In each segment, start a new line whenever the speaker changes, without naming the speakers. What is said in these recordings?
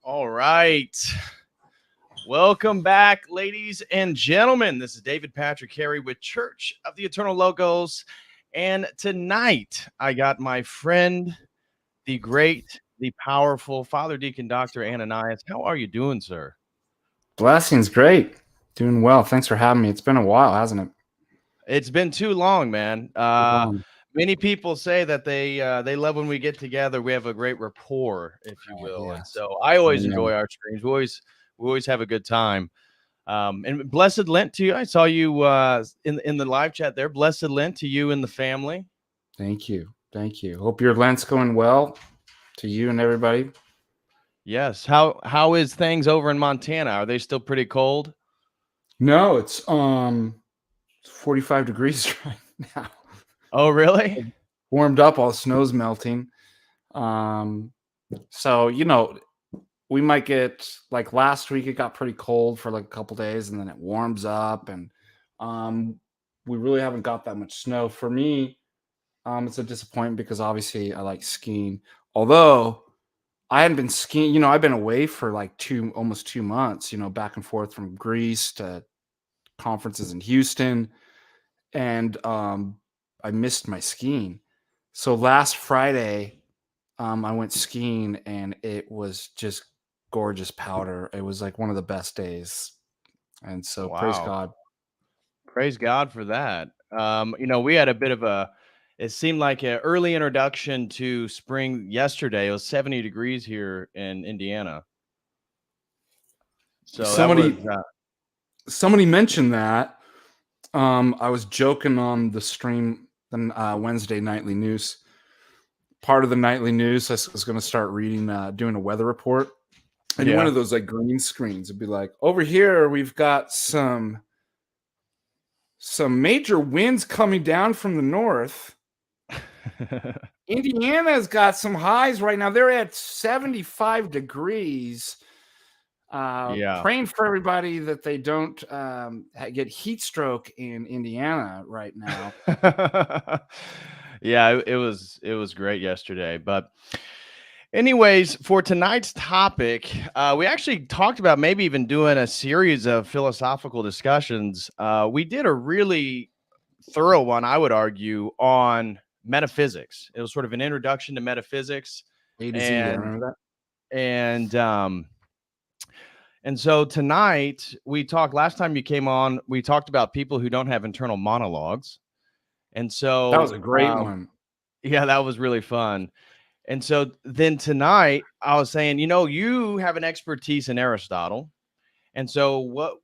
All right. Welcome back, ladies and gentlemen. This is David Patrick Carey with Church of the Eternal Logos. And tonight I got my friend, the great, the powerful Father Deacon Dr. Ananias. How are you doing, sir?
Blessings, great. Doing well. Thanks for having me. It's been a while, hasn't it?
It's been too long, man. Many people say that they love when we get together. We have a great rapport, if you will.
Yeah.
And so I always enjoy our streams. We always have a good time. And blessed Lent to you. I saw you in the live chat there. Blessed Lent to you and the family.
Thank you. Thank you. Hope your Lent's going well to you and everybody.
Yes. How is things over in Montana? Are they still pretty cold?
No, it's 45 degrees right now.
Oh, really?
Warmed up, all the snow's melting. So, we might get, like last week, it got pretty cold for like a couple days and then it warms up, and we really haven't got that much snow. For me, it's a disappointment because obviously I like skiing. Although I hadn't been skiing, I've been away for like almost 2 months, back and forth from Greece to conferences in Houston, and I missed my skiing. So last Friday, I went skiing and it was just gorgeous powder. It was like one of the best days. And so Praise God.
Praise God for that. We had a bit of it seemed like an early introduction to spring yesterday. It was 70 degrees here in Indiana. So
somebody mentioned that. I was joking on the stream, Wednesday nightly news. Part of the nightly news, I was going to start reading, doing a weather report. And one of those like green screens would be like, over here, we've got some major winds coming down from the north. Indiana's got some highs right now. They're at 75 degrees. Praying for everybody that they don't get heat stroke in Indiana right now.
Yeah, it was great yesterday. But anyways, for tonight's topic, we actually talked about maybe even doing a series of philosophical discussions. We did a really thorough one, I would argue, on metaphysics. It was sort of an introduction to metaphysics.
A to Z, I remember
that. And so tonight last time you came on, we talked about people who don't have internal monologues. And so
that was a great one.
Yeah, that was really fun. And so then tonight I was saying, you have an expertise in Aristotle. And so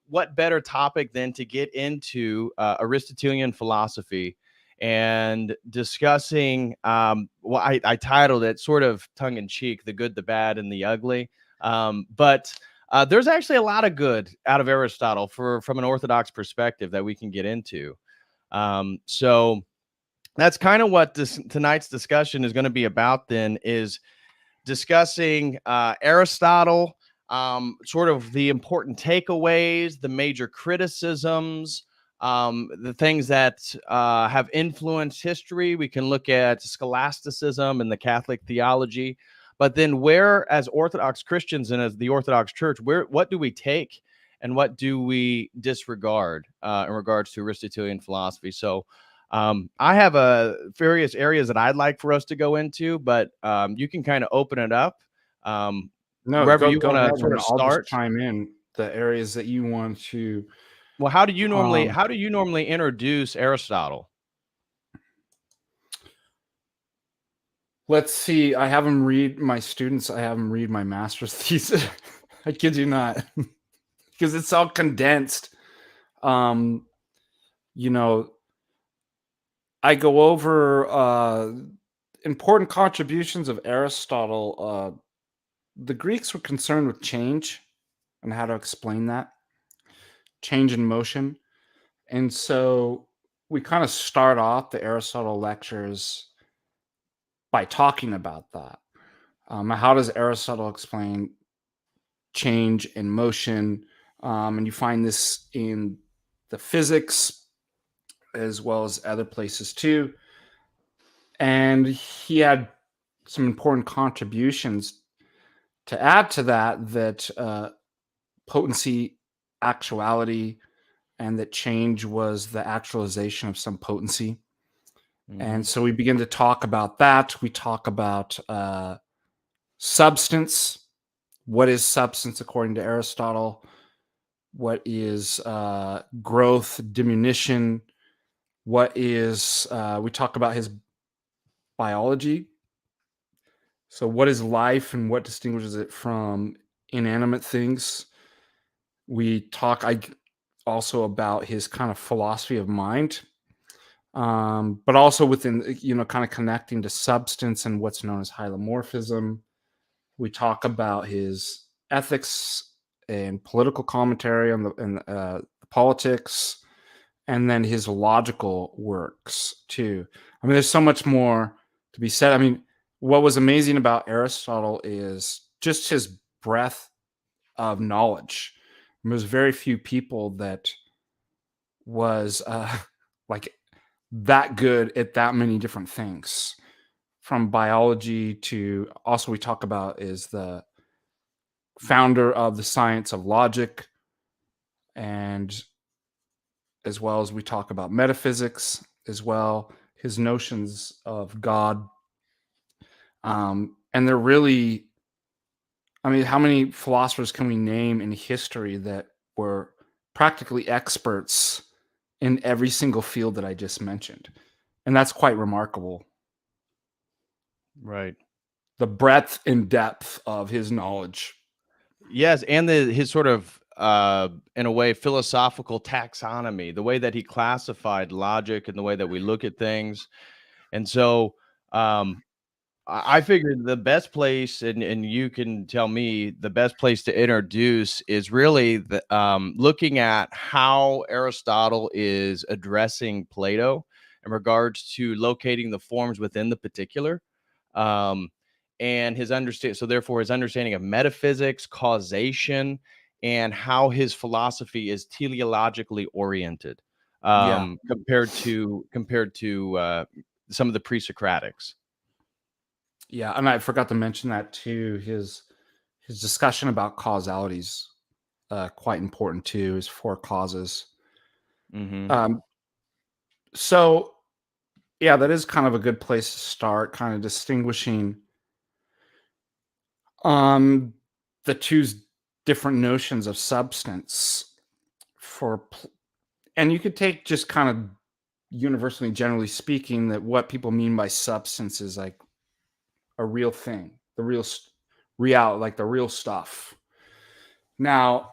what better topic than to get into Aristotelian philosophy and discussing I titled it sort of tongue in cheek, the good, the bad, and the ugly. But There's actually a lot of good out of Aristotle from an Orthodox perspective that we can get into. So that's kind of what tonight's discussion is going to be about. Then is discussing Aristotle, sort of the important takeaways, the major criticisms, the things that have influenced history. We can look at scholasticism and the Catholic theology, but then where, as Orthodox Christians and as the Orthodox Church, what do we take and what do we disregard in regards to Aristotelian philosophy? So I have various areas that I'd like for us to go into, but you can kind of open it up
No,
wherever you
go
want
ahead,
to sort
and
of
I'll just
start.
chime in the areas that you want to.
Well,
Um,
how do you normally introduce Aristotle?
let's see. I have them read my students. I have them read my master's thesis. I kid you not, because it's all condensed. Um, you know, I go over important contributions of Aristotle. The Greeks were concerned with change and how to explain that change in motion. And so we kind of start off the Aristotle lectures by talking about that. How does Aristotle explain change in motion? And you find this in the physics as well as other places too. And he had some important contributions to add to that potency, actuality, and that change was the actualization of some potency. And so we begin to talk about that. We talk about substance. What is substance according to Aristotle? What is growth, diminution? What is, we talk about his biology. So, what is life and what distinguishes it from inanimate things? We talk also about his kind of philosophy of mind, but also within, kind of connecting to substance and what's known as hylomorphism. We talk about his ethics and political commentary on the politics, and then his logical works too. I mean, there's so much more to be said. I mean, what was amazing about Aristotle is just his breadth of knowledge. There's very few people that was like that good at that many different things, from biology to, also we talk about, is the founder of the science of logic, and as well as we talk about metaphysics as well, his notions of God. And they're really, I mean, how many philosophers can we name in history that were practically experts in every single field that I just mentioned? And that's quite remarkable.
Right.
The breadth and depth of his knowledge.
Yes, and his sort of in a way philosophical taxonomy, the way that he classified logic and the way that we look at things. And so I figured the best place, and you can tell me the best place to introduce is really looking at how Aristotle is addressing Plato in regards to locating the forms within the particular. Um, and his understand so therefore his understanding of metaphysics, causation, and how his philosophy is teleologically oriented,
Yeah.
compared to some of the pre-Socratics.
Yeah. And I forgot to mention that too. His discussion about causalities, quite important too, his four causes.
Hmm.
Um, so yeah, that is kind of a good place to start, kind of distinguishing um the different notions of substance and you could take just kind of universally, generally speaking, that what people mean by substance is like a real thing, the real, like the real stuff. Now,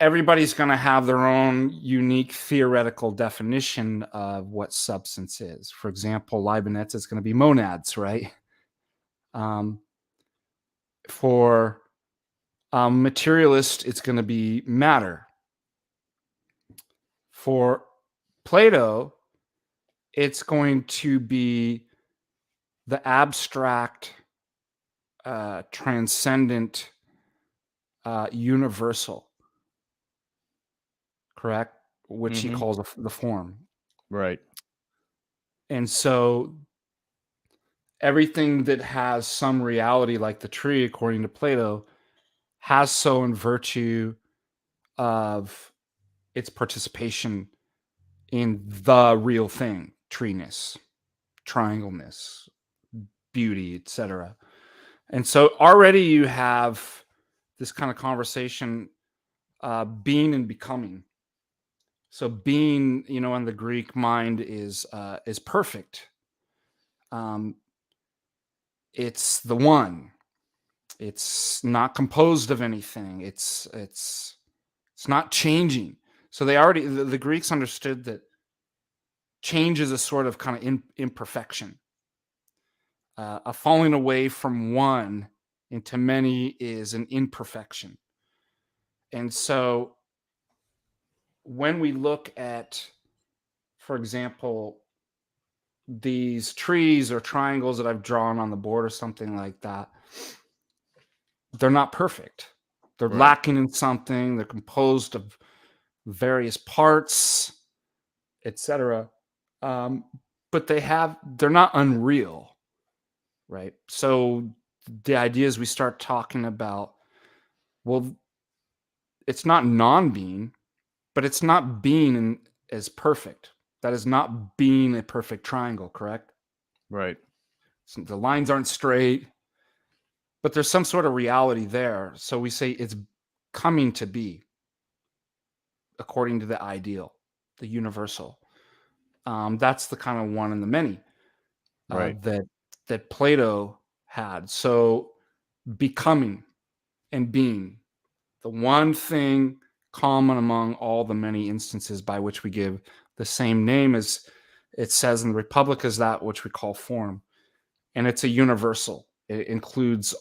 everybody's going to have their own unique theoretical definition of what substance is. For example, Leibniz is going to be monads, right? Um, for Materialist, it's going to be matter. For Plato, it's going to be the abstract, transcendent, universal, correct? Which he calls the form.
Right.
And so everything that has some reality, like the tree, according to Plato, has so in virtue of its participation in the real thing, treeness, triangleness, beauty, etc. And so already you have this kind of conversation, being and becoming. So being, in the Greek mind is perfect. It's the one. It's not composed of anything. It's not changing. So the Greeks understood that change is a sort of kind of imperfection. A falling away from one into many is an imperfection. And so when we look at, for example, these trees or triangles that I've drawn on the board or something like that, they're not perfect. They're
Right.
lacking in something. They're composed of various parts, etc. But they're not unreal, right? So the idea is we start talking about, well, it's not non-being, but it's not being as perfect. That is not being a perfect triangle, correct?
Right.
So the lines aren't straight, but there's some sort of reality there. So we say it's coming to be according to the ideal, the universal. That's the kind of one in the many,
Right.
that Plato had. So becoming and being, the one thing common among all the many instances by which we give the same name, as it says in the Republic, is that which we call form. And it's a universal. It includes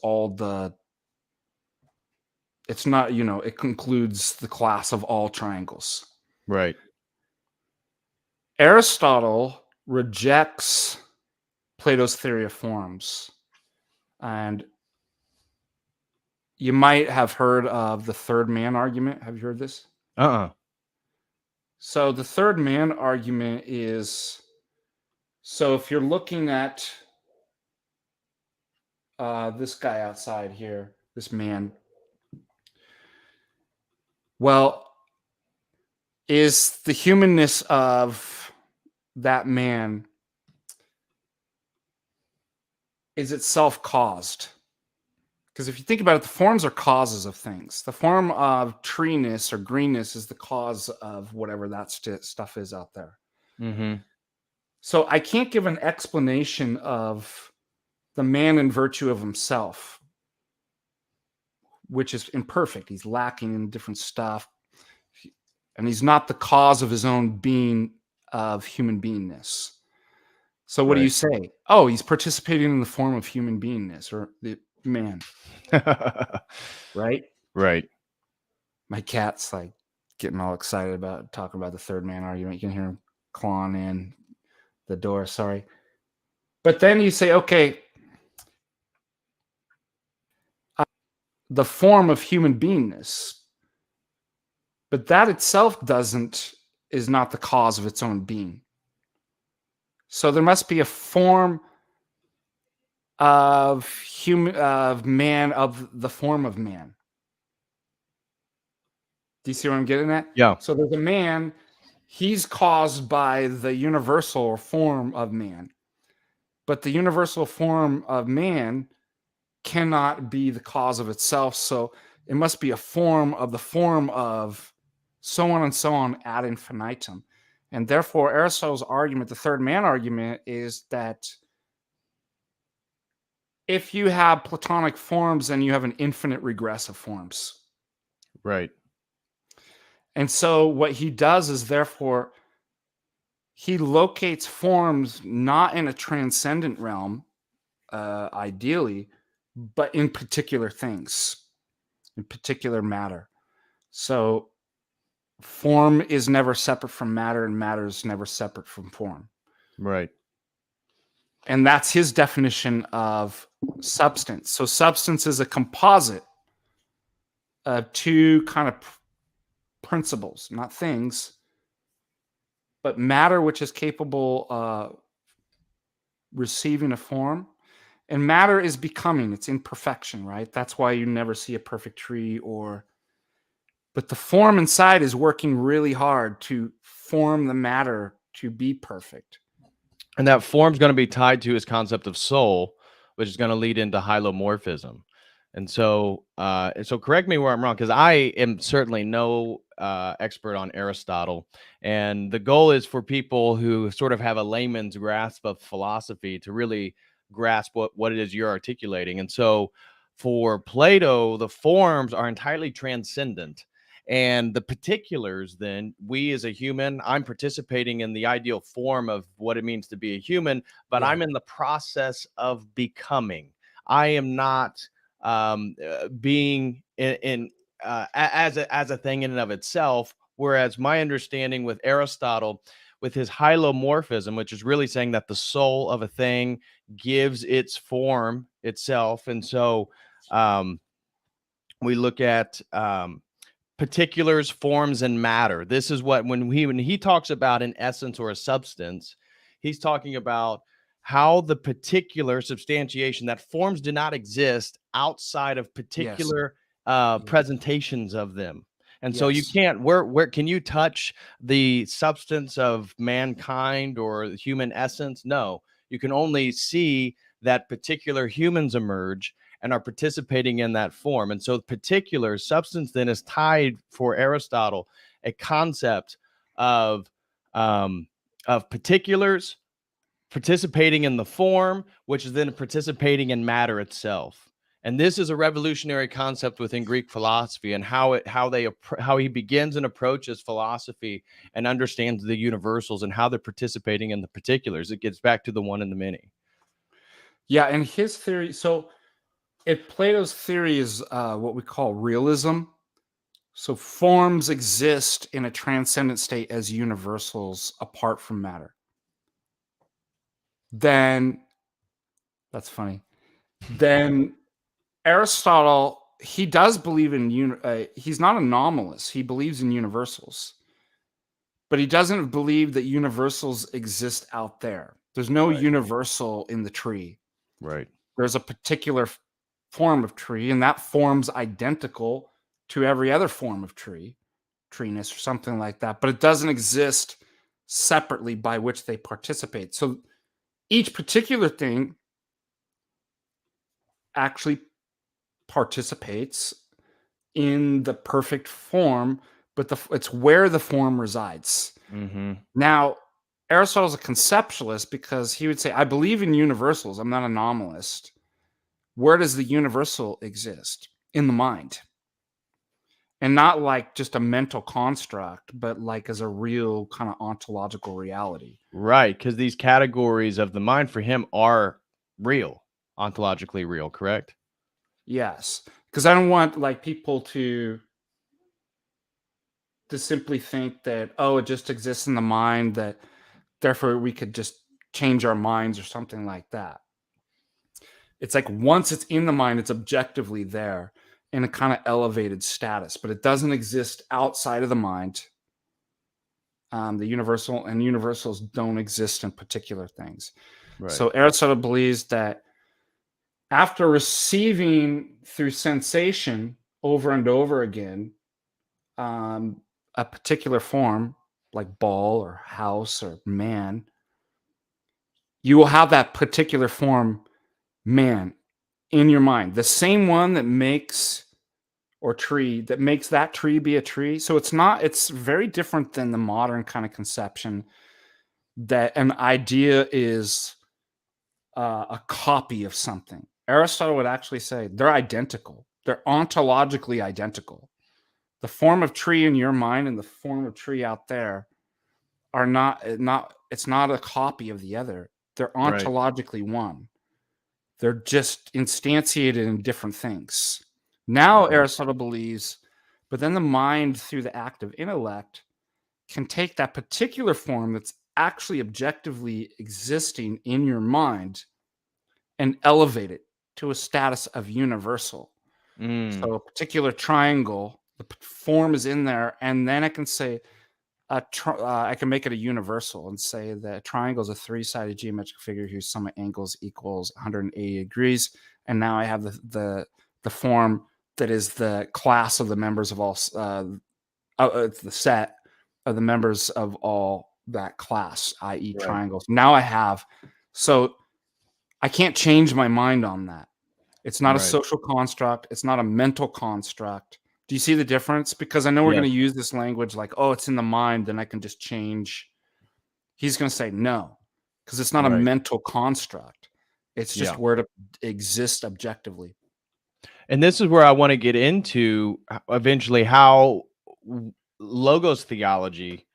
it's not, it concludes the class of all triangles.
Right.
Aristotle rejects Plato's theory of forms. And you might have heard of the third man argument. Have you heard this? So the third man argument is, so if you're looking at this guy outside here, this man, well, is the humanness of that man, is it self-caused? Because if you think about it, the forms are causes of things. The form of treeness or greenness is the cause of whatever that stuff is out there. So I can't give an explanation of the man in virtue of himself, which is imperfect. He's lacking in different stuff. And he's not the cause of his own being, of human beingness. So what do you say? Oh, he's participating in the form of human beingness, or the man. Right?
Right.
My cat's like getting all excited about talking about the third man argument. You can hear him clawing in the door. Sorry. But then you say, okay, the form of human beingness, but that itself is not the cause of its own being. So there must be a form of man, of the form of man. Do you see what I'm getting at?
Yeah.
So there's a man, he's caused by the universal form of man. But the universal form of man cannot be the cause of itself. So it must be a form of the form of so on and so on ad infinitum. And therefore, Aristotle's argument, the third man argument, is that if you have Platonic forms, then you have an infinite regress of forms.
Right.
And so what he does is, therefore, he locates forms not in a transcendent realm, ideally, but in particular things. in particular matter. So form is never separate from matter, and matter is never separate from form.
Right.
And that's his definition of substance. So substance is a composite of two kind of principles, not things, but matter, which is capable of receiving a form, and matter is becoming. It's imperfection, right? That's why you never see a perfect tree. But the form inside is working really hard to form the matter to be perfect.
And that form's going to be tied to his concept of soul, which is going to lead into hylomorphism. And so correct me where I'm wrong, because I am certainly no expert on Aristotle. And the goal is for people who sort of have a layman's grasp of philosophy to really grasp what it is you're articulating. And so for Plato, the forms are entirely transcendent. And the particulars, then, we as a human, I'm participating in the ideal form of what it means to be a human, but
Yeah.
I'm in the process of becoming. I am not being as a thing in and of itself. Whereas my understanding with Aristotle, with his hylomorphism, which is really saying that the soul of a thing gives its form itself, and so we look at particulars, forms, and matter. This is what when he talks about an essence or a substance, he's talking about how the particular substantiation, that forms do not exist outside of
Yes.
particular presentations of them. And so you
Yes.
can't, where can you touch the substance of mankind or the human essence? No, you can only see that particular humans emerge and are participating in that form. And so particular substance then is tied for Aristotle, a concept of particulars participating in the form, which is then participating in matter itself. And this is a revolutionary concept within Greek philosophy, and how he begins and approaches philosophy and understands the universals and how they're participating in the particulars. It gets back to the one and the many.
Yeah, and his theory. So, if Plato's theory is what we call realism, so forms exist in a transcendent state as universals apart from matter. Then that's funny. Then Aristotle, he does believe in he's not anomalous. He believes in universals, but he doesn't believe that universals exist out there. There's no
Right.
universal in the tree.
Right.
There's a particular form of tree, and that form's identical to every other form of treeness or something like that, but it doesn't exist separately by which they participate. So each particular thing actually participates in the perfect form, but it's where the form resides.
Mm-hmm.
Now, Aristotle's a conceptualist because he would say, I believe in universals. I'm not an anomalist. Where does the universal exist? In the mind. And not like just a mental construct, but like as a real kind of ontological reality.
Right, because these categories of the mind for him are real, ontologically real, correct?
Yes. Because I don't want like people to simply think that, oh, it just exists in the mind, that therefore we could just change our minds or something like that. It's like once it's in the mind, it's objectively there in a kind of elevated status, but it doesn't exist outside of the mind. The universal and universals don't exist in particular things.
Right.
So Aristotle believes that after receiving through sensation over and over again a particular form, like ball or house or man, you will have that particular form, man, in your mind. The same one that makes or tree that makes that tree be a tree. So it's very different than the modern kind of conception that an idea is a copy of something. Aristotle would actually say they're identical. They're ontologically identical. The form of tree in your mind and the form of tree out there are not it's not a copy of the other. They're
Right.
ontologically one. They're just instantiated in different things. Now
Right.
Aristotle believes, but then the mind, through the act of intellect, can take that particular form that's actually objectively existing in your mind and elevate it to a status of universal.
Mm,
So a particular triangle, the form is in there, and then I can say I can make it a universal and say that a triangle is a three-sided geometric figure whose sum of angles equals 180 degrees, and now I have the form that is the class of the members of all it's the set of the members of all that class, i.e.,
right.
triangles. Now I have, so I can't change my mind on that. It's not a
Right.
social construct. It's not a mental construct. Do you see the difference? Because I know we're going
Yes.
to use this language like, oh, it's in the mind, then I can just change. He's going to say no, because it's not a
Right.
mental construct. It's
Yeah.
just where it exists objectively.
And this is where I want to get into eventually how logos theology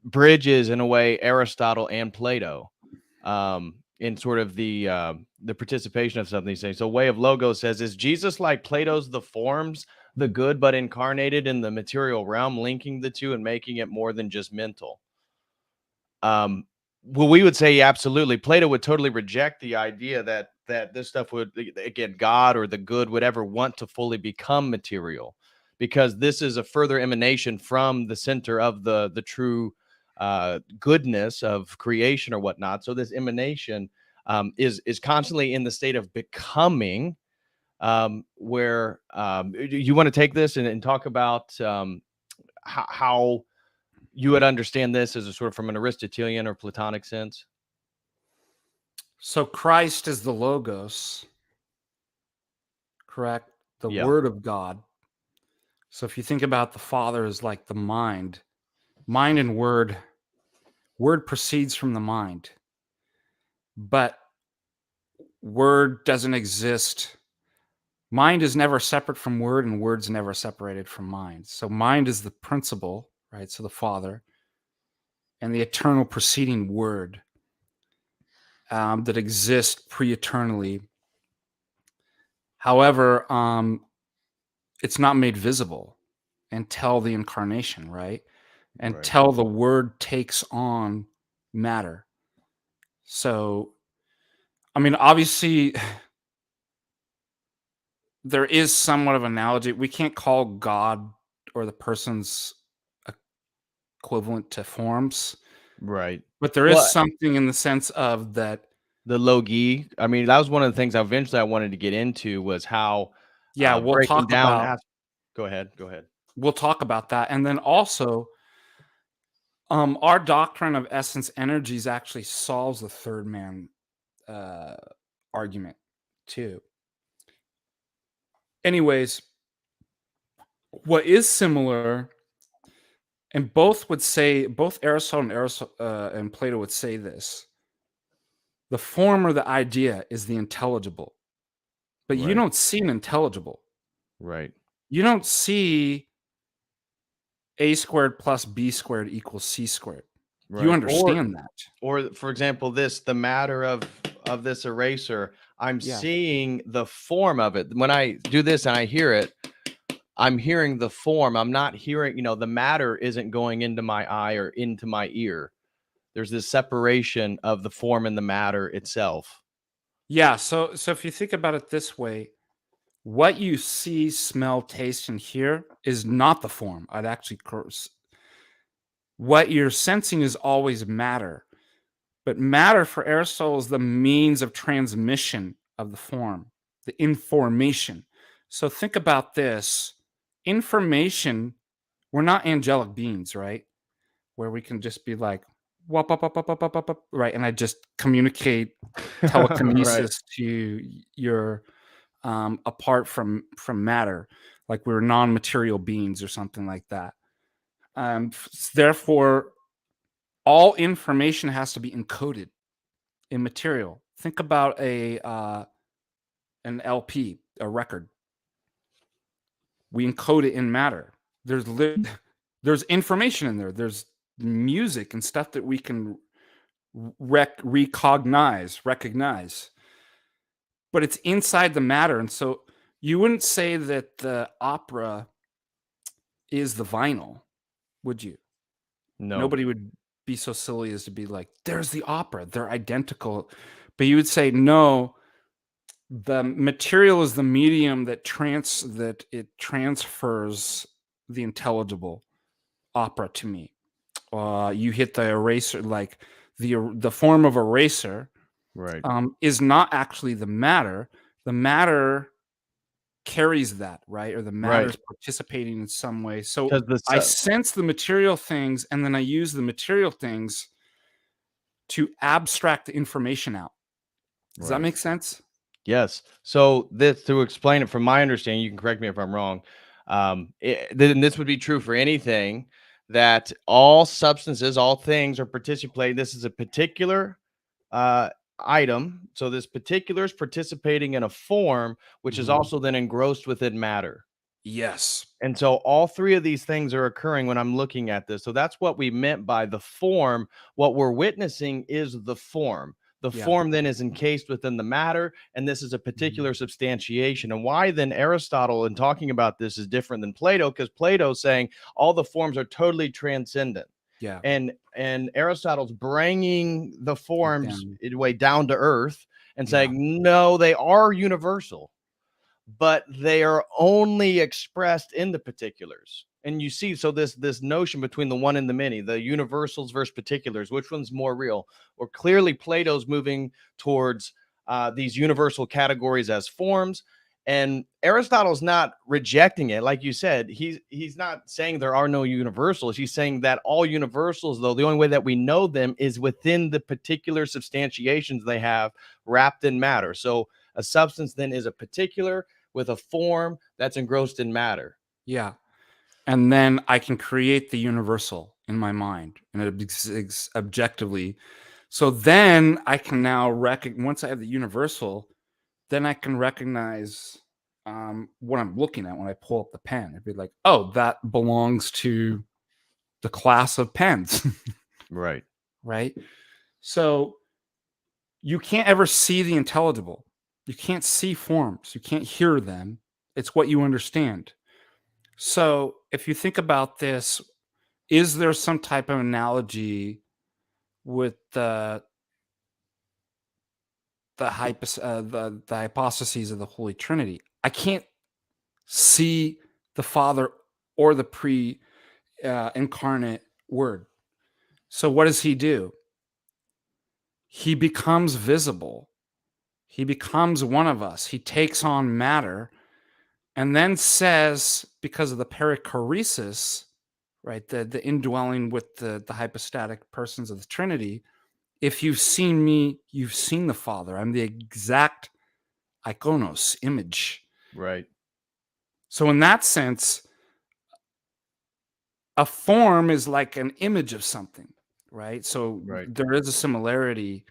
bridges in a way Aristotle and Plato, in sort of the participation of something. Saying so, way of logos says, is Jesus like Plato's the forms, the good but incarnated in the material realm, linking the two and making it more than just mental? Um, well, we would say absolutely. Plato would totally reject the idea that this stuff would, again, God or the good would ever want to fully become material, because this is a further emanation from the center of the true goodness of creation or whatnot. So this emanation is constantly in the state of becoming. Where you want to take this and talk about how you would understand this as a sort of from an Aristotelian or Platonic sense?
So Christ is the logos, correct? The
Yeah,
word of God. So if you think about the Father as like the mind and word proceeds from the mind, but word doesn't exist. Mind is never separate from word, and word's never separated from mind. So mind is the principle, right? So the Father and the eternal preceding word that exists pre-eternally. However, it's not made visible until the incarnation, right?
right,
Until the word takes on matter. So, I mean, obviously, there is somewhat of an analogy. We can't call God or the persons equivalent to forms,
right.
but there is
Well,
something in the sense of that.
the logi. I mean, that was one of the things I wanted to get into was how
Yeah,
breaking down. Go ahead. Go ahead.
we'll talk about that, and then also, our doctrine of essence energies actually solves the third man uh, argument too. Anyways, what is similar, and both Aristotle and Plato would say this: the form or the idea is the intelligible, but you
Right.
don't see an intelligible.
Right.
You don't see a squared plus b squared equals c squared. You
Right.
understand that.
Or for example, the matter of this eraser. I'm
Yeah.
seeing the form of it. When I do this and I hear it, I'm hearing the form. I'm not hearing, the matter isn't going into my eye or into my ear. There's this separation of the form and the matter itself.
Yeah. So if you think about it this way, what you see, smell, taste, and hear is not the form. I'd actually what you're sensing is always matter. But matter for Aristotle is the means of transmission of the form, the information. So think about this information, we're not angelic beings, right? Where we can just be like, wop, wop, wop, wop, wop, wop, wop, right? And I just communicate
Right.
telekinesis to your apart from matter, like we're non-material beings or something like that. Therefore, all information has to be encoded in material. Think about an LP, a record. We encode it in matter. There's information in there. There's music and stuff that we can recognize, but it's inside the matter. And so You wouldn't say that the opera is the vinyl, would you?
No.
Nobody would be so silly as to be like, there's the opera, they're identical. But you would say, no, the material is the medium that it transfers the intelligible opera to me. You hit the eraser, like the form of eraser
Right.
is not actually the matter. The matter carries that, right? Or the matter
Right.
is participating in some way. So
Because the
I sense the material things, and then I use the material things to abstract the information out. Does that
right.
make sense?
Yes. So this to explain it from my understanding, you can correct me if I'm wrong. Then this would be true for anything that all substances, all things are participating. This is a particular uh, item. So this particular is participating in a form, which is
Mhm.
also then engrossed within matter.
Yes.
And so all three of these things are occurring when I'm looking at this. So that's what we meant by the form. What we're witnessing is the form. The
Yeah.
form then is encased within the matter, and this is a
Mhm.
particular substantiation. And why then Aristotle, in talking about this, is different than Plato, because Plato's saying all the forms are totally transcendent.
Yeah.
And Aristotle's bringing the forms
Down.
in a way down to earth and
Yeah.
saying, no, they are universal, but they are only expressed in the particulars. And you see, so this notion between the one and the many, the universals versus particulars, which one's more real? Or clearly Plato's moving towards these universal categories as forms, and Aristotle's not rejecting it. Like you said, he's not saying there are no universals. He's saying that all universals, though, the only way that we know them is within the particular substantiations they have wrapped in matter. So a substance then is a particular with a form that's engrossed in matter.
Yeah. And then I can create the universal in my mind and objectively. So then I can now once I have the universal, then I can recognize what I'm looking at when I pull up the pen. It'd be like, oh, that belongs to the class of pens,
Right.
right? So you can't ever see the intelligible. You can't see forms. You can't hear them. It's what you understand. So if you think about this, is there some type of analogy with the hypostases of the Holy Trinity? I can't see the Father or the pre incarnate Word. So what does he do? He becomes visible. He becomes one of us. He takes on matter and then says, because of the perichoresis, right, the indwelling with the hypostatic persons of the Trinity, if you've seen me, you've seen the Father. I'm the exact iconos, image.
Right.
So in that sense, a form is like an image of something, right? So
Right.
there is a similarity.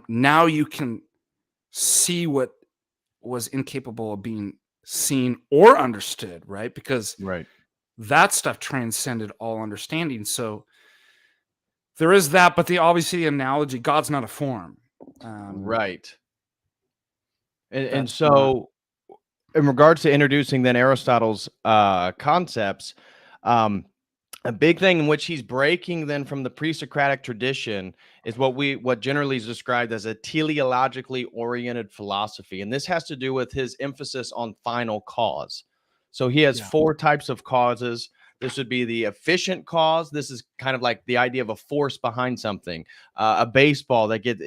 Now you can see what was incapable of being seen or understood, right? Because
Right.
that stuff transcended all understanding. So there is that, but obviously the analogy, God's not a form.
Right. And
That's not.
so in regards to introducing then Aristotle's concepts, um, a big thing in which he's breaking then from the pre-Socratic tradition is what generally is described as a teleologically oriented philosophy, and this has to do with his emphasis on final cause. So he has
Yeah.
four types of causes. This would be the efficient cause. This is kind of like the idea of a force behind something. A baseball that gets,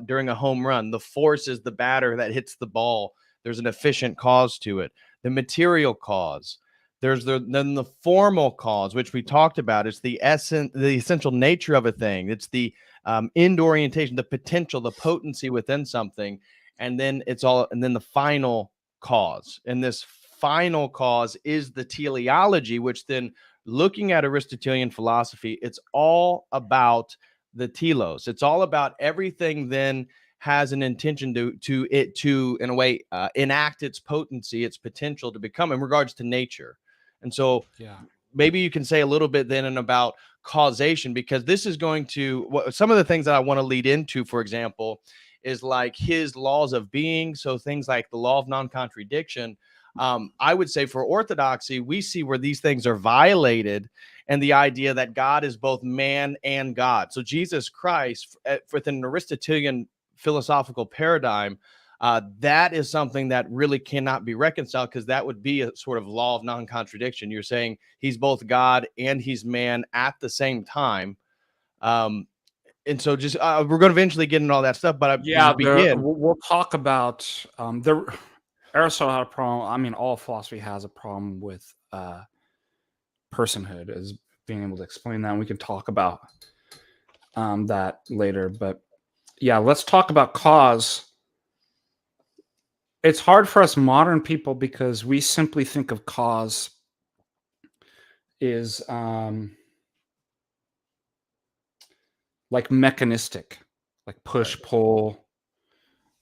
during a home run, the force is the batter that hits the ball. There's an efficient cause to it. The material cause. There's then the formal cause, which we talked about. It's the essential nature of a thing. It's the end orientation, the potential, the potency within something, and then the final cause. And this final cause is the teleology, which then, looking at Aristotelian philosophy, it's all about the telos. It's all about everything then has an intention to in a way enact its potency, its potential to become in regards to nature. And so
Yeah.
maybe you can say a little bit then about causation, because this is going to some of the things that I want to lead into, for example, is like his laws of being. So things like the law of non-contradiction. I would say for orthodoxy, we see where these things are violated, and the idea that God is both man and God. So Jesus Christ, within an Aristotelian philosophical paradigm, that is something that really cannot be reconciled, because that would be a sort of law of non-contradiction. You're saying he's both God and he's man at the same time. And so just we're going to eventually get into all that stuff, but
Yeah,
to begin,
we'll talk about there. Aristotle had a problem. I mean, all philosophy has a problem with personhood, as being able to explain that. And we can talk about that later. But yeah, let's talk about cause. It's hard for us modern people because we simply think of cause is like mechanistic, like push,
right.
pull.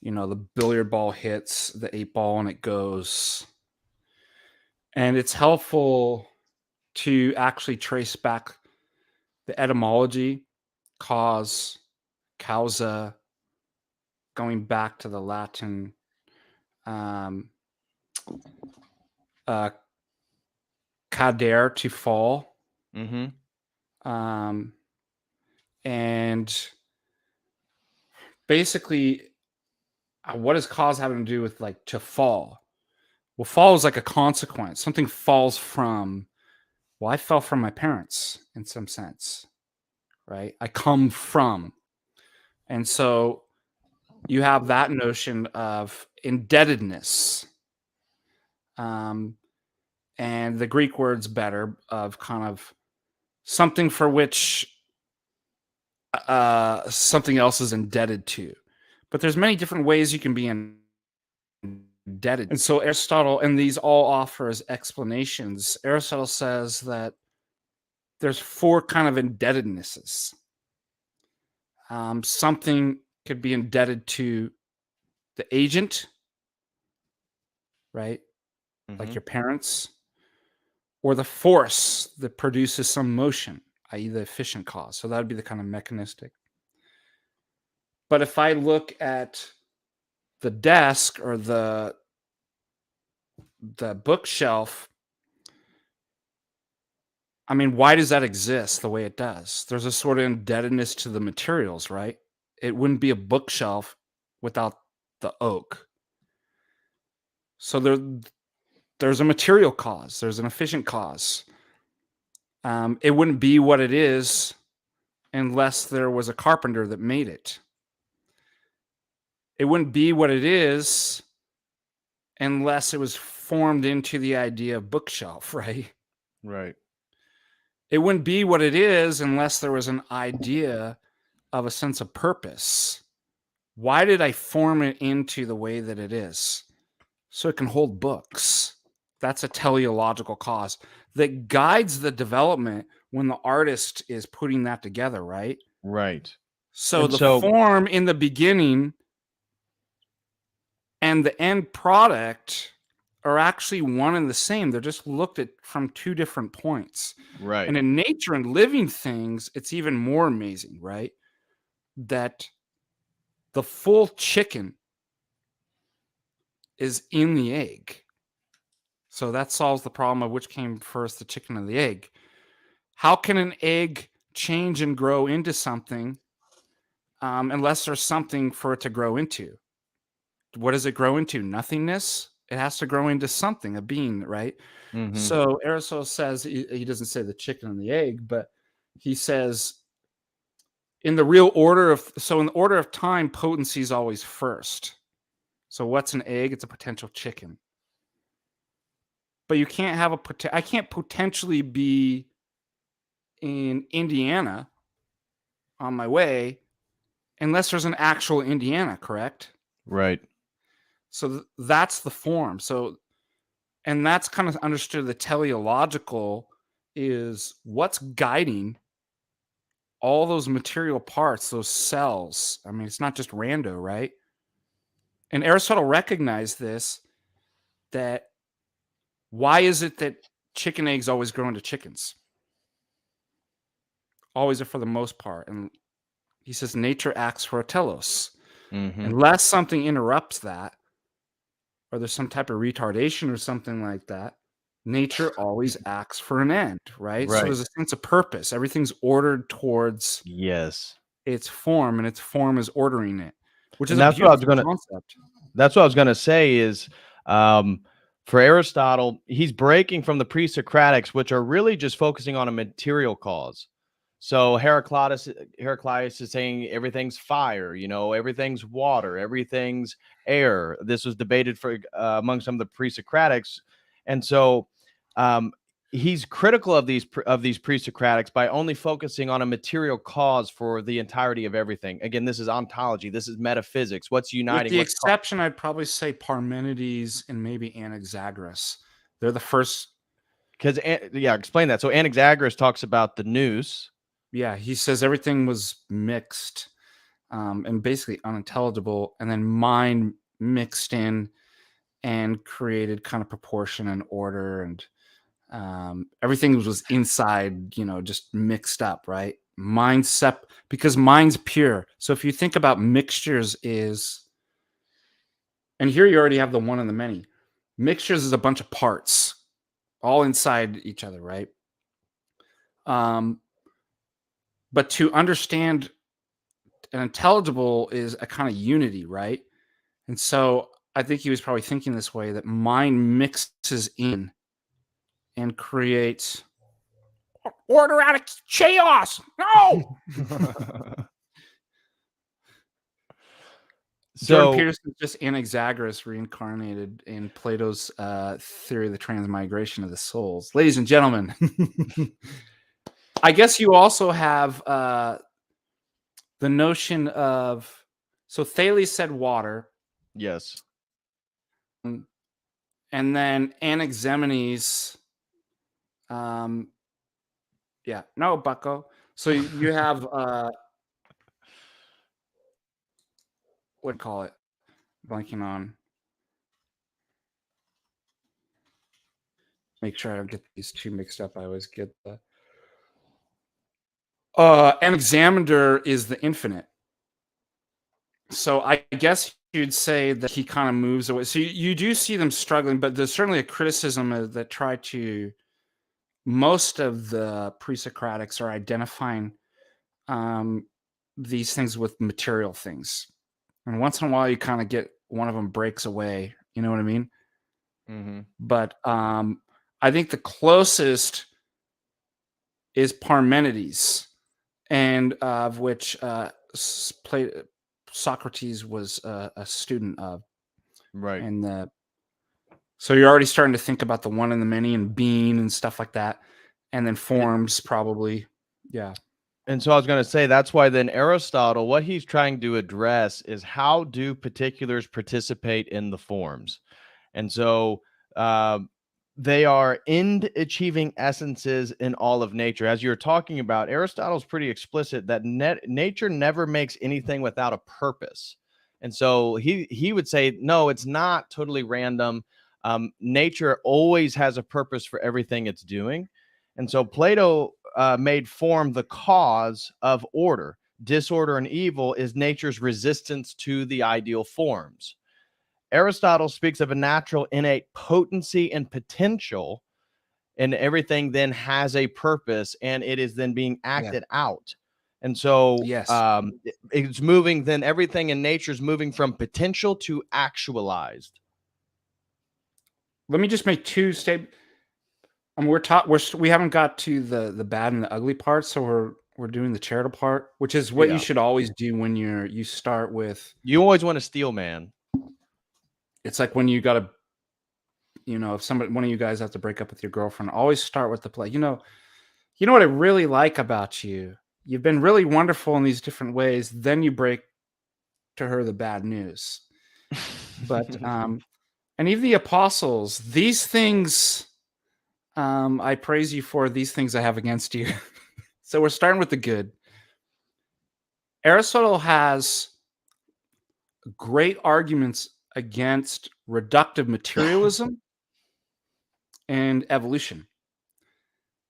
You know, the billiard ball hits the 8 ball and it goes. And it's helpful to actually trace back the etymology, cause, causa, going back to the Latin um, uh, cadere, to fall.
Mm-hmm.
Um, and basically, what does cause having to do with like to fall? Well, fall is like a consequence. Something falls from, well, I fell from my parents in some sense, right? I come from. And so you have that notion of indebtedness. And the Greek word's better, of kind of something for which something else is indebted to. But there's many different ways you can be indebted. And so Aristotle, and these all offer as explanations, Aristotle says that there's 4 kind of indebtednesses. Something could be indebted to the agent, right?
Mm-hmm.
Like your parents, or the force that produces some motion, i.e. the efficient cause. So that would be the kind of mechanistic. But if I look at the desk or the bookshelf, I mean, why does that exist the way it does? There's a sort of indebtedness to the materials, right? It wouldn't be a bookshelf without the oak. So there's a material cause. There's an efficient cause. It wouldn't be what it is unless there was a carpenter that made it. It wouldn't be what it is unless it was formed into the idea of bookshelf, right?
Right.
It wouldn't be what it is unless there was an idea of a sense of purpose. Why did I form it into the way that it is? So it can hold books. That's a teleological cause that guides the development when the artist is putting that together, right?
Right.
So
And
the
so,
form in the beginning and the end product are actually one and the same. They're just looked at from 2 different points.
right.
And in nature and living things, it's even more amazing, right? That the full chicken is in the egg. So that solves the problem of which came first, the chicken or the egg. How can an egg change and grow into something unless there's something for it to grow into? What does it grow into? Nothingness? It has to grow into something, a being, right?
Mm-hmm.
So Aristotle says, he doesn't say the chicken and the egg, but he says in the real order of, so in the order of time, potency is always first. So what's an egg? It's a potential chicken. But you can't have I can't potentially be in Indiana on my way unless there's an actual Indiana, correct?
Right.
So that's the form. So, and that's kind of understood, the teleological is what's guiding all those material parts, those cells. I mean, it's not just rando, right? And Aristotle recognized this, that why is it that chicken eggs always grow into chickens? Always, are for the most part. And he says nature acts for a telos.
Mm-hmm.
Unless something interrupts that, or there's some type of retardation or something like that, nature always acts for an end, right? So
Right.
there's a sense of purpose. Everything's ordered towards
Yes.
its form, and its form is ordering it, which is
And
a
that's what I was
beautiful
gonna
concept.
that's what I was gonna say is for Aristotle, he's breaking from the pre-Socratics, which are really just focusing on a material cause. So Heraclitus is saying everything's fire, everything's water, everything's air. This was debated for among some of the pre-Socratics, and so um, he's critical of these pre-Socratics by only focusing on a material cause for the entirety of everything. Again, this is ontology. This is metaphysics. What's
With
uniting?
the exception, I'd probably say Parmenides and maybe Anaxagoras. They're the first.
Because explain that. So Anaxagoras talks about the nous.
Yeah, he says everything was mixed, and basically unintelligible, and then mind mixed in and created kind of proportion and order, and everything was inside, just mixed up, right? Because mind's pure. So if you think about mixtures and here you already have the one and the many. Mixtures is a bunch of parts all inside each other, right? But to understand an intelligible is a kind of unity, right? And so I think he was probably thinking this way, that mind mixes in and creates order out of chaos. No. Jordan
So
Peterson is just Anaxagoras reincarnated in Plato's theory of the transmigration of the souls. Ladies and gentlemen, I guess you also have the notion of, so Thales said water,
yes.
and then Anaximenes, yeah, no, bucko. So you have, what do you call it? Blanking on. Make sure I don't get these two mixed up. I always get the. Anaximander is the infinite. So I guess you'd say that he kind of moves away. So you do see them struggling, but there's certainly a criticism that try to. Most of the pre-Socratics are identifying these things with material things, and once in a while you kind of get one of them breaks away. You know what I mean?
Mm-hmm.
But I think the closest is Parmenides, and of which Socrates was a student of.
Right.
And so you're already starting to think about the one and the many and being and stuff like that, and then forms probably. Yeah.
And so I was going to say that's why then Aristotle, what he's trying to address is how do particulars participate in the forms. And so uh, they are end achieving essences in all of nature. As you're talking about, Aristotle's pretty explicit that nature never makes anything without a purpose. And so he would say, no, it's not totally random. Nature always has a purpose for everything it's doing. And so Plato made form the cause of order. Disorder and evil is nature's resistance to the ideal forms. Aristotle speaks of a natural innate potency and potential, and everything then has a purpose and it is then being acted out. And so
Yes.
it's moving, then everything in nature is moving from potential to actualized.
Let me just make two statements. We haven't got to the bad and the ugly part, so we're doing the charitable part, which is what you should always do when you start with.
You always want to steal, man.
It's like when you got to, if one of you guys have to break up with your girlfriend, always start with the play. You know what I really like about you? You've been really wonderful in these different ways. Then you break to her the bad news. But and even the apostles, these things I praise you for, these things I have against you. So we're starting with the good. Aristotle has great arguments against reductive materialism and evolution.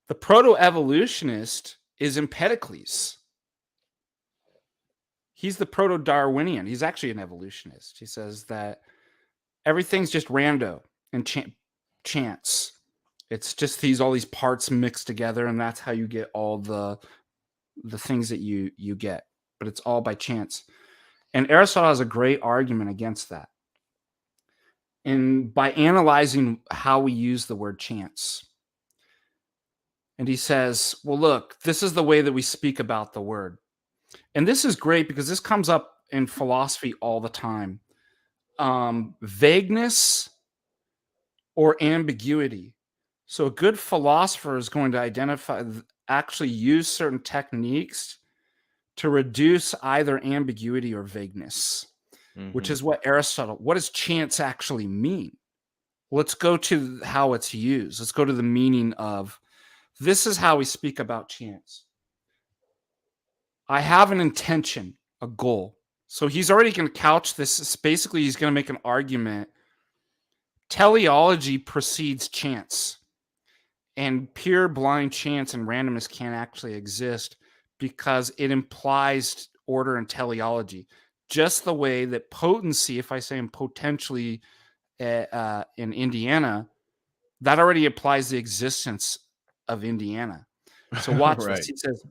The proto-evolutionist is Empedocles. he's the proto-Darwinian. He's actually an evolutionist. He says that everything's just rando and chance. It's just all these parts mixed together, and that's how you get all the things that you get. But it's all by chance. And Aristotle has a great argument against that. And by analyzing how we use the word chance. And he says, well, look, this is the way that we speak about the word. And this is great because this comes up in philosophy all the time. Vagueness or ambiguity. So a good philosopher is going to actually use certain techniques to reduce either ambiguity or vagueness, which is what does chance actually mean? Let's go to how it's used. Let's go to the meaning of, this is how we speak about chance. I have an intention, a goal. So he's already going to couch this. Basically, he's going to make an argument. Teleology precedes chance. And pure blind chance and randomness can't actually exist because it implies order and teleology. Just the way that potency, if I say I'm potentially in Indiana, that already applies the existence of Indiana. So watch
Right.
this. He says,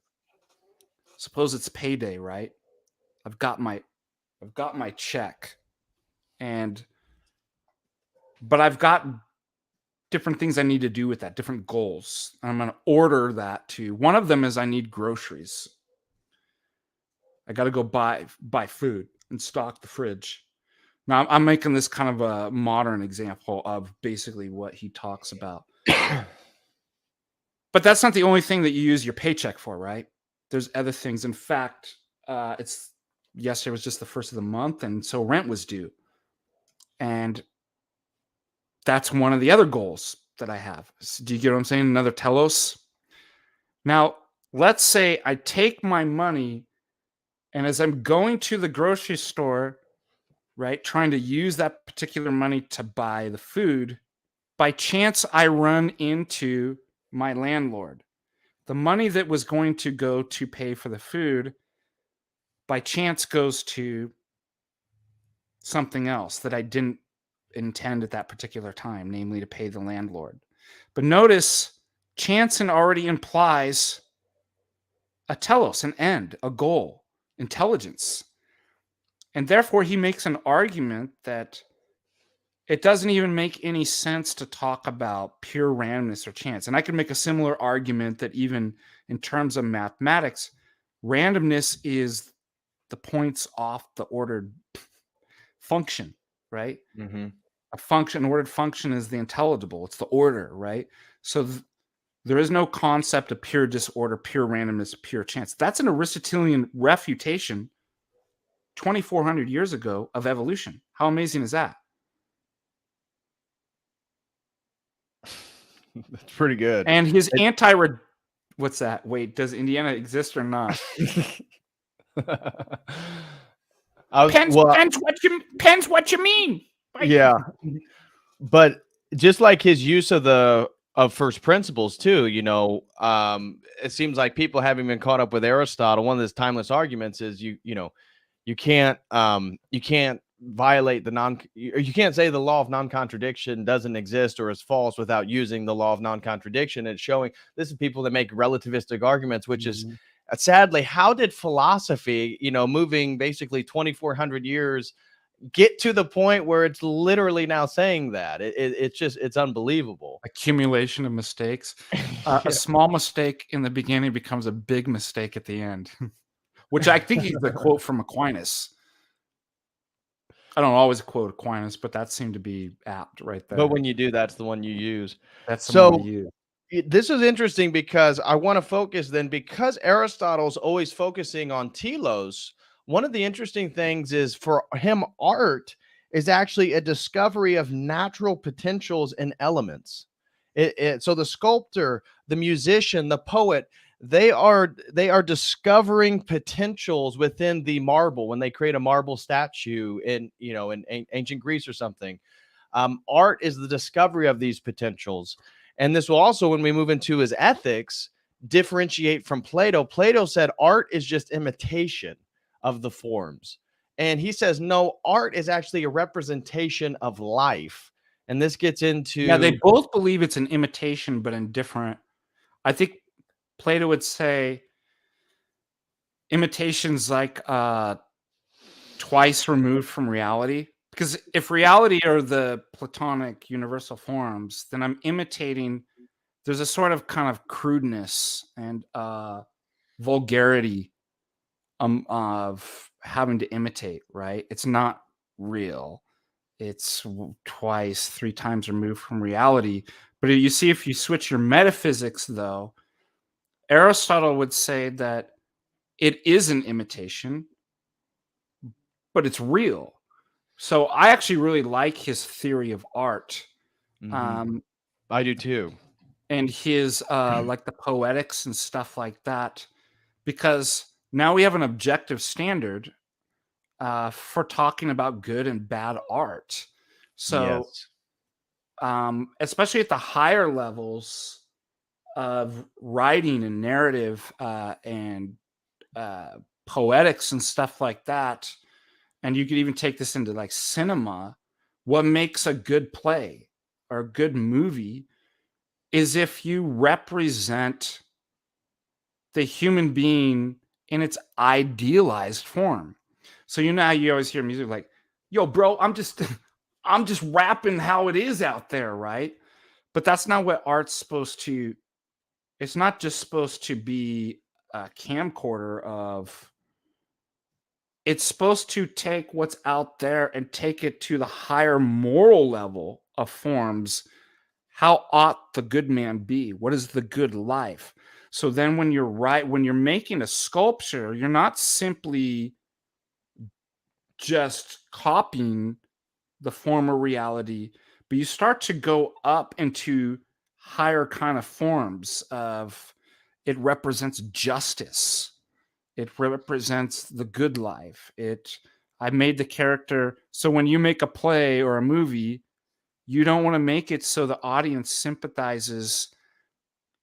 suppose it's payday, right? I've got my check, but I've got different things I need to do with that, different goals. I'm going to order that to, one of them is I need groceries. I got to go buy food and stock the fridge. Now I'm making this kind of a modern example of basically what he talks about. But that's not the only thing that you use your paycheck for, right? There's other things. In fact, yesterday was just the first of the month, and so rent was due. And that's one of the other goals that I have. Do you get what I'm saying? Another telos. Now, let's say I take my money, and as I'm going to the grocery store, right, trying to use that particular money to buy the food, by chance I run into my landlord. The money that was going to go to pay for the food, by chance goes to something else that I didn't intend at that particular time, namely to pay the landlord. But notice, chance already implies a telos, an end, a goal, intelligence. And therefore, he makes an argument that it doesn't even make any sense to talk about pure randomness or chance. And I can make a similar argument that even in terms of mathematics, randomness is the points off the ordered function, right? A function, an ordered function is the intelligible. It's the order, right? So there is no concept of pure disorder, pure randomness, pure chance. That's an Aristotelian refutation 2,400 years ago of evolution. How amazing is that?
That's pretty good.
And his what's that? Wait, does Indiana exist or not? Depends what you mean.
Yeah. But just like his use of first principles too, it seems like people haven't been caught up with Aristotle. One of his timeless arguments is you can't violate you can't say the law of non-contradiction doesn't exist or is false without using the law of non-contradiction. And showing this is people that make relativistic arguments, which is sadly, how did philosophy, moving basically 2,400 years, get to the point where it's literally now saying that? It's unbelievable.
Accumulation of mistakes. A small mistake in the beginning becomes a big mistake at the end, which I think is the quote from Aquinas. I don't always quote Aquinas, but that seemed to be apt right there.
But when you do, that's the one you use.
That's the one you use.
This is interesting because I want to focus then, because Aristotle's always focusing on telos. One of the interesting things is for him, art is actually a discovery of natural potentials and elements. So the sculptor, the musician, the poet, they are discovering potentials within the marble when they create a marble statue in ancient Greece or something. Art is the discovery of these potentials. And this will also, when we move into his ethics, differentiate from Plato. Plato said art is just imitation of the forms. And he says, no, art is actually a representation of life. And this gets
Yeah, they
into
both believe it's an imitation, but in different. I think Plato would say imitations like twice removed from reality. Because if reality are the Platonic universal forms, then I'm imitating. There's a sort of kind of crudeness and vulgarity of having to imitate, right? It's not real. It's twice, three times removed from reality. But you see, if you switch your metaphysics, though, Aristotle would say that it is an imitation, but it's real. So I actually really like his theory of art.
I do too.
And his like the poetics and stuff like that, because now we have an objective standard for talking about good and bad art. So
Yes.
especially at the higher levels of writing and narrative and poetics and stuff like that, and you could even take this into like cinema, what makes a good play or a good movie is if you represent the human being in its idealized form. So you know how you always hear music like, yo, bro, I'm just I'm just rapping how it is out there, right? But that's not what art's supposed to. It's not just supposed to be a camcorder of. It's supposed to take what's out there and take it to the higher moral level of forms. How ought the good man be? What is the good life? So then when you're making a sculpture, you're not simply just copying the former reality, but you start to go up into higher kind of forms of it represents justice. It represents the good life. I made the character. So when you make a play or a movie, you don't want to make it so the audience sympathizes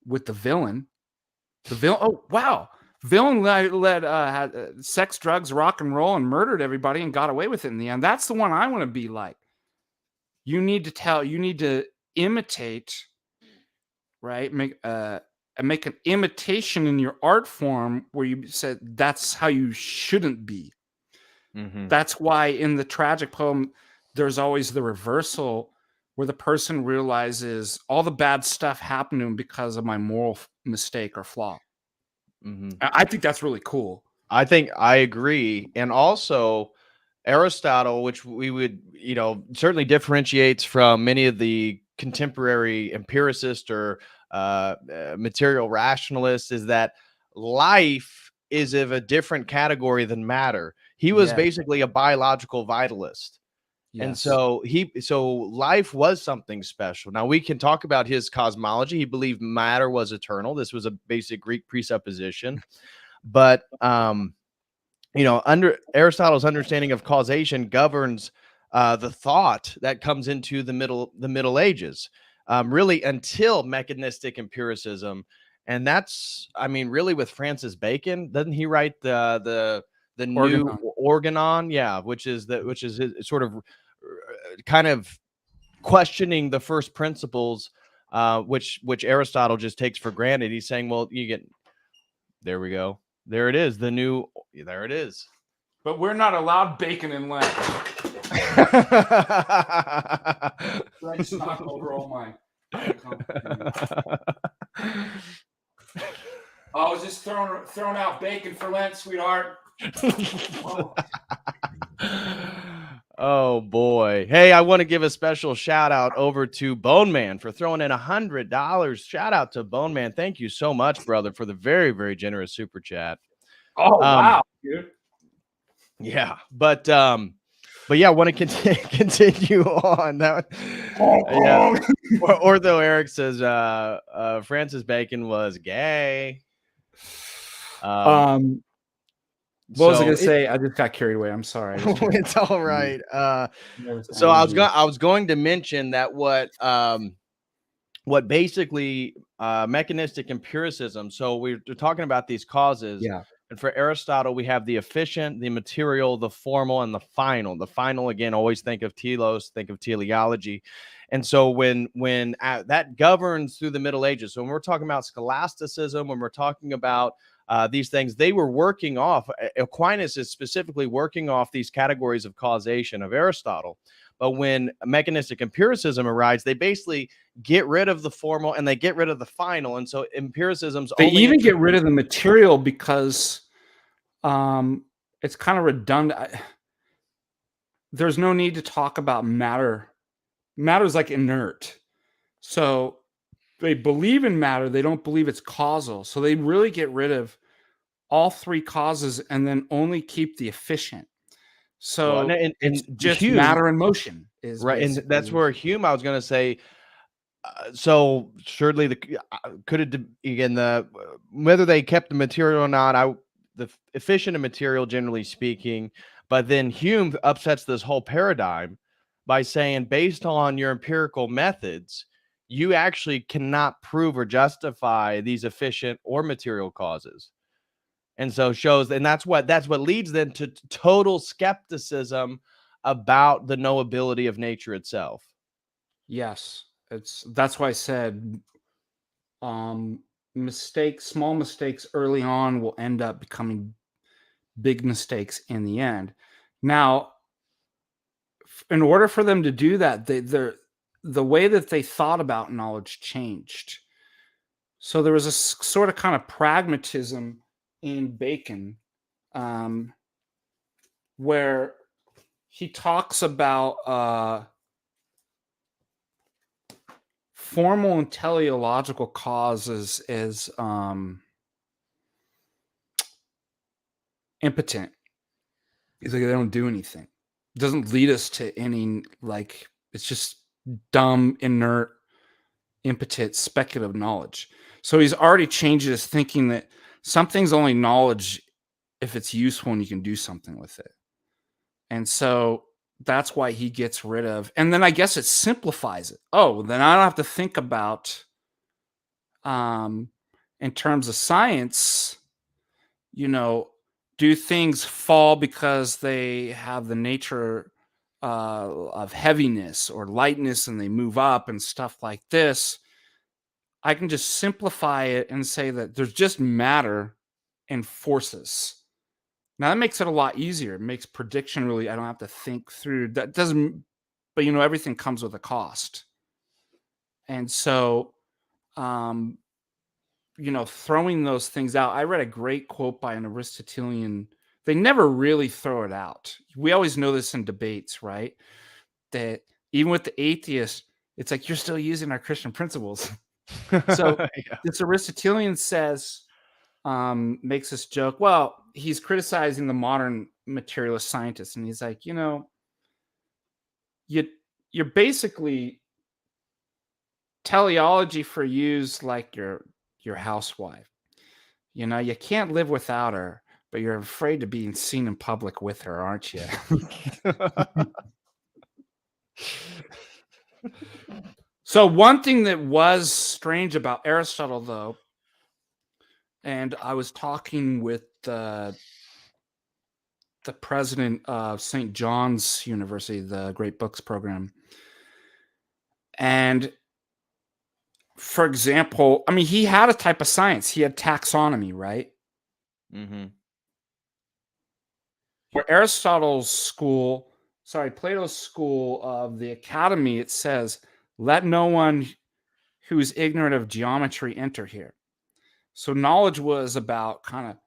with the villain. The villain. Oh wow, villain had sex, drugs, rock and roll, and murdered everybody and got away with it in the end. That's the one I want to be like. You need to tell. You need to imitate, right? Make an imitation in your art form where you said that's how you shouldn't be. That's why in the tragic poem, there's always the reversal where the person realizes all the bad stuff happened to him because of my moral mistake or flaw. I think that's really cool.
I think I agree. And also, Aristotle, which we would, certainly differentiates from many of the contemporary empiricists or material rationalists, is that life is of a different category than matter. He was
Yeah.
basically a biological vitalist. And
Yes.
so life was something special. Now we can talk about his cosmology. He believed matter was eternal. This was a basic Greek presupposition. But under Aristotle's understanding of causation governs the thought that comes into the Middle Ages, really until mechanistic empiricism, and that's, really with Francis Bacon. Doesn't he write the new Organon? Yeah, which is sort of kind of questioning the first principles, which Aristotle just takes for granted. He's saying, well, there we go. There it is. There it is.
But we're not allowed bacon in Lent. Let's knock over all my. I was just throwing out bacon for Lent, sweetheart.
Oh boy. Hey, I want to give a special shout out over to Bone Man for throwing in $100. Shout out to Bone Man. Thank you so much, brother, for the very, very generous super chat.
Oh wow, dude.
Yeah, but yeah, I want to continue on that. Yeah. Ortho Eric says Francis Bacon was gay.
What was I gonna say? I just got carried away. I'm sorry.
It's all right. So I was going to mention that what basically mechanistic empiricism. So we're talking about these causes.
Yeah.
And for Aristotle, we have the efficient, the material, the formal, and the final. The final, again, always think of telos, think of teleology. And so when that governs through the Middle Ages, so when we're talking about scholasticism, when we're talking about these things, they were working off. Aquinas is specifically working off these categories of causation of Aristotle. But when mechanistic empiricism arrives, they basically get rid of the formal and they get rid of the final. And so empiricism's
They
only
even get rid of the material because it's kind of redundant. There's no need to talk about matter. Matter is like inert. So they believe in matter. They don't believe it's causal. So they really get rid of all three causes and then only keep the efficient. So it's just
Hume,
matter and motion is
right. And that's where Hume, I was going to say, so surely could it again the whether they kept the material or not, the efficient and material generally speaking, but then Hume upsets this whole paradigm by saying based on your empirical methods, you actually cannot prove or justify these efficient or material causes. And so shows, and that's what leads them to total skepticism about the knowability of nature itself.
Yes, that's why I said small mistakes early on will end up becoming big mistakes in the end. Now, in order for them to do that, the way that they thought about knowledge changed. So there was a sort of kind of pragmatism in Bacon, where he talks about formal and teleological causes as impotent. He's like, they don't do anything. It doesn't lead us to any, like, it's just dumb, inert, impotent, speculative knowledge. So he's already changed his thinking that something's only knowledge if it's useful and you can do something with it. And so that's why he gets rid of, and then I guess it simplifies it. Oh, then I don't have to think about, in terms of science, do things fall because they have the nature of heaviness or lightness and they move up and stuff like this? I can just simplify it and say that there's just matter and forces. Now that makes it a lot easier. It makes prediction really, I don't have to think through. That doesn't, but everything comes with a cost. And so, throwing those things out. I read a great quote by an Aristotelian. They never really throw it out. We always know this in debates, right? That even with the atheist, it's like, you're still using our Christian principles. So
yeah. This
Aristotelian says, makes this joke. Well, he's criticizing the modern materialist scientists, and he's like, you're basically teleology for you's like your housewife. You can't live without her, but you're afraid to be seen in public with her, aren't you? So one thing that was strange about Aristotle, though, and I was talking with the president of St. John's University, the Great Books program. And for example, I mean, he had a type of science. He had taxonomy, right?
Mm-hmm.
For Plato's school of the academy, it says, let no one who is ignorant of geometry enter here. So knowledge was about kind of,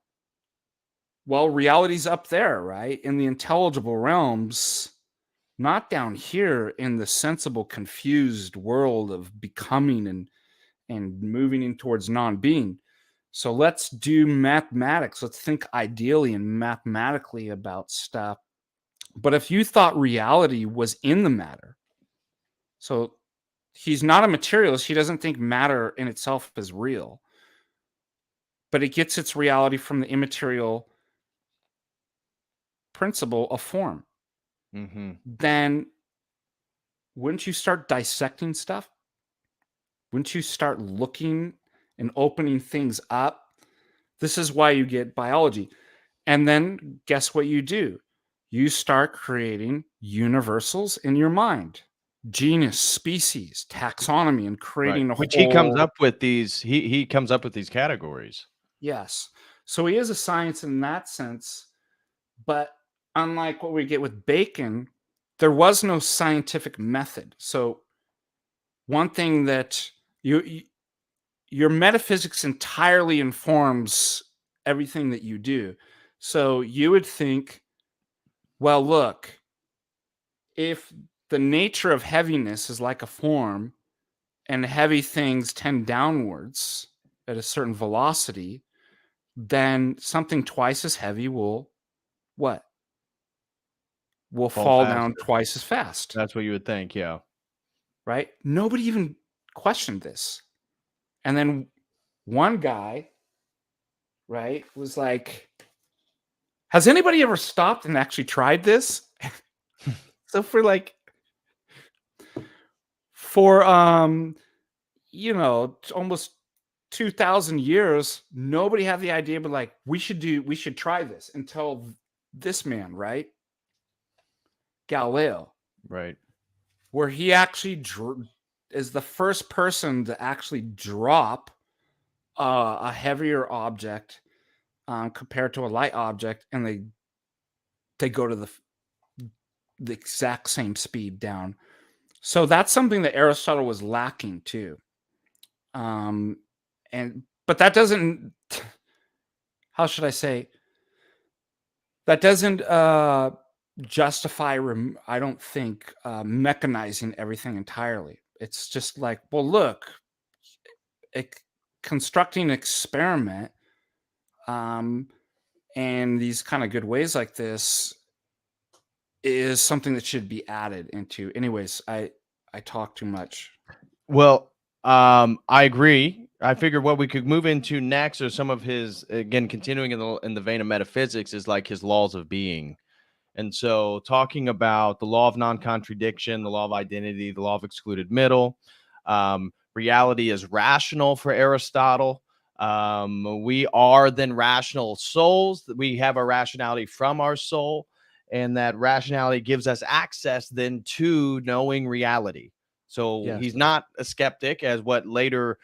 well, reality's up there, right? In the intelligible realms, not down here in the sensible, confused world of becoming and moving in towards non-being. So let's do mathematics. Let's think ideally and mathematically about stuff. But if you thought reality was in the matter, so he's not a materialist. He doesn't think matter in itself is real, but it gets its reality from the immaterial principle of form.
Mm-hmm.
Then wouldn't you start dissecting stuff? Wouldn't you start looking and opening things up This is why you get biology. And then guess what you do? You start creating universals in your mind, genus, species, taxonomy, and
Right.
creating a
Which he comes
whole.
up with these. He comes up with these categories.
Yes. So he is a science in that sense. But unlike what we get with Bacon, there was no scientific method. So one thing that your metaphysics entirely informs everything that you do. So you would think, well, look, if the nature of heaviness is like a form and heavy things tend downwards at a certain velocity, then something twice as heavy will what? Will
Fall
fall down
faster.
twice as fast,
That's what you would think. Yeah.
right? Nobody even questioned this. And then one guy, right, was like, has anybody ever stopped and actually tried this? So for almost 2000 years, nobody had the idea, but like we should try this until this man, right? Galileo,
Right.
where he actually is the first person to actually drop a heavier object compared to a light object, and they go to the exact same speed down. So that's something that Aristotle was lacking too. But that doesn't, how should I say, that doesn't justify, I don't think, mechanizing everything entirely. It's just like, well, look, constructing an experiment um, and these kind of good ways like this is something that should be added into. Anyways, I talk too much.
Well, I agree. I figured what we could move into next are some of his, again, continuing in the vein of metaphysics, is like his laws of being. And so, talking about the law of non-contradiction, the law of identity, the law of excluded middle, reality is rational for Aristotle. We are then rational souls. We have our rationality from our soul, and that rationality gives us access then to knowing reality. So
Yes.
he's not a skeptic, as what later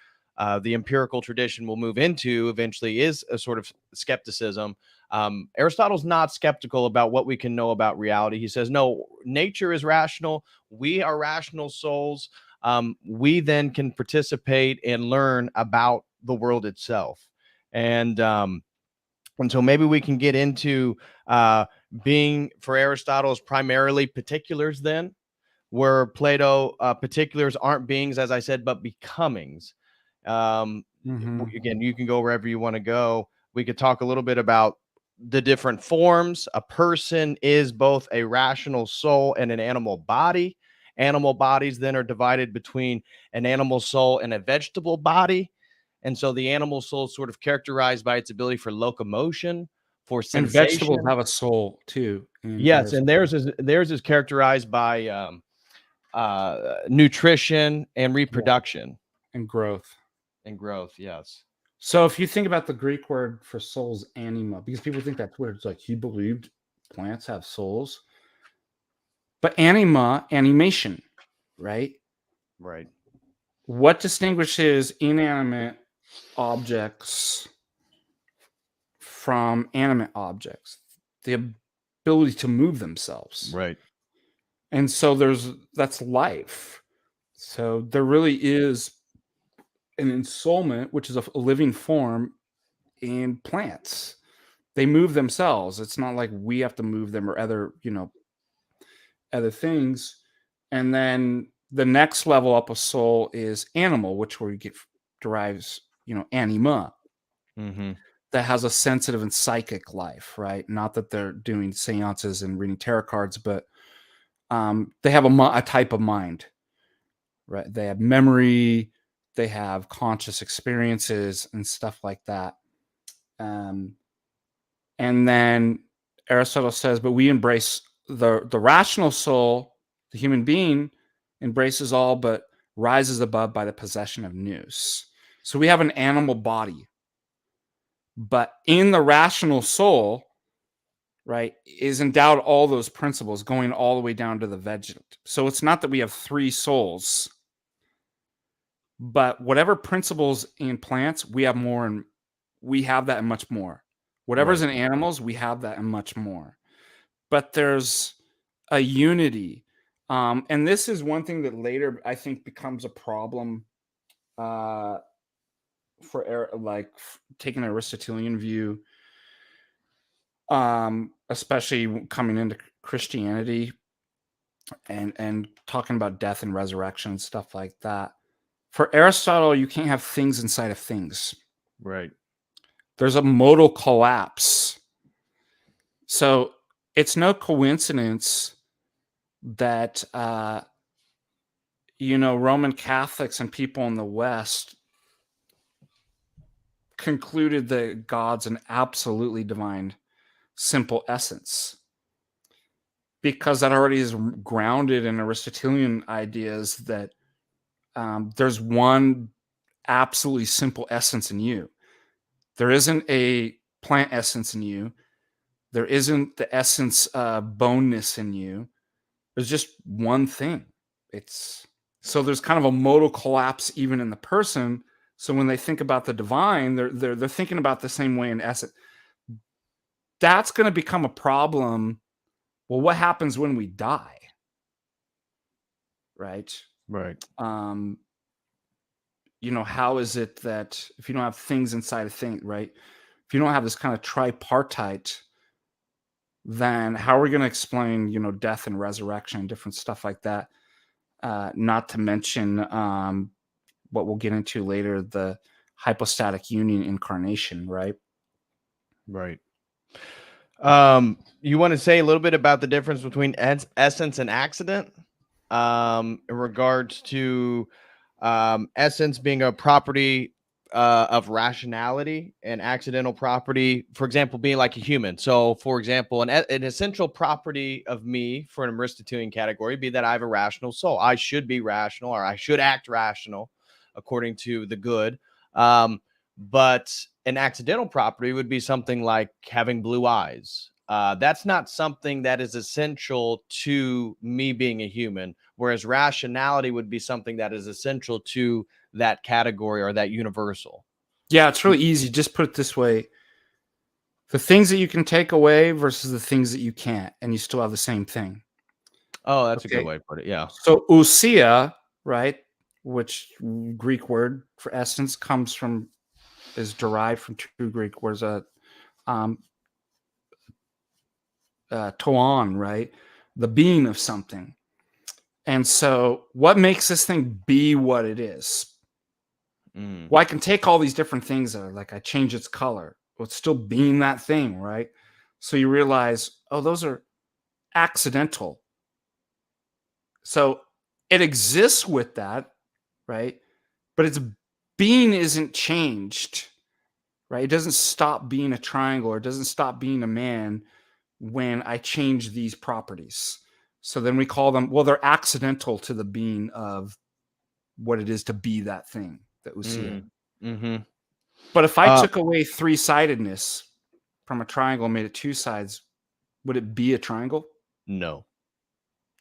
the empirical tradition will move into eventually is a sort of skepticism. Aristotle's not skeptical about what we can know about reality. He says, no, nature is rational. We are rational souls. We then can participate and learn about the world itself. And so maybe we can get into being, for Aristotle, is primarily particulars then, where Plato, particulars aren't beings, as I said, but becomings. Again, you can go wherever you want to go. We could talk a little bit about the different forms. A person is both a rational soul and an animal body. Animal bodies then are divided between an animal soul and a vegetable body. And so the animal soul is sort of characterized by its ability for locomotion, for
And vegetables
sensation.
have a soul too. In
Yes, and
Aristotle.
theirs is characterized by nutrition and reproduction
And growth.
and growth. Yes.
So if you think about the Greek word for souls, anima, because people think that's weird. It's like he believed plants have souls. But anima, animation, right?
Right.
What distinguishes inanimate objects from animate objects? The ability to move themselves.
Right.
And so that's life. So there really is an ensoulment, which is a living form in plants. They move themselves. It's not like we have to move them or other things. And then the next level up of soul is animal, which where you get derives, anima,
Mm-hmm.
that has a sensitive and psychic life, right? Not that they're doing seances and reading tarot cards, but they have a type of mind, right? They have memory, they have conscious experiences and stuff like that. And then Aristotle says, but we embrace the rational soul, the human being embraces all, but rises above by the possession of nous. So we have an animal body, But in the rational soul, right, is endowed all those principles going all the way down to the vegetate. So it's not that we have three souls, but whatever principles in plants, we have more, and we have that and much more. Whatever's
Right.
in animals, we have that and much more. But there's a unity. And this is one thing that later I think becomes a problem uh, for taking an Aristotelian view, especially coming into Christianity and talking about death and resurrection and stuff like that. For Aristotle, you can't have things inside of things.
Right.
There's a modal collapse. So it's no coincidence that Roman Catholics and people in the West concluded that God's an absolutely divine, simple essence, because that already is grounded in Aristotelian ideas that there's one absolutely simple essence in you. There isn't a plant essence in you. There isn't the essence boneness in you. There's just one thing. So there's kind of a modal collapse even in the person. So when they think about the divine, they're thinking about the same way in essence. That's going to become a problem. Well, what happens when we die? Right?
Right.
How is it that if you don't have things inside of things, right? If you don't have this kind of tripartite, then how are we going to explain, death and resurrection and different stuff like that? Not to mention what we'll get into later, the hypostatic union incarnation, right?
Right. You want to say a little bit about the difference between essence and accident, in regards to essence being a property of rationality and accidental property, for example, being like a human. So, for example, an essential property of me for an Aristotelian category be that I have a rational soul. I should be rational, or I should act rational according to the good. But an accidental property would be something like having blue eyes. That's not something that is essential to me being a human, whereas rationality would be something that is essential to that category or that universal.
Yeah, it's really easy. Just put it this way: the things that you can take away versus the things that you can't, and you still have the same thing.
Oh, that's a good
Okay.
way to put it. Yeah.
So ousia, right, which Greek word for essence is derived from two Greek words, toon, right, the being of something. And so what makes this thing be what it is? Well, I can take all these different things that are like, I change its color. Well, it's still being that thing, right? So you realize, oh, those are accidental. So it exists with that, right? But its being isn't changed, right? It doesn't stop being a triangle, or it doesn't stop being a man when I change these properties. So then we call them, well, they're accidental to the being of what it is to be that thing, that ousia.
Mm-hmm.
But if I took away three-sidedness from a triangle and made it two sides, would it be a triangle?
No.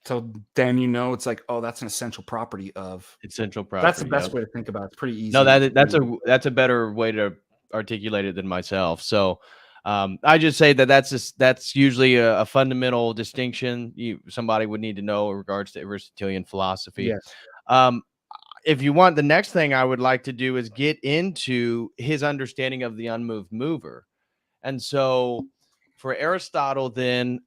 So then it's like, oh, that's an essential property of.
Essential property.
That's the best way to think about it. It's pretty easy.
No, that's a better way to articulate it than myself. So I just say that's usually a fundamental distinction somebody would need to know in regards to Aristotelian philosophy.
Yes.
If you want, the next thing I would like to do is get into his understanding of the unmoved mover. And so for Aristotle, then,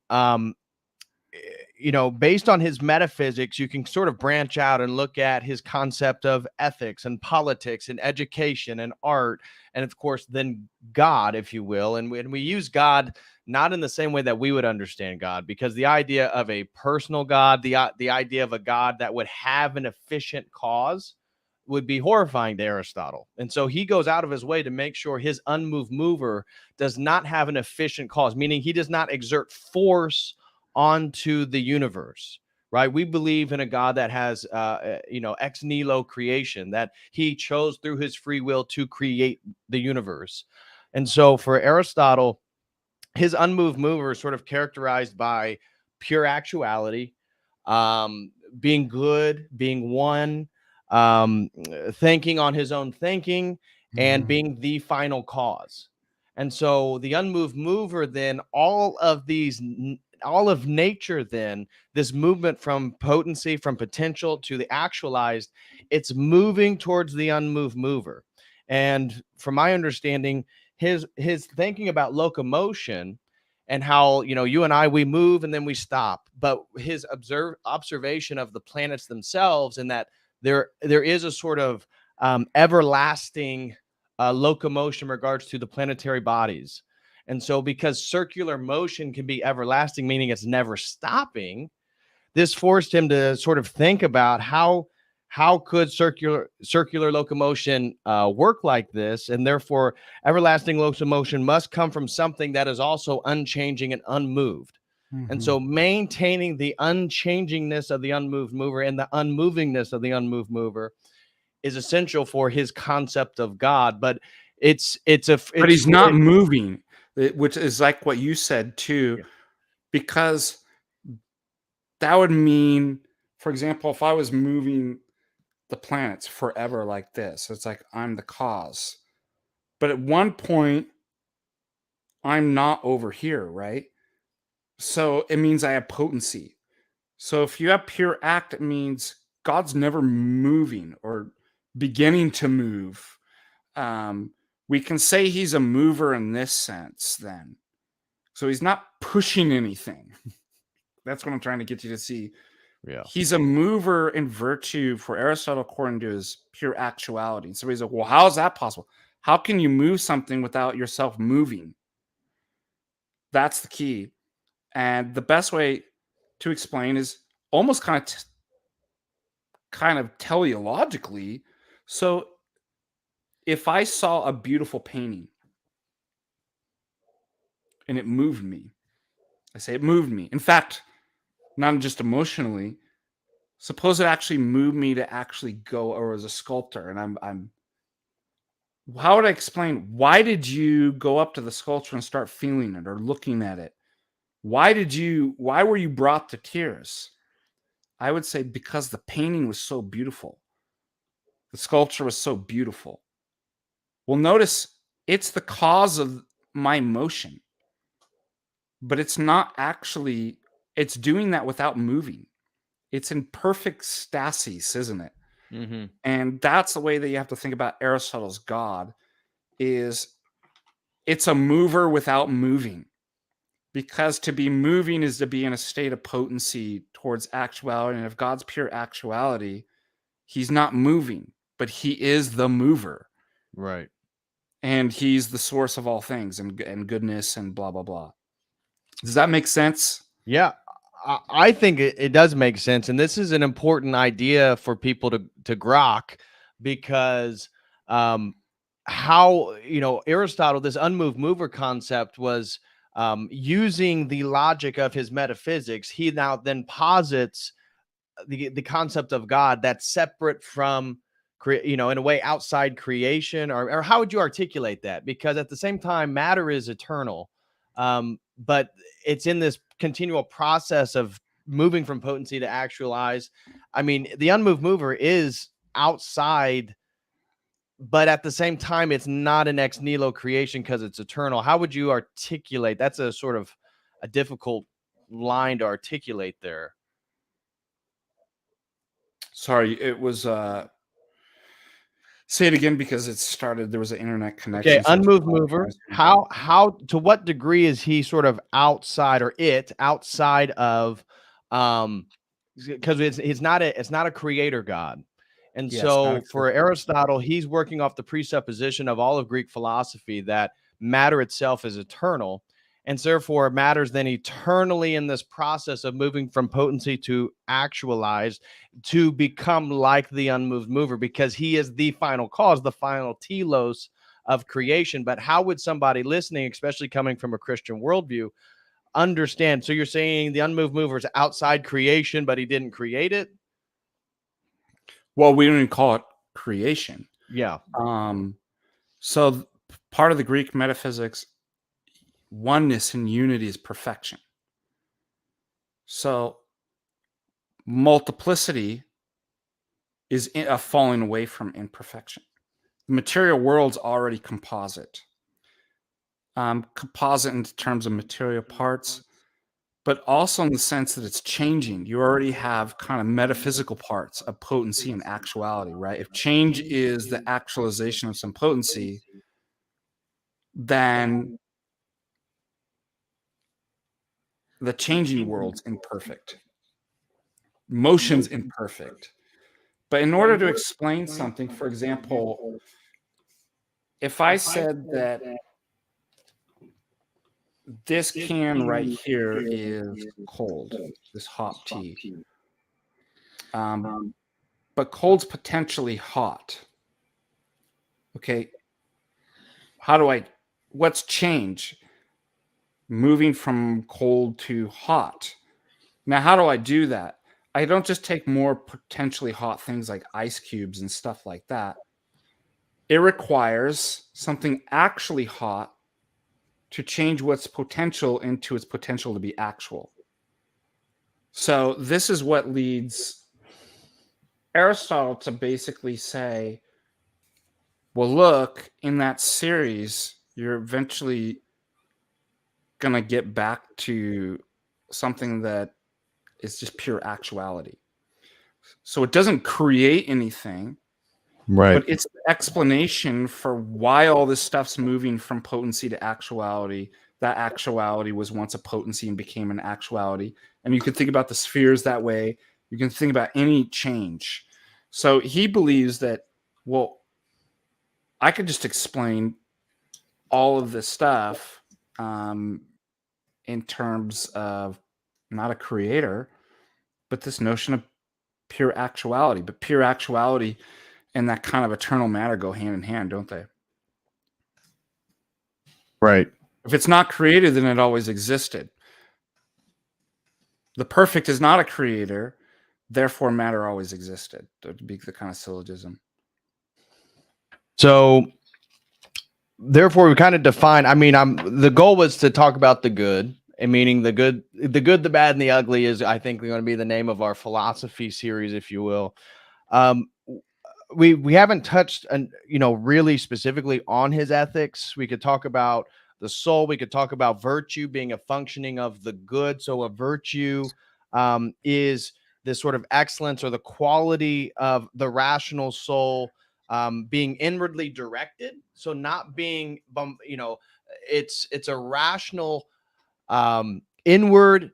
based on his metaphysics, you can sort of branch out and look at his concept of ethics and politics and education and art. And of course, then God, if you will. And we use God not in the same way that we would understand God, because the idea of a personal God, the idea of a God that would have an efficient cause, would be horrifying to Aristotle. And so he goes out of his way to make sure his unmoved mover does not have an efficient cause, meaning he does not exert force onto the universe, right? We believe in a God that has, ex nihilo creation, that he chose through his free will to create the universe. And so for Aristotle, his unmoved mover is sort of characterized by pure actuality, being good, being one, thinking on his own thinking, and being the final cause. And so the unmoved mover, then all of nature, then this movement from potency, from potential to the actualized, it's moving towards the unmoved mover. And from my understanding, his thinking about locomotion and how, you and I, we move and then we stop, but his observation of the planets themselves, and that there is a sort of everlasting locomotion in regards to the planetary bodies. And so because circular motion can be everlasting, meaning it's never stopping, this forced him to sort of think about how could circular locomotion work like this, and therefore everlasting locomotion must come from something that is also unchanging and unmoved. And so maintaining the unchangingness of the unmoved mover and the unmovingness of the unmoved mover is essential for his concept of God. But
but he's not moving, which is like what you said too,
Yeah.
because that would mean, for example, if I was moving the planets forever like this, it's like I'm the cause. But at one point, I'm not over here, right? So it means I have potency. So if you have pure act, it means God's never moving or beginning to move. We can say he's a mover in this sense then. So he's not pushing anything. That's what I'm trying to get you to see.
Yeah.
He's a mover in virtue for Aristotle, according to his pure actuality. So he's like, well, how is that possible? How can you move something without yourself moving? That's the key. And the best way to explain is almost kind of teleologically. So if I saw a beautiful painting and it moved me, I say it moved me. In fact, not just emotionally. Suppose it actually moved me to actually go, or as a sculptor, and I'm. How would I explain? Why did you go up to the sculpture and start feeling it or looking at it? Why were you brought to tears? I would say because the painting was so beautiful. The sculpture was so beautiful. Well, notice it's the cause of my emotion, but it's not actually, it's doing that without moving. It's in perfect stasis, isn't it?
Mm-hmm.
And that's the way that you have to think about Aristotle's God, is it's a mover without moving. Because to be moving is to be in a state of potency towards actuality. And if God's pure actuality, he's not moving, but he is the mover.
Right.
And he's the source of all things and goodness and blah, blah, blah. Does that make sense?
Yeah. I think it does make sense. And this is an important idea for people to grok, because how, Aristotle, this unmoved mover concept was using the logic of his metaphysics. He now then posits the concept of God that's separate from, in a way, outside creation, or how would you articulate that? Because at the same time, matter is eternal, but it's in this continual process of moving from potency to actualize. I mean, the unmoved mover is outside, but at the same time, it's not an ex nihilo creation because it's eternal. How would you articulate? That's a sort of a difficult line to articulate there.
Sorry, it was say it again because it started. There was an internet connection.
Okay, unmoved mover. How to what degree is he sort of outside, or outside of, because it's not a creator God. And so for Aristotle, he's working off the presupposition of all of Greek philosophy that matter itself is eternal. And therefore, matter's then eternally in this process of moving from potency to actualized, to become like the unmoved mover, because he is the final cause, the final telos of creation. But how would somebody listening, especially coming from a Christian worldview, understand? So you're saying the unmoved mover is outside creation, but he didn't create it?
Well, we don't even call it creation.
Yeah.
So part of the Greek metaphysics, oneness and unity is perfection. So multiplicity is a falling away from imperfection. The material world's already composite. Composite in terms of material parts, but also in the sense that it's changing. You already have kind of metaphysical parts of potency and actuality, right? If change is the actualization of some potency, then the changing world's imperfect. Motion's imperfect. But in order to explain something, for example, if I said that this can right here is cold, this hot tea, but cold's potentially hot. Okay, what's change? Moving from cold to hot. Now, how do I do that? I don't just take more potentially hot things like ice cubes and stuff like that. It requires something actually hot to change what's potential into its potential to be actual. So this is what leads Aristotle to basically say, well, look, in that series, you're eventually going to get back to something that is just pure actuality. So it doesn't create anything,
Right.
but it's the explanation for why all this stuff's moving from potency to actuality. That actuality was once a potency and became an actuality. And you can think about the spheres that way. You can think about any change. So he believes that, well, I could just explain all of this stuff in terms of not a creator, but this notion of pure actuality. But pure actuality and that kind of eternal matter go hand in hand, don't they?
Right.
If it's not created, then it always existed. The perfect is not a creator, therefore matter always existed. That would be the kind of syllogism.
So therefore we kind of define, I mean, the goal was to talk about the good, and meaning the good, the bad, and the ugly is, I think, going to be the name of our philosophy series, if you will. We haven't touched, really specifically on his ethics. We could talk about the soul. We could talk about virtue being a functioning of the good. So a virtue is this sort of excellence or the quality of the rational soul being inwardly directed. So not being, it's a rational inward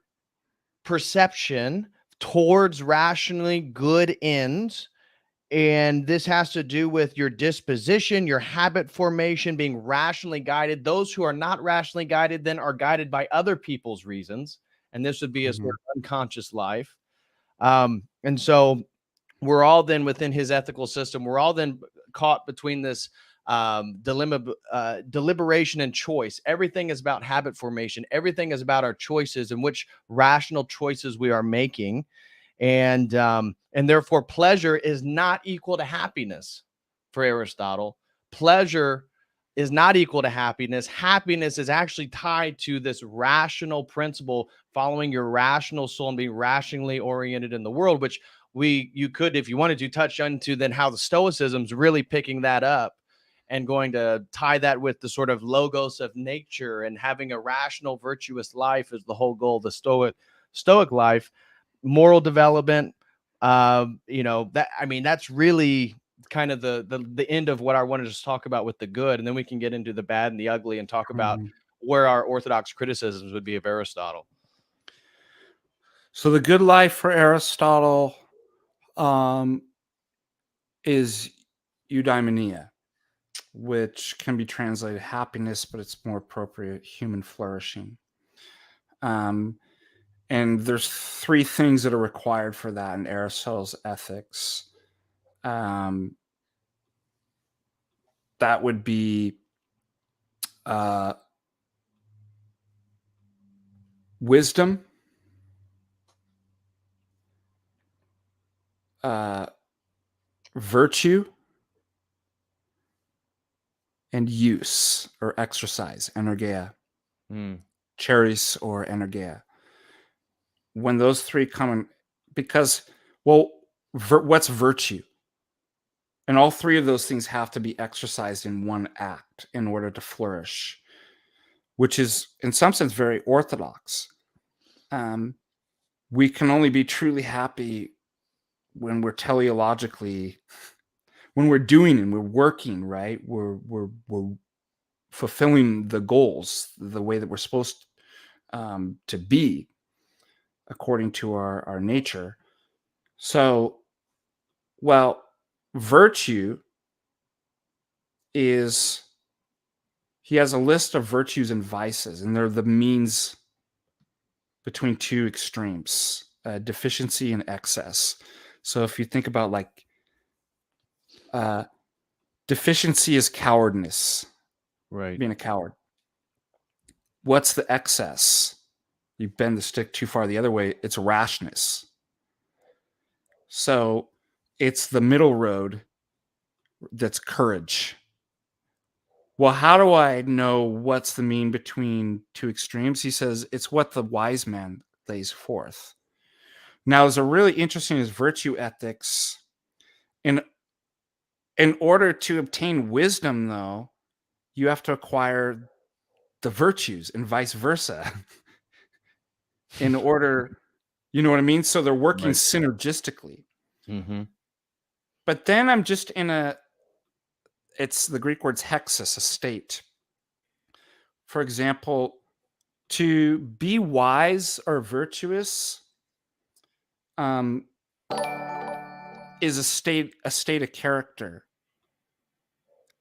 perception towards rationally good ends. And this has to do with your disposition, your habit formation, being rationally guided. Those who are not rationally guided then are guided by other people's reasons. And this would be a sort of unconscious life. And so we're all then within his ethical system. We're all then caught between this dilemma, deliberation and choice. Everything is about habit formation. Everything is about our choices and which rational choices we are making. And therefore pleasure is not equal to happiness for Aristotle. Pleasure is not equal to happiness. Happiness is actually tied to this rational principle, following your rational soul and being rationally oriented in the world, which you could, if you wanted to, touch into then how the Stoicism's really picking that up and going to tie that with the sort of logos of nature, and having a rational, virtuous life is the whole goal of the Stoic life. Moral development, that's really kind of the end of what I wanted to talk about with the good, and then we can get into the bad and the ugly and talk about where our orthodox criticisms would be of Aristotle.
So the good life for Aristotle is eudaimonia, which can be translated happiness, but it's more appropriate, human flourishing. And there's three things that are required for that in Aristotle's ethics. That would be wisdom, virtue, and use or exercise, energeia,
Mm.
charis or energeia. When those three come in, because, well, what's virtue? And all three of those things have to be exercised in one act in order to flourish, which is, in some sense, very orthodox. We can only be truly happy when we're teleologically, when we're doing and we're working, right? We're fulfilling the goals the way that we're supposed to be according to our nature. So, well, virtue is, he has a list of virtues and vices, and they're the means between two extremes, deficiency and excess. So if you think about like deficiency is cowardness,
Right.
being a coward. What's the excess? You bend the stick too far the other way, it's rashness. So it's the middle road that's courage. Well, how do I know what's the mean between two extremes? He says it's what the wise man lays forth. Now, is a really interesting is virtue ethics. In order to obtain wisdom, though, you have to acquire the virtues and vice versa. In order, you know what I mean? So they're working
Right.
synergistically.
Mm-hmm.
But then I'm just in it's the Greek word's hexis, a state. For example, to be wise or virtuous is a state of character.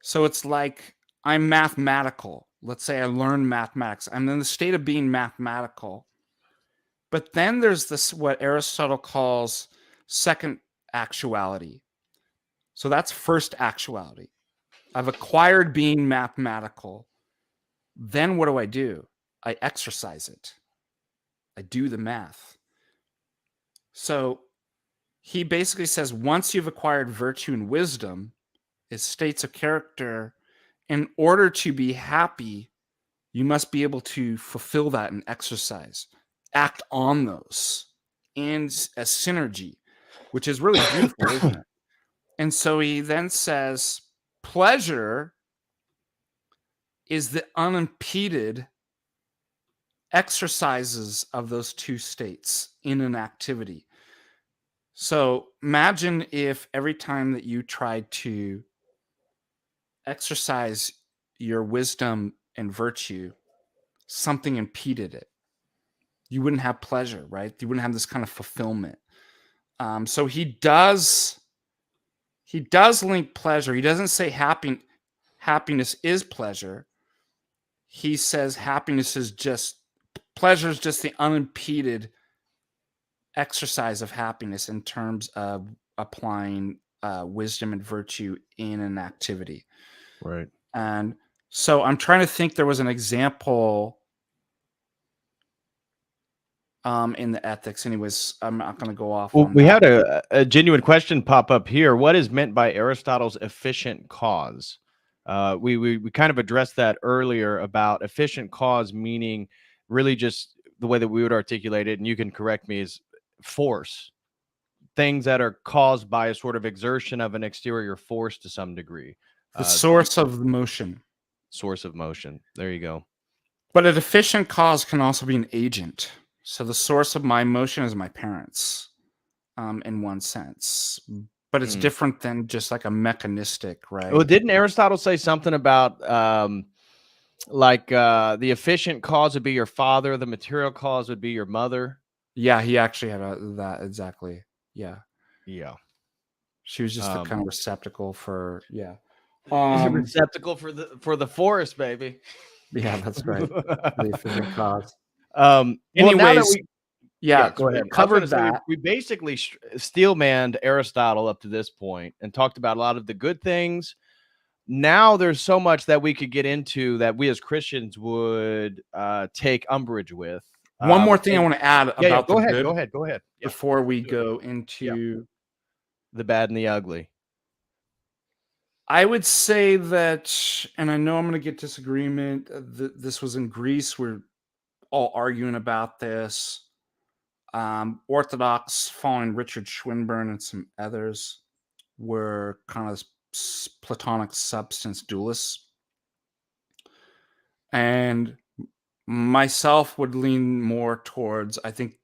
So it's like I'm mathematical. Let's say I learn mathematics. I'm in the state of being mathematical. But then there's this, what Aristotle calls second actuality. So that's first actuality. I've acquired being mathematical. Then what do? I exercise it. I do the math. So he basically says once you've acquired virtue and wisdom, is states of character, in order to be happy, you must be able to fulfill that and exercise, act on those in a synergy, which is really beautiful, isn't it? And so he then says pleasure is the unimpeded exercises of those two states in an activity. So imagine if every time that you tried to exercise your wisdom and virtue, something impeded it. You wouldn't have pleasure, right? You wouldn't have this kind of fulfillment. So he does link pleasure. He doesn't say happiness is pleasure. He says happiness is just, pleasure is just the unimpeded exercise of happiness in terms of applying wisdom and virtue in an activity.
Right.
And so I'm trying to think, there was an example in the ethics. Anyways, I'm not going to go off
Well,
on
we
that.
had a genuine question pop up here. What is meant by Aristotle's efficient cause? We kind of addressed that earlier about efficient cause, meaning really just the way that we would articulate it, and you can correct me, is force. Things that are caused by a sort of exertion of an exterior force to some degree.
The source of motion.
Source of motion. There you go.
But a deficient cause can also be an agent. So the source of my motion is my parents, in one sense. But it's different than just like a mechanistic, right?
Well, didn't Aristotle say something about the efficient cause would be your father, the material cause would be your mother?
Yeah, he actually had that exactly. Yeah.
Yeah.
She was just the kind of receptacle for, yeah.
Receptacle for the forest, baby.
Yeah, that's right. The efficient cause.
Well, now that
Anyways, yeah,
go ahead.
covered that.
We basically steel-manned Aristotle up to this point and talked about a lot of the good things. Now there's so much that we could get into that we as Christians would take umbrage with.
One more thing I want to add about
go
the
ahead,
good.
Go ahead. Yeah.
Before we go into
the bad and the ugly.
I would say that, and I know I'm going to get disagreement. This was in Greece. We're all arguing about this. Orthodox, following Richard Swinburne and some others, were kind of Platonic substance dualists. And myself would lean more towards, I think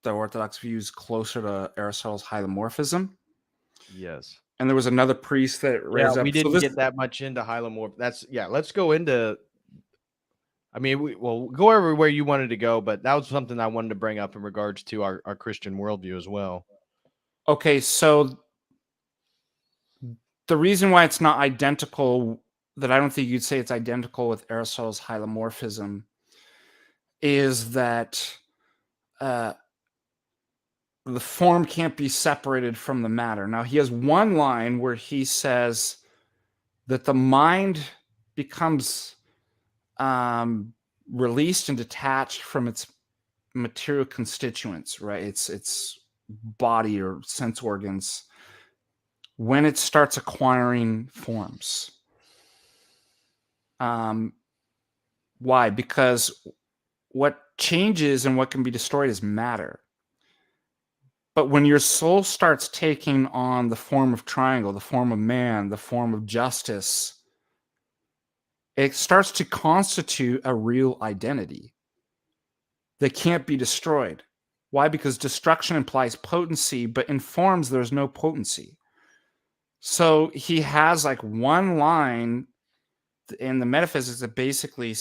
the Orthodox view is closer to Aristotle's hylomorphism.
Yes.
And there was another priest that
Yeah,
raised
we
up. So
didn't
this,
get that much into hylomorph. Let's go into. I mean, we'll go everywhere you wanted to go, but that was something I wanted to bring up in regards to our Christian worldview as well.
okay, so the reason why it's not identical, that I don't think you'd say it's identical with Aristotle's hylomorphism, is that the form can't be separated from the matter. Now, he has one line where he says that the mind becomes released and detached from its material constituents, right? Its body or sense organs, when it starts acquiring forms. Why? Because what changes and what can be destroyed is matter. But when your soul starts taking on the form of triangle, the form of man, the form of justice, it starts to constitute a real identity that can't be destroyed. Why? Because destruction implies potency, but in forms, there's no potency. So he has like one line in the metaphysics that basically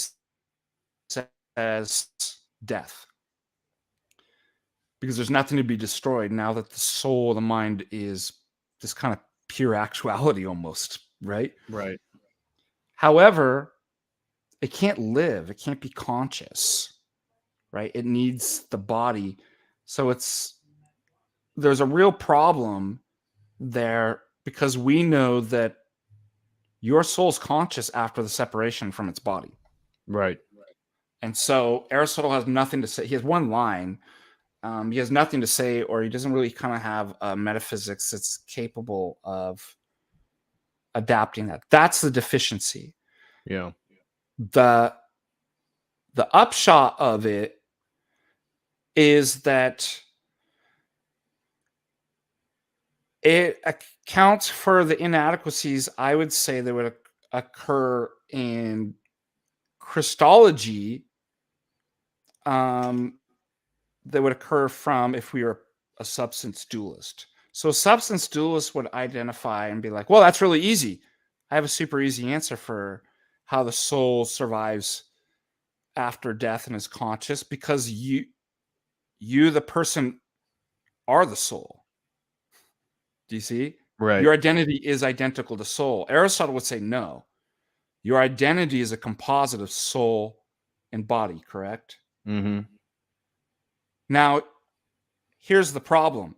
says death, because there's nothing to be destroyed now that the soul, the mind, is this kind of pure actuality almost, right?
Right.
However, it can't live, it can't be conscious, right? It needs the body. So there's a real problem there, because we know that your soul's conscious after the separation from its body.
Right.
And so Aristotle has nothing to say. He has one line. He has nothing to say, or he doesn't really kind of have a metaphysics that's capable of adapting that. That's the deficiency.
Yeah.
The upshot of it is that it accounts for the inadequacies, I would say, that would occur in Christology, that would occur from if we were a substance dualist. So a substance dualist would identify and be like, well, that's really easy. I have a super easy answer for how the soul survives after death and is conscious, because you the person, are the soul. Do you see?
Right.
Your identity is identical to soul. Aristotle would say no. Your identity is a composite of soul and body, correct?
Mm-hmm.
Now, here's the problem.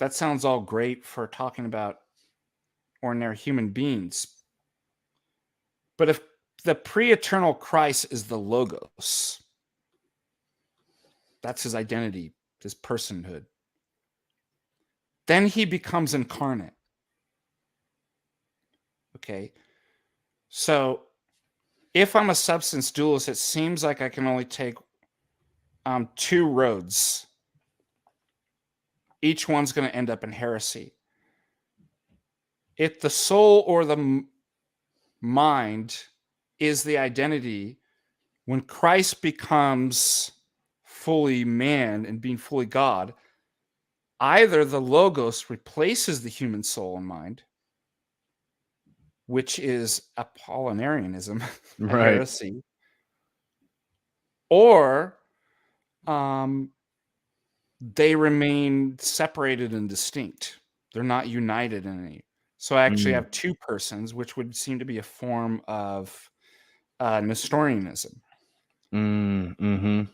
That sounds all great for talking about ordinary human beings. But if the pre-eternal Christ is the Logos, that's his identity, his personhood, then he becomes incarnate. Okay? So if I'm a substance dualist, it seems like I can only take two roads. Each one's going to end up in heresy. If the soul or the mind is the identity, when Christ becomes fully man and being fully God, either the Logos replaces the human soul and mind, which is Apollinarianism, a
Right.
heresy, or they remain separated and distinct. They're not united in any. So I actually have two persons, which would seem to be a form of Nestorianism.
Mm-hmm.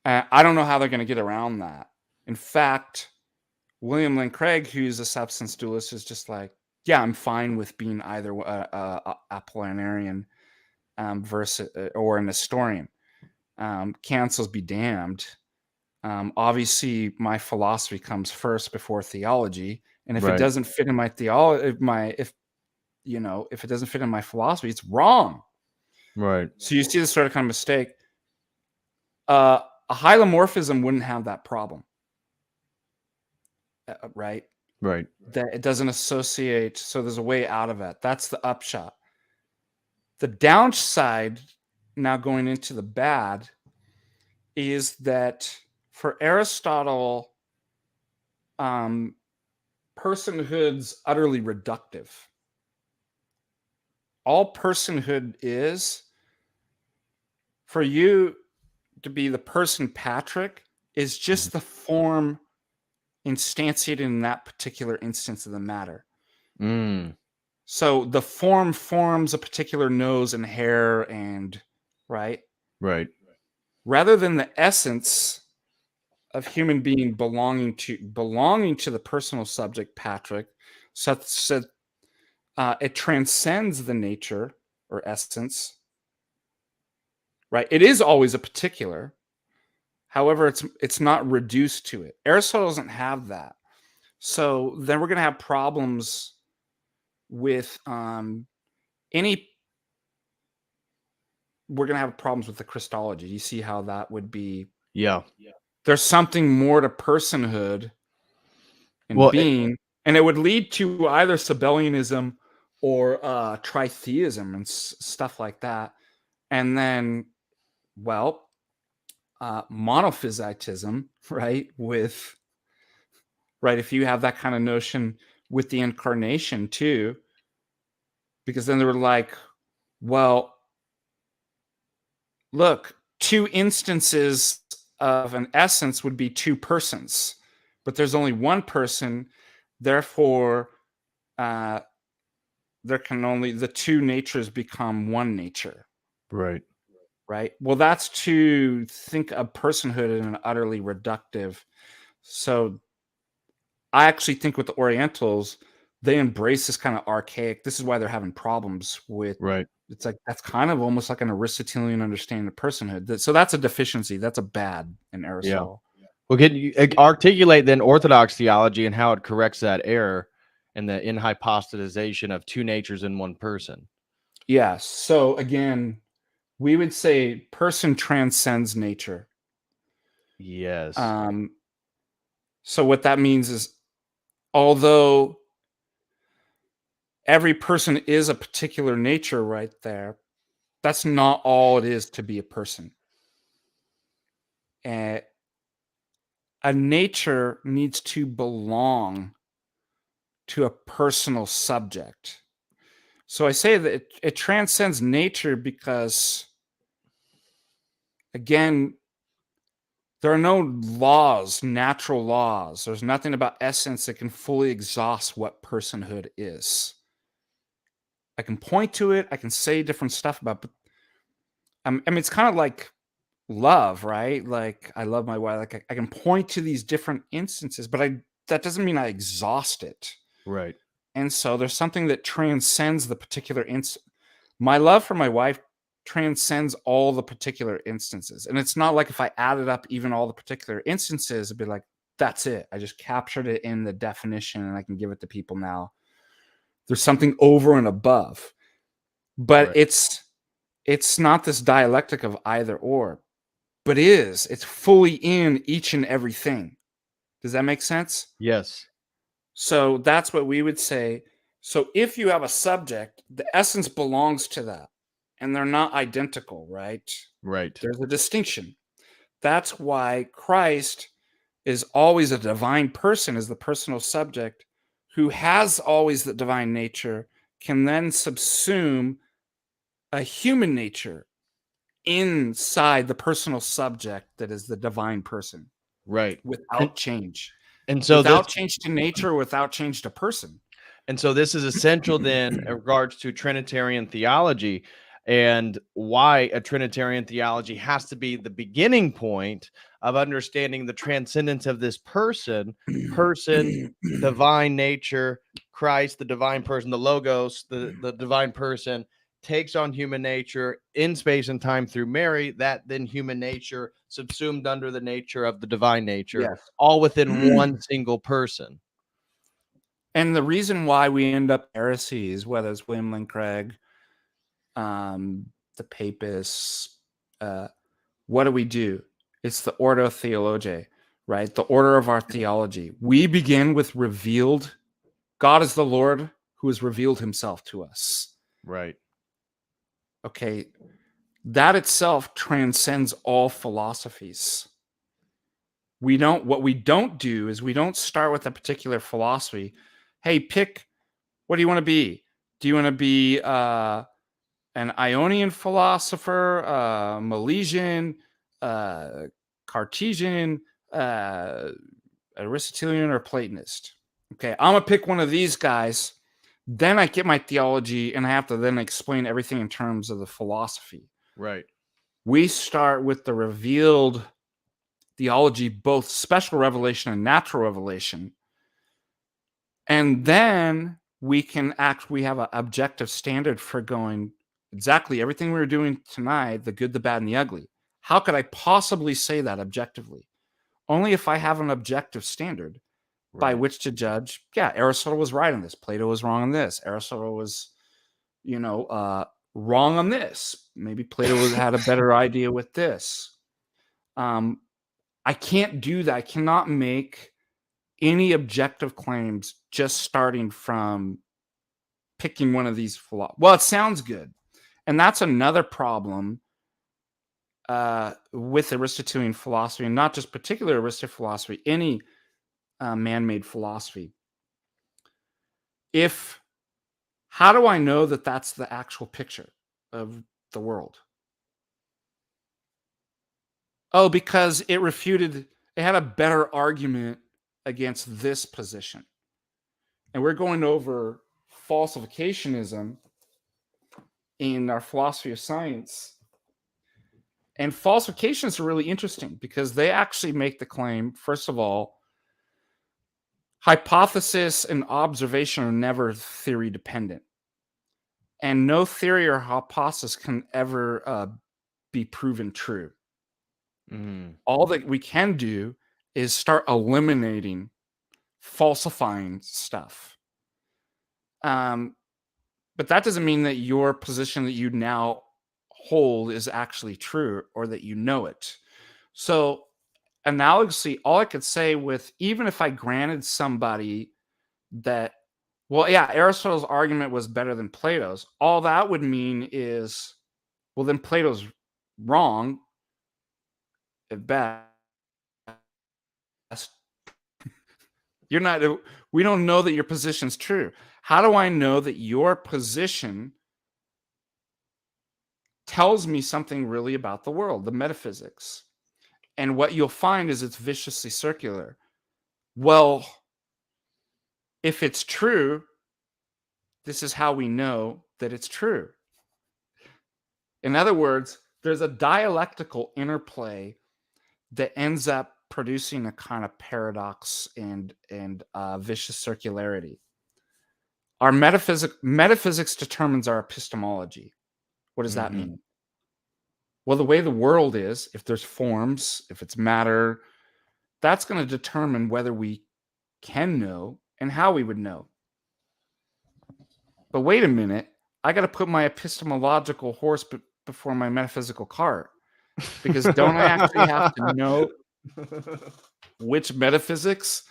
I don't know how they're going to get around that. In fact, William Lane Craig, who's a substance dualist, is just like, yeah, I'm fine with being either Apollinarian versus or a Nestorian. Cancels be damned. Obviously, my philosophy comes first before theology, and if it doesn't fit in my theology, if if it doesn't fit in my philosophy, it's wrong.
Right.
So you see this sort of kind of mistake. A hylomorphism wouldn't have that problem, right?
Right.
That it doesn't associate. So there's a way out of it. That's the upshot. The downside, now going into the bad, is that for Aristotle, personhood's utterly reductive. All personhood is, for you to be the person Patrick, is just the form instantiated in that particular instance of the matter.
Mm.
So the form forms a particular nose and hair, and right, rather than the essence of human being belonging to the personal subject Patrick, such that it transcends the nature or essence. Right, it is always a particular. However, it's not reduced to it. Aristotle doesn't have that. So then we're going to have problems with any. We're going to have problems with the Christology. You see how that would be?
Yeah.
There's something more to personhood and being, and it would lead to either Sabellianism or tritheism and stuff like that. And then, well, monophysitism, right? If you have that kind of notion with the incarnation too, because then they were like, well, look, two instances of an essence would be two persons, but there's only one person, therefore there can only, the two natures become one nature.
Right.
Well, that's to think of personhood in an utterly reductive. So I actually think with the Orientals, they embrace this kind of archaic. This is why they're having problems with.
Right.
It's like that's kind of almost like an Aristotelian understanding of personhood. So that's a deficiency. That's a bad in Aristotle.
Yeah. Well, can you articulate then Orthodox theology and how it corrects that error and the inhypostatization of two natures in one person?
Yeah. So again, we would say person transcends nature.
Yes.
So what that means is, although every person is a particular nature right there, that's not all it is to be a person. And a nature needs to belong to a personal subject. So I say that it transcends nature because, again, there are no laws, natural laws. There's nothing about essence that can fully exhaust what personhood is. I can point to it. I can say different stuff about it. I mean, it's kind of like love, right? Like, I love my wife. Like, I can point to these different instances, but that doesn't mean I exhaust it.
Right.
And so there's something that transcends the particular instance. My love for my wife transcends all the particular instances. And it's not like if I added up even all the particular instances, it'd be like, that's it. I just captured it in the definition and I can give it to people now. There's something over and above. But
right.
it's not this dialectic of either or, but it's fully in each and everything. Does that make sense?
Yes.
So that's what we would say. So if you have a subject, the essence belongs to that, and they're not identical, right?
Right.
There's a distinction. That's why Christ is always a divine person, as the personal subject, who has always the divine nature, can then subsume a human nature inside the personal subject that is the divine person.
Right.
Without change.
And so
without change to nature, without change to person.
And so this is essential then in regards to Trinitarian theology and why a Trinitarian theology has to be the beginning point of understanding the transcendence of this person, divine nature, Christ, the divine person, the Logos, the divine person takes on human nature in space and time through Mary, that then human nature subsumed under the nature of the divine nature,
Yes.
all within one single person.
And the reason why we end up heresies, whether it's William Lane Craig, the Papists, what do? It's the Ordo Theologiae, right? The order of our theology. We begin with revealed. God is the Lord who has revealed himself to us.
Right.
Okay. That itself transcends all philosophies. What we don't do is we don't start with a particular philosophy. Hey, pick, what do you want to be? Do you want to be an Ionian philosopher, Milesian, Cartesian, Aristotelian, or Platonist? Okay, I'm going to pick one of these guys. Then I get my theology and I have to then explain everything in terms of the philosophy.
Right.
We start with the revealed theology, both special revelation and natural revelation. And then we have an objective standard for going exactly everything we were doing tonight, the good, the bad, and the ugly. How could I possibly say that objectively? Only if I have an objective standard by which to judge. Yeah, Aristotle was right on this. Plato was wrong on this. Aristotle was, wrong on this. Maybe Plato had a better idea with this. I can't do that. I cannot make any objective claims just starting from picking one of these. Well, it sounds good. And that's another problem with Aristotelian philosophy, and not just particular Aristotelian philosophy, any man-made philosophy. How do I know that that's the actual picture of the world? Oh, because it had a better argument against this position. And we're going over falsificationism in our philosophy of science. And falsifications are really interesting because they actually make the claim, first of all, hypothesis and observation are never theory dependent. And no theory or hypothesis can ever be proven true. All that we can do is start eliminating, falsifying stuff. But that doesn't mean that your position that you now hold is actually true or that you know it. So analogously, all I could say with, even if I granted somebody that, well, yeah, Aristotle's argument was better than Plato's, all that would mean is, well, then Plato's wrong at best. We don't know that your position's true. How do I know that your position tells me something really about the world, the metaphysics? And what you'll find is it's viciously circular. Well, if it's true, this is how we know that it's true. In other words, there's a dialectical interplay that ends up producing a kind of paradox and vicious circularity. Our metaphysics determines our epistemology. What does that mean? Well, the way the world is, if there's forms, if it's matter, that's going to determine whether we can know and how we would know. But wait a minute, I got to put my epistemological horse before my metaphysical cart, because don't I actually have to know which metaphysics?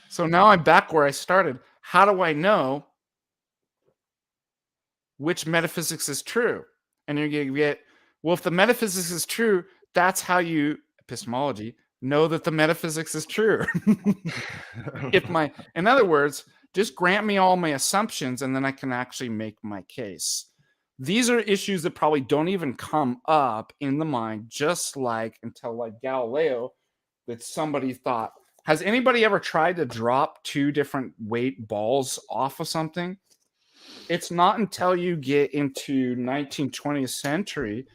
So now I'm back where I started. How do I know which metaphysics is true? And you're going to get, well, if the metaphysics is true, that's how you, epistemology, know that the metaphysics is true. In other words, just grant me all my assumptions and then I can actually make my case. These are issues that probably don't even come up in the mind, just like until like Galileo, that somebody thought, has anybody ever tried to drop two different weight balls off of something? It's not until you get into 19th, 20th century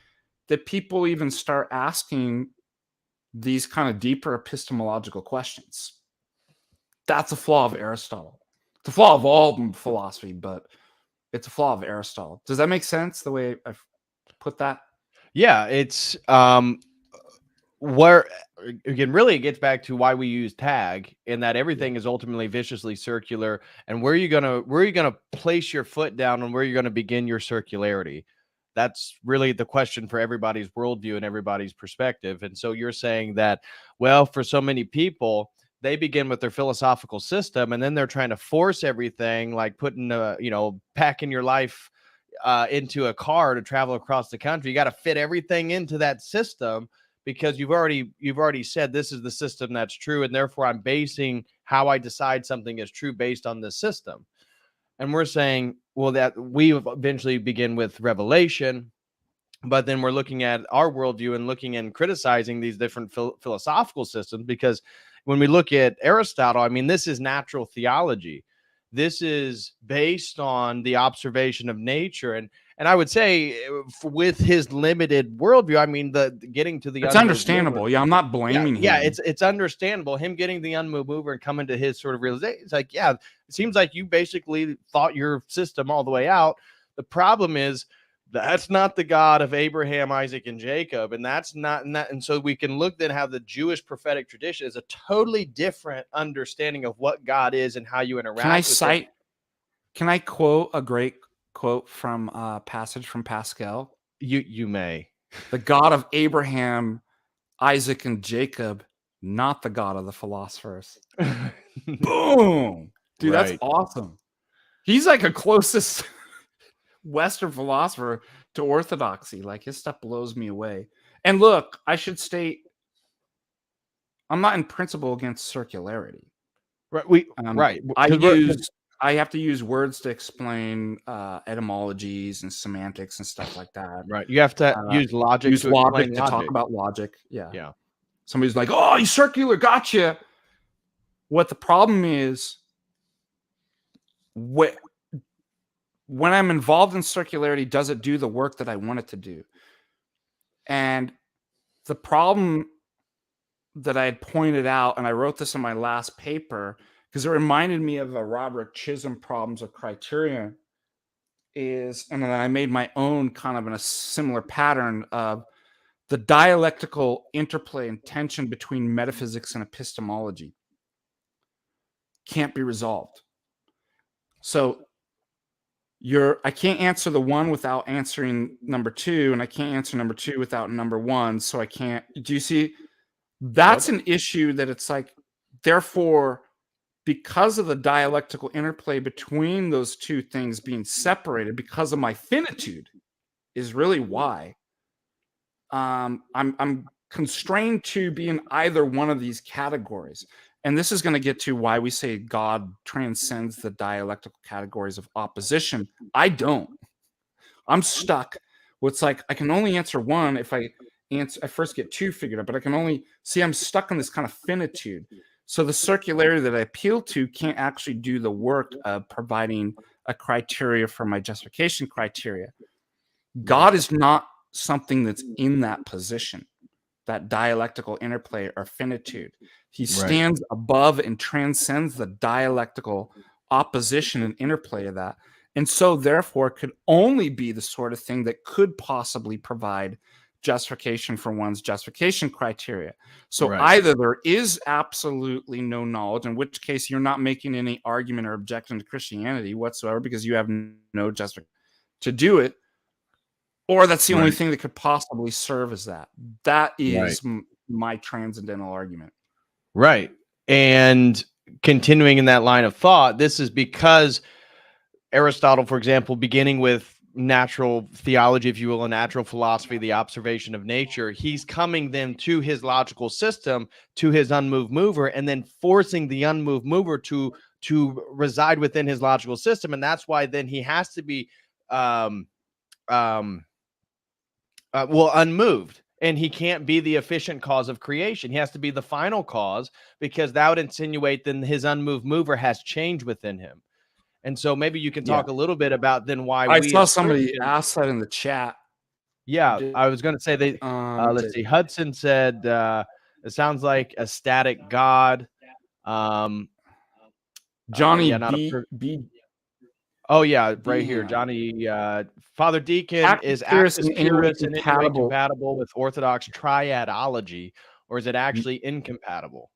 that people even start asking these kind of deeper epistemological questions. That's a flaw of Aristotle. It's a flaw of all philosophy, but it's a flaw of Aristotle. Does that make sense, the way I've put that?
Yeah, it's where again, really, it gets back to why we use tag, in that everything is ultimately viciously circular. And where are you gonna place your foot down, and where you're gonna begin your circularity? That's really the question for everybody's worldview and everybody's perspective. And so you're saying that, well, for so many people, they begin with their philosophical system, and then they're trying to force everything, like putting packing your life into a car to travel across the country. You got to fit everything into that system, because you've already said this is the system that's true, and therefore I'm basing how I decide something is true based on this system. And we're saying, well, that we eventually begin with revelation, but then we're looking at our worldview and looking and criticizing these different philosophical systems, because when we look at Aristotle, I mean, this is natural theology. This is based on the observation of nature, and I would say, with his limited worldview, I mean, the getting to the
It's
unmoved mover.
understandable. Yeah, I'm not blaming
Yeah,
him.
it's understandable, him getting the unmoved mover and coming to his sort of realization. It's like, yeah, it seems like you basically thought your system all the way out. The problem is, that's not the God of Abraham, Isaac, and Jacob, and that's not, and so we can look then how the Jewish prophetic tradition is a totally different understanding of what God is and how you interact
Can I
with him.
cite? Can I quote a great quote from a passage from Pascal?
You may.
The God of Abraham, Isaac, and Jacob, not the God of the philosophers. Boom, dude, that's
Right.
awesome. He's like a closest Western philosopher to orthodoxy. Like, his stuff blows me away. And look, I should state, I'm not in principle against circularity.
Right. Right.
I have to use words to explain etymologies and semantics and stuff like that.
Right. You have to use logic to explain logic.
Talk about logic. Yeah.
Yeah.
Somebody's like, "Oh, he's circular, gotcha." What the problem is, when I'm involved in circularity, does it do the work that I want it to do? And the problem that I had pointed out, and I wrote this in my last paper because it reminded me of a Robert Chisholm problems of criterion, is, and then I made my own kind of in a similar pattern of the dialectical interplay and tension between metaphysics and epistemology can't be resolved. So I can't answer the one without answering number two, and I can't answer number two without number one. So I can't, do you see? That's an issue that it's like, therefore, because of the dialectical interplay between those two things being separated, because of my finitude, is really why I'm constrained to be in either one of these categories. And this is going to get to why we say God transcends the dialectical categories of opposition. I don't. I'm stuck. It's like, I can only answer one if I first get two figured out, but I can only see, I'm stuck in this kind of finitude. So the circularity that I appeal to can't actually do the work of providing a criteria for my justification criteria. God is not something that's in that position, that dialectical interplay or finitude. He stands above and transcends the dialectical opposition and interplay of that. And so therefore could only be the sort of thing that could possibly provide justification for one's justification criteria. So either there is absolutely no knowledge, in which case you're not making any argument or objection to Christianity whatsoever because you have no justification to do it, or that's the only thing that could possibly serve as that. That is my transcendental argument.
Right. And continuing in that line of thought, this is because Aristotle, for example, beginning with natural theology, if you will, a natural philosophy, the observation of nature, he's coming then to his logical system, to his unmoved mover, and then forcing the unmoved mover to reside within his logical system. And that's why then he has to be unmoved, and he can't be the efficient cause of creation. He has to be the final cause, because that would insinuate then his unmoved mover has changed within him. And so maybe you can talk a little bit about then why
I saw somebody ask that in the chat.
Yeah, I was going to say they. Let's see. Hudson said it sounds like a static God.
Johnny
B. Oh yeah, right here, Johnny. Father Deacon is actus purus and incompatible with Orthodox triadology, or is it actually incompatible?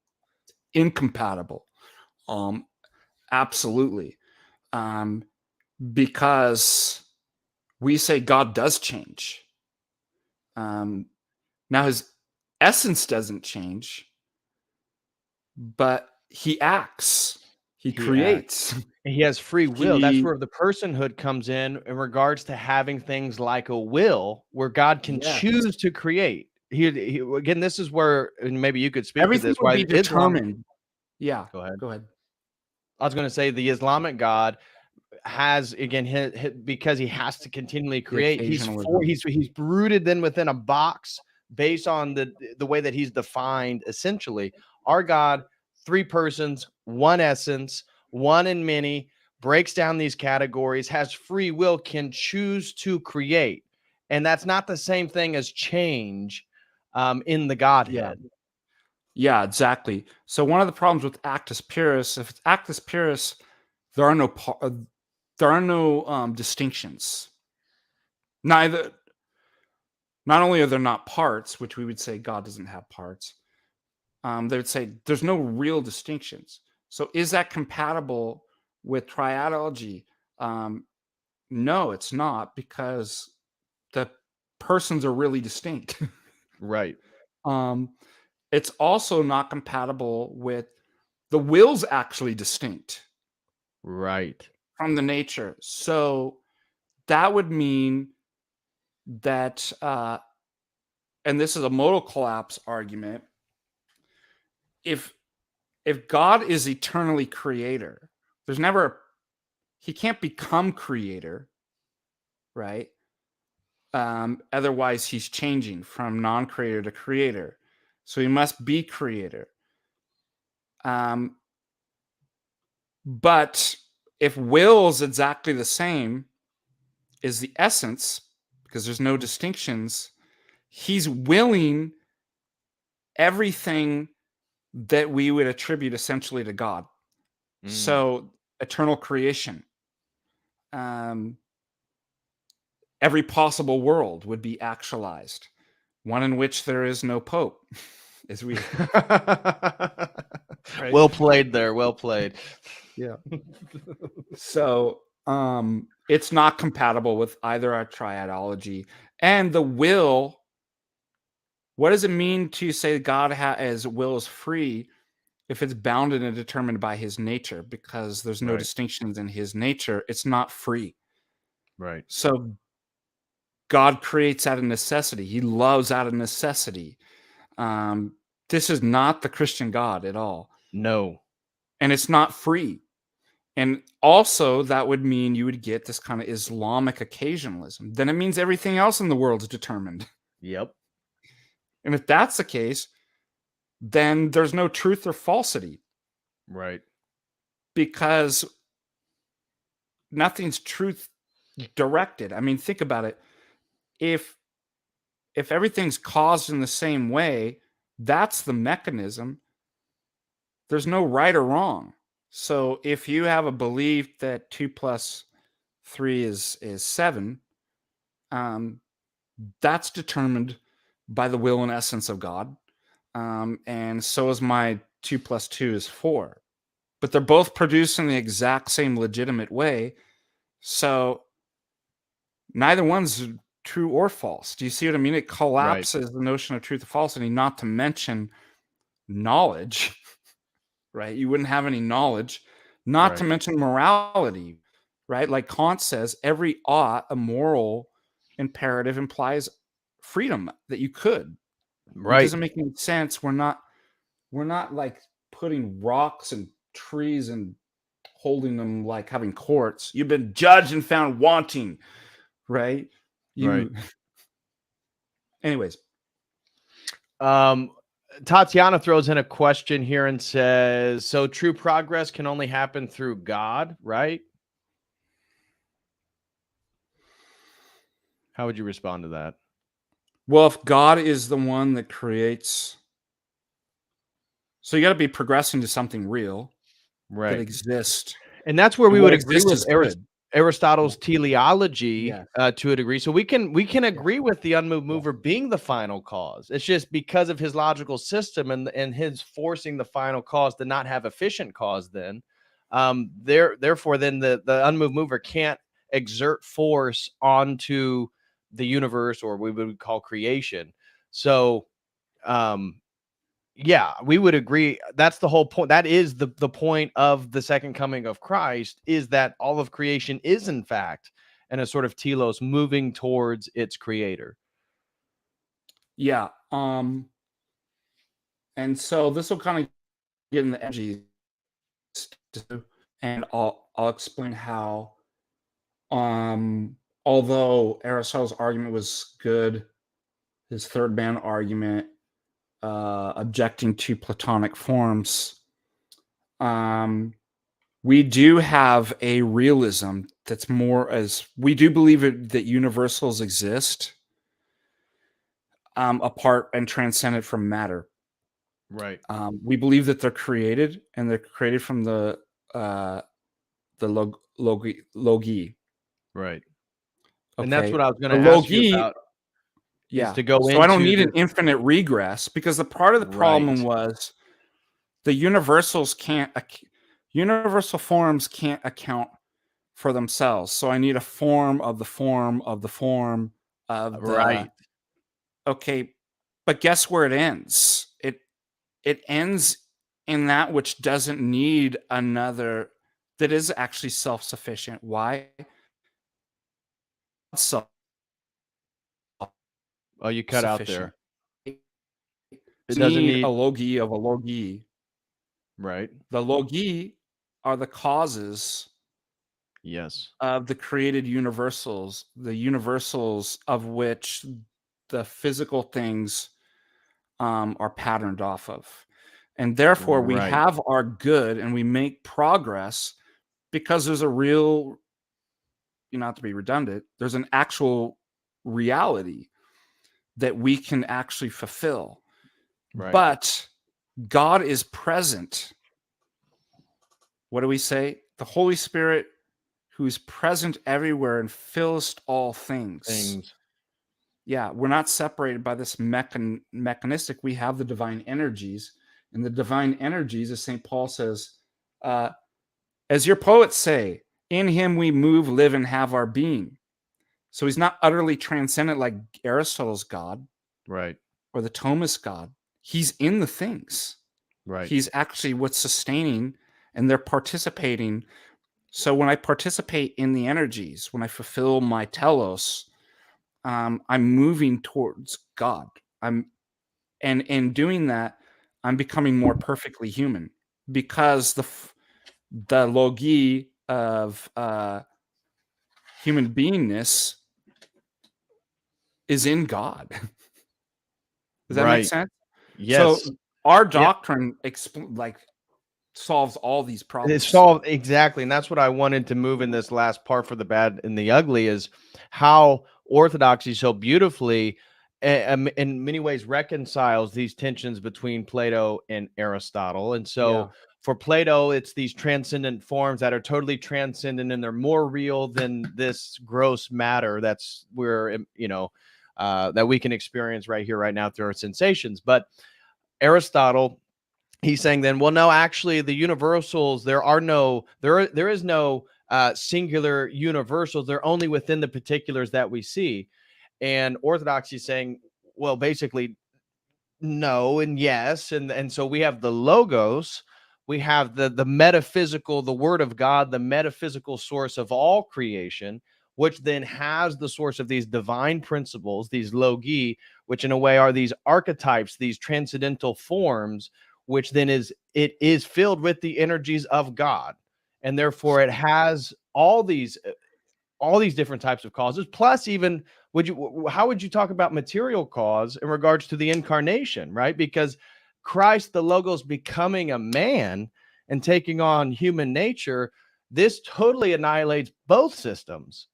Incompatible. Absolutely. Because we say God does change. Now his essence doesn't change, but he acts. He
He acts.
creates.
He has free will. That's
He
where the personhood comes in regards to having things like a will, where God can
yes.
choose to create. He again, this is where, and maybe you could speak to
Everything
this.
would
Why
be
Islam?
determined. Yeah.
Go ahead.
Go ahead.
I was going to say the Islamic God has again because he has to continually
The
create.
occasionalism.
He's rooted then within a box based on the way that he's defined. Essentially, our God, three persons, one essence, one in many, breaks down these categories, has free will, can choose to create, and that's not the same thing as change in the
Yeah.
Godhead.
Yeah, exactly. So one of the problems with actus purus, if it's actus purus, there are no distinctions. Not only are there not parts, which we would say God doesn't have parts, they would say there's no real distinctions. So is that compatible with triadology? No, it's not, because the persons are really distinct.
Right.
It's also not compatible with the will's actually distinct
Right.
from the nature. So that would mean that, and this is a modal collapse argument, if God is eternally creator, he can't become creator, right? Otherwise he's changing from non-creator to creator. So he must be creator. But if will is exactly the same as the essence, because there's no distinctions, he's willing everything that we would attribute essentially to God. So eternal creation, every possible world would be actualized, one in which there is no pope, as we right?
Well played there. Well played.
Yeah. So it's not compatible with either our triadology and the will. What does it mean to say God as will is free if it's bounded and determined by his nature? Because there's no
Right.
distinctions in his nature. It's not free.
Right.
So God creates out of necessity. He loves out of necessity. This is not the Christian God at all.
No.
And it's not free. And also, that would mean you would get this kind of Islamic occasionalism. Then it means everything else in the world is determined.
Yep.
And if that's the case, then there's no truth or falsity.
Right.
Because nothing's truth directed. I mean, think about it. If everything's caused in the same way, that's the mechanism. There's no right or wrong. So if you have a belief that 2 plus 3 is 7, that's determined by the will and essence of God. And so is my 2 plus 2 is 4. But they're both produced in the exact same legitimate way. So neither one's true or false. Do you see what I mean? It collapses the notion of truth or falsity, not to mention knowledge, right? You wouldn't have any knowledge, not to mention morality, right? Like Kant says, every ought, a moral imperative, implies freedom that you could.
Right.
It doesn't make any sense. We're not like putting rocks and trees and holding them like having courts. You've been judged and found wanting, right?
Right.
Anyways.
Tatiana throws in a question here and says, so true progress can only happen through God, right? How would you respond to that?
Well, if God is the one that creates, so you got to be progressing to something real that exists.
And that's where we would agree with Aristotle's teleology
Yes.
to a degree. So we can agree with the unmoved mover being the final cause. It's just because of his logical system and his forcing the final cause to not have efficient cause. Then, therefore, then the unmoved mover can't exert force onto the universe, or we would call creation. So, yeah, we would agree. That's the whole point. That is the point of the second coming of Christ, is that all of creation is in fact in a sort of telos moving towards its creator.
Yeah. And so this will kind of get in the energies too, and I'll explain how. Although Aristotle's argument was good, his third man argument, objecting to Platonic forms, we do have a realism that's more as we do believe that universals exist, apart and transcendent from matter.
Right.
We believe that they're created, and they're created from the logi.
Right. And that's
Okay,
what I was going
the
to ask you
logi.
about, is
Yeah.
to go
So I don't
into
need
the
an infinite regress, because the part of the problem
right.
was the universals can't, universal forms can't account for themselves. So I need a form of the form of the form of the.
Right.
Okay, but guess where it ends? It ends in that which doesn't need another, that is actually self-sufficient. Why?
Oh, you cut out
Self-sufficient.
there.
It
It
doesn't
doesn't
need a
need
logi of a logi.
right.
The logi are the causes
Yes.
of the created universals, the universals of which the physical things are patterned off of. And therefore, we
Right.
have our good and we make progress because there's a real, not to be redundant, there's an actual reality that we can actually fulfill.
Right.
But God is present. What do we say? The Holy Spirit, who is present everywhere and fills all things.
Things.
Yeah, we're not separated by this mechanistic. We have the divine energies, and the divine energies, as St. Paul says, as your poets say, in him we move, live, and have our being. So he's not utterly transcendent like Aristotle's God
Right.
or the Thomist God. He's in the things.
Right.
He's actually what's sustaining, and they're participating. So when I participate in the energies, when I fulfill my telos, I'm moving towards God. And in doing that, I'm becoming more perfectly human, because the logi of human beingness is in God. Does that make
Right.
sense? So
Yes.
our
Yeah.
doctrine solves all these
And it's
problems.
solved exactly, and that's what I wanted to move in this last part for the bad and the ugly, is how orthodoxy so beautifully, in many ways, reconciles these tensions between Plato and Aristotle. And so,
Yeah.
for Plato, it's these transcendent forms that are totally transcendent, and they're more real than this gross matter that we can experience right here, right now, through our sensations. But Aristotle, he's saying then, well, no, actually the universals, there is no singular universals. They're only within the particulars that we see. And orthodoxy is saying, well, basically no and yes. And so we have the logos, we have the metaphysical, the word of God, the metaphysical source of all creation, which then has the source of these divine principles, these logi, which in a way are these archetypes, these transcendental forms, which then is filled with the energies of God. And therefore it has all these different types of causes, plus even how would you talk about material cause in regards to the incarnation, right? Because Christ, the logos, becoming a man and taking on human nature, this totally annihilates both systems.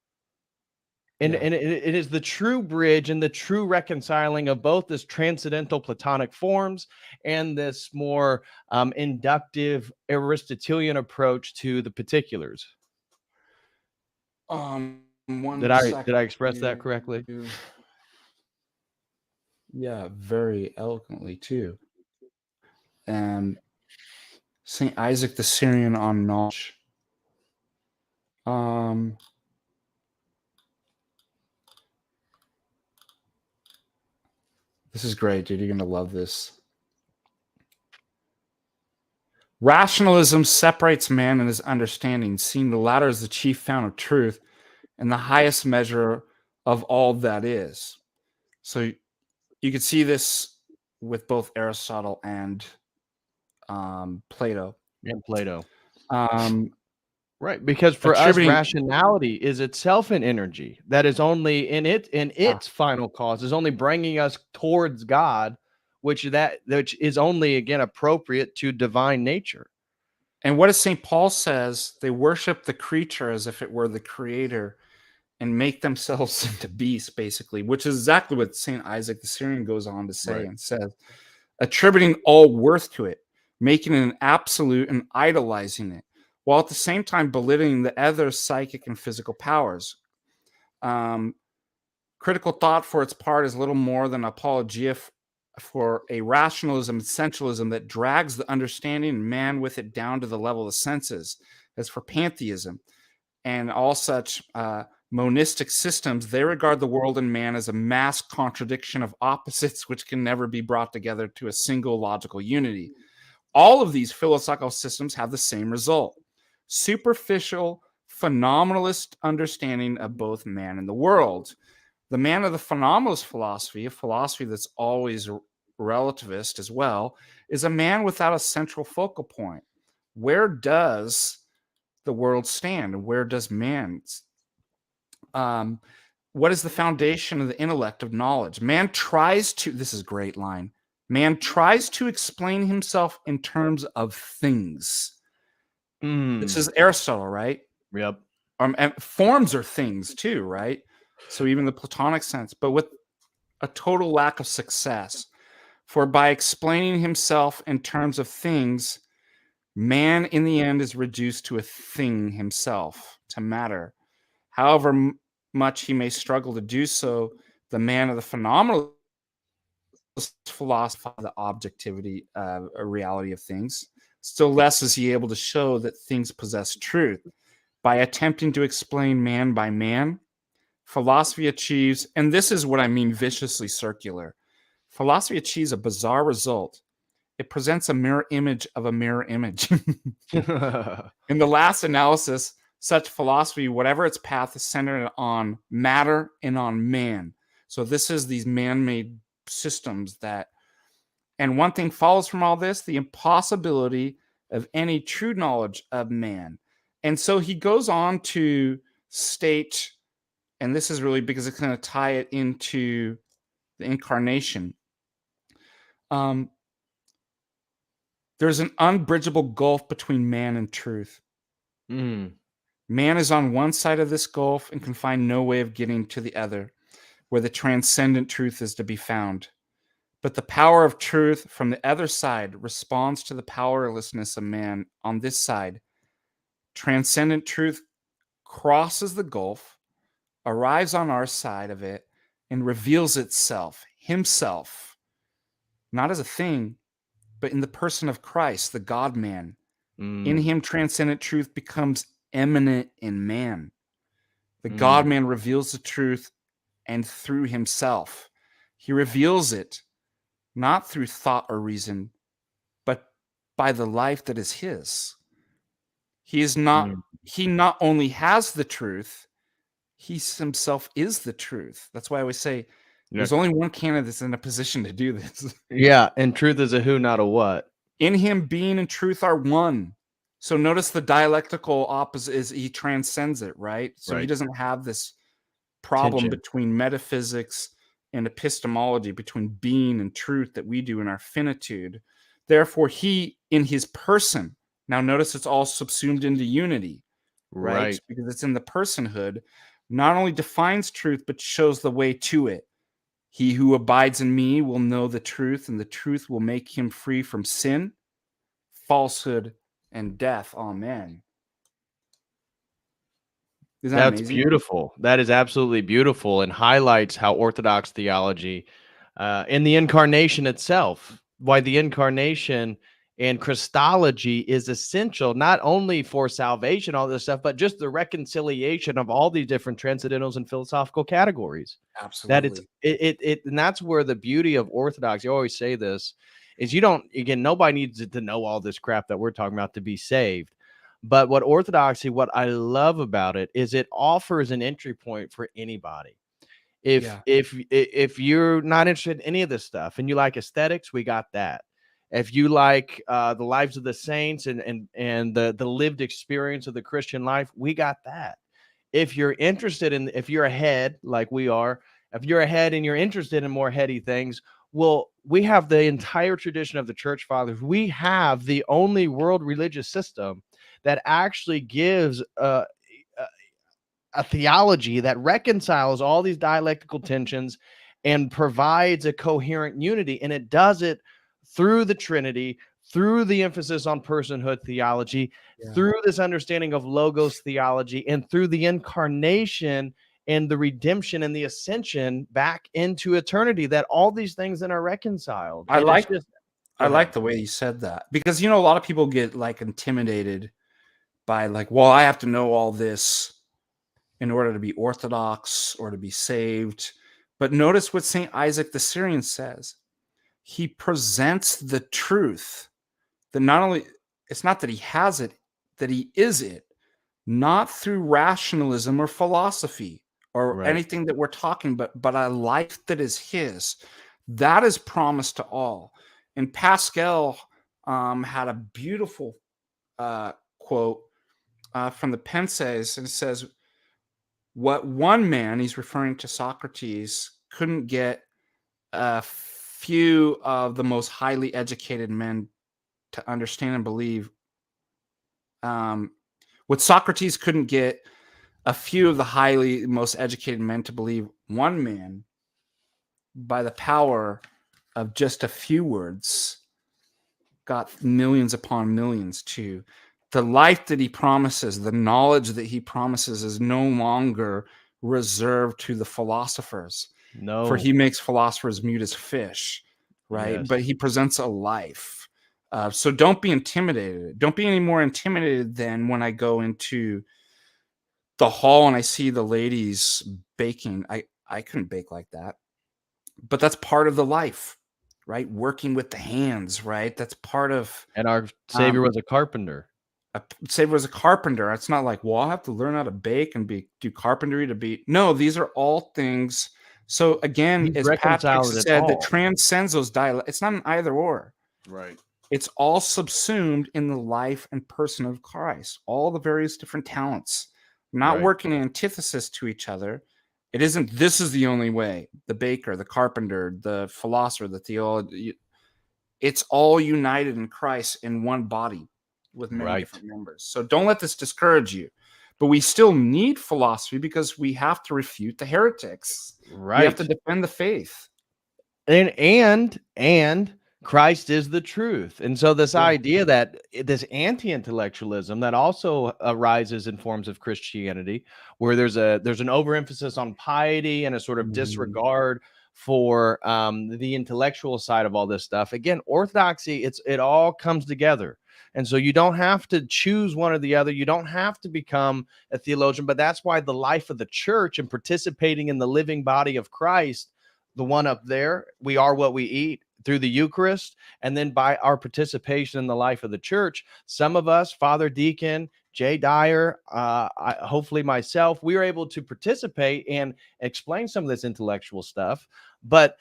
And,
Yeah.
and it is the true bridge and the true reconciling of both this transcendental Platonic forms and this more inductive Aristotelian approach to the particulars.
One
Did I
second
express that
here.
correctly?
Yeah, very eloquently too. And Saint Isaac the Syrian on knowledge. This is great, dude. You're gonna love this. Rationalism separates man and his understanding, seeing the latter as the chief fount of truth and the highest measure of all that is. So you could see this with both Aristotle and Plato.
And Plato.
Um,
Right, because for us,
attributing,
rationality is itself an energy that is only in its final cause is only bringing us towards God, which is only again appropriate to divine nature.
and what does St. Paul says? They worship the creature as if it were the creator and make themselves into beasts, basically, which is exactly what St. Isaac the Syrian goes on to say
Right.
and says, attributing all worth to it, making it an absolute and idolizing it, while at the same time belittling the other psychic and physical powers. Critical thought, for its part, is little more than apologia for a rationalism and sensualism that drags the understanding and man with it down to the level of the senses. As for pantheism and all such monistic systems, they regard the world and man as a mass contradiction of opposites which can never be brought together to a single logical unity. All of these philosophical systems have the same result: superficial, phenomenalist understanding of both man and the world. The man of the phenomenalist philosophy, a philosophy that's always relativist as well, is a man without a central focal point. Where does the world stand, and where does man? What is the foundation of the intellect of knowledge? Man tries to, this is a great line, man tries to explain himself in terms of things. This is Aristotle, right?
Yep.
And forms are things too, right? So even the Platonic sense, but with a total lack of success. For by explaining himself in terms of things, man in the end is reduced to a thing himself, to matter. However much he may struggle to do so, the man of the phenomenalist philosophy, the objectivity, a reality of things, still less is he able to show that things possess truth. By attempting to explain man by man, philosophy achieves, and this is what I mean viciously circular, philosophy achieves a bizarre result. It presents a mirror image of a mirror image. In the last analysis, such philosophy, whatever its path, is centered on matter and on man. So this is these man-made systems that, and one thing follows from all this: the impossibility of any true knowledge of man. And so he goes on to state, and this is really because it's going to tie it into the incarnation. There's an unbridgeable gulf between man and truth. Man is on one side of this gulf and can find no way of getting to the other, where the transcendent truth is to be found. But the power of truth from the other side responds to the powerlessness of man on this side. Transcendent truth crosses the gulf, arrives on our side of it, and reveals itself, himself, not as a thing, but in the person of Christ, the God-man. In him, transcendent truth becomes eminent in man. The God-man reveals the truth, and through himself. He reveals it not through thought or reason, but by the life that is his. He not only has the truth, he himself is the truth. That's why I always say there's only one candidate that's in a position to do this.
Yeah, and truth is a who, not a what.
In him, being and truth are one. So notice the dialectical opposite is he transcends it, right? So he doesn't have this problem between metaphysics and epistemology, between being and truth that we do in our finitude. Therefore, he in his person, now notice it's all subsumed into unity, right? Because it's in the personhood, not only defines truth, but shows the way to it. He who abides in me will know the truth, and the truth will make him free from sin, falsehood, and death. Amen. Isn't that
That's
amazing?
beautiful. That is absolutely beautiful and highlights how Orthodox theology in the incarnation itself, why the incarnation and Christology is essential not only for salvation, all this stuff, but just the reconciliation of all these different transcendentals and philosophical categories. That
Absolutely.
and that's where the beauty of Orthodox. You always say this is you don't again nobody needs to know all this crap that we're talking about to be saved. But what Orthodoxy, what I love about it is it offers an entry point for anybody. If
Yeah.
if you're not interested in any of this stuff and you like aesthetics, we got that. If you like the lives of the saints and the lived experience of the Christian life, we got that. If you're interested in, if you're ahead like we are, if you're ahead and you're interested in more heady things, well, we have the entire tradition of the church fathers. We have the only world religious system that actually gives a theology that reconciles all these dialectical tensions and provides a coherent unity. And it does it through the Trinity, through the emphasis on personhood theology,
Yeah.
through this understanding of logos theology, and through the incarnation and the redemption and the ascension back into eternity, that all these things then are reconciled.
I
And it's
like
just,
I
go ahead.
like the way you said that, because a lot of people get like intimidated by like, well, I have to know all this in order to be Orthodox or to be saved. But notice what St. Isaac the Syrian says. He presents the truth that not only, it's not that he has it, that he is it, not through rationalism or philosophy or
Right.
anything that we're talking, but a life that is his. That is promised to all. And Pascal had a beautiful quote from the Penses, and it says, what one man, he's referring to Socrates, couldn't get a few of the most highly educated men to understand and believe, what Socrates couldn't get a few of the highly most educated men to believe, one man, by the power of just a few words, got millions upon millions to. The life that he promises, the knowledge that he promises, is no longer reserved to the philosophers, for
No.
he makes philosophers mute as fish, right?
Yes.
But he presents a life. So don't be intimidated. Don't be any more intimidated than when I go into the hall and I see the ladies baking. I couldn't bake like that, but that's part of the life, right? Working with the hands, right? That's part of.
And our
Um,
Savior was a carpenter.
Say was a carpenter. It's not like, well, I'll have to learn how to bake and do carpentry to be. No, these are all things. So again,
He's
as Patrick
reconciled it
said, that
all.
transcends those dialects. It's not an either or.
Right.
It's all subsumed in the life and person of Christ. All the various different talents, not
Right.
working in antithesis to each other. It isn't, this is the only way. The baker, the carpenter, the philosopher, the theologian. It's all united in Christ in one body with many
Right.
different members. So don't let this discourage you. But we still need philosophy because we have to refute the heretics. We have to
Right.
defend the faith.
And Christ is the truth. And so this
Yeah.
idea that this anti-intellectualism that also arises in forms of Christianity, where there's an overemphasis on piety and a sort of
Mhm.
disregard for the intellectual side of all this stuff. Again, orthodoxy, it all comes together. And so you don't have to choose one or the other. You don't have to become a theologian, but that's why the life of the church and participating in the living body of Christ, the one up there, we are what we eat, through the Eucharist, and then by our participation in the life of the church. Some of us, Father Deacon, Jay Dyer, hopefully myself, we are able to participate and explain some of this intellectual stuff, but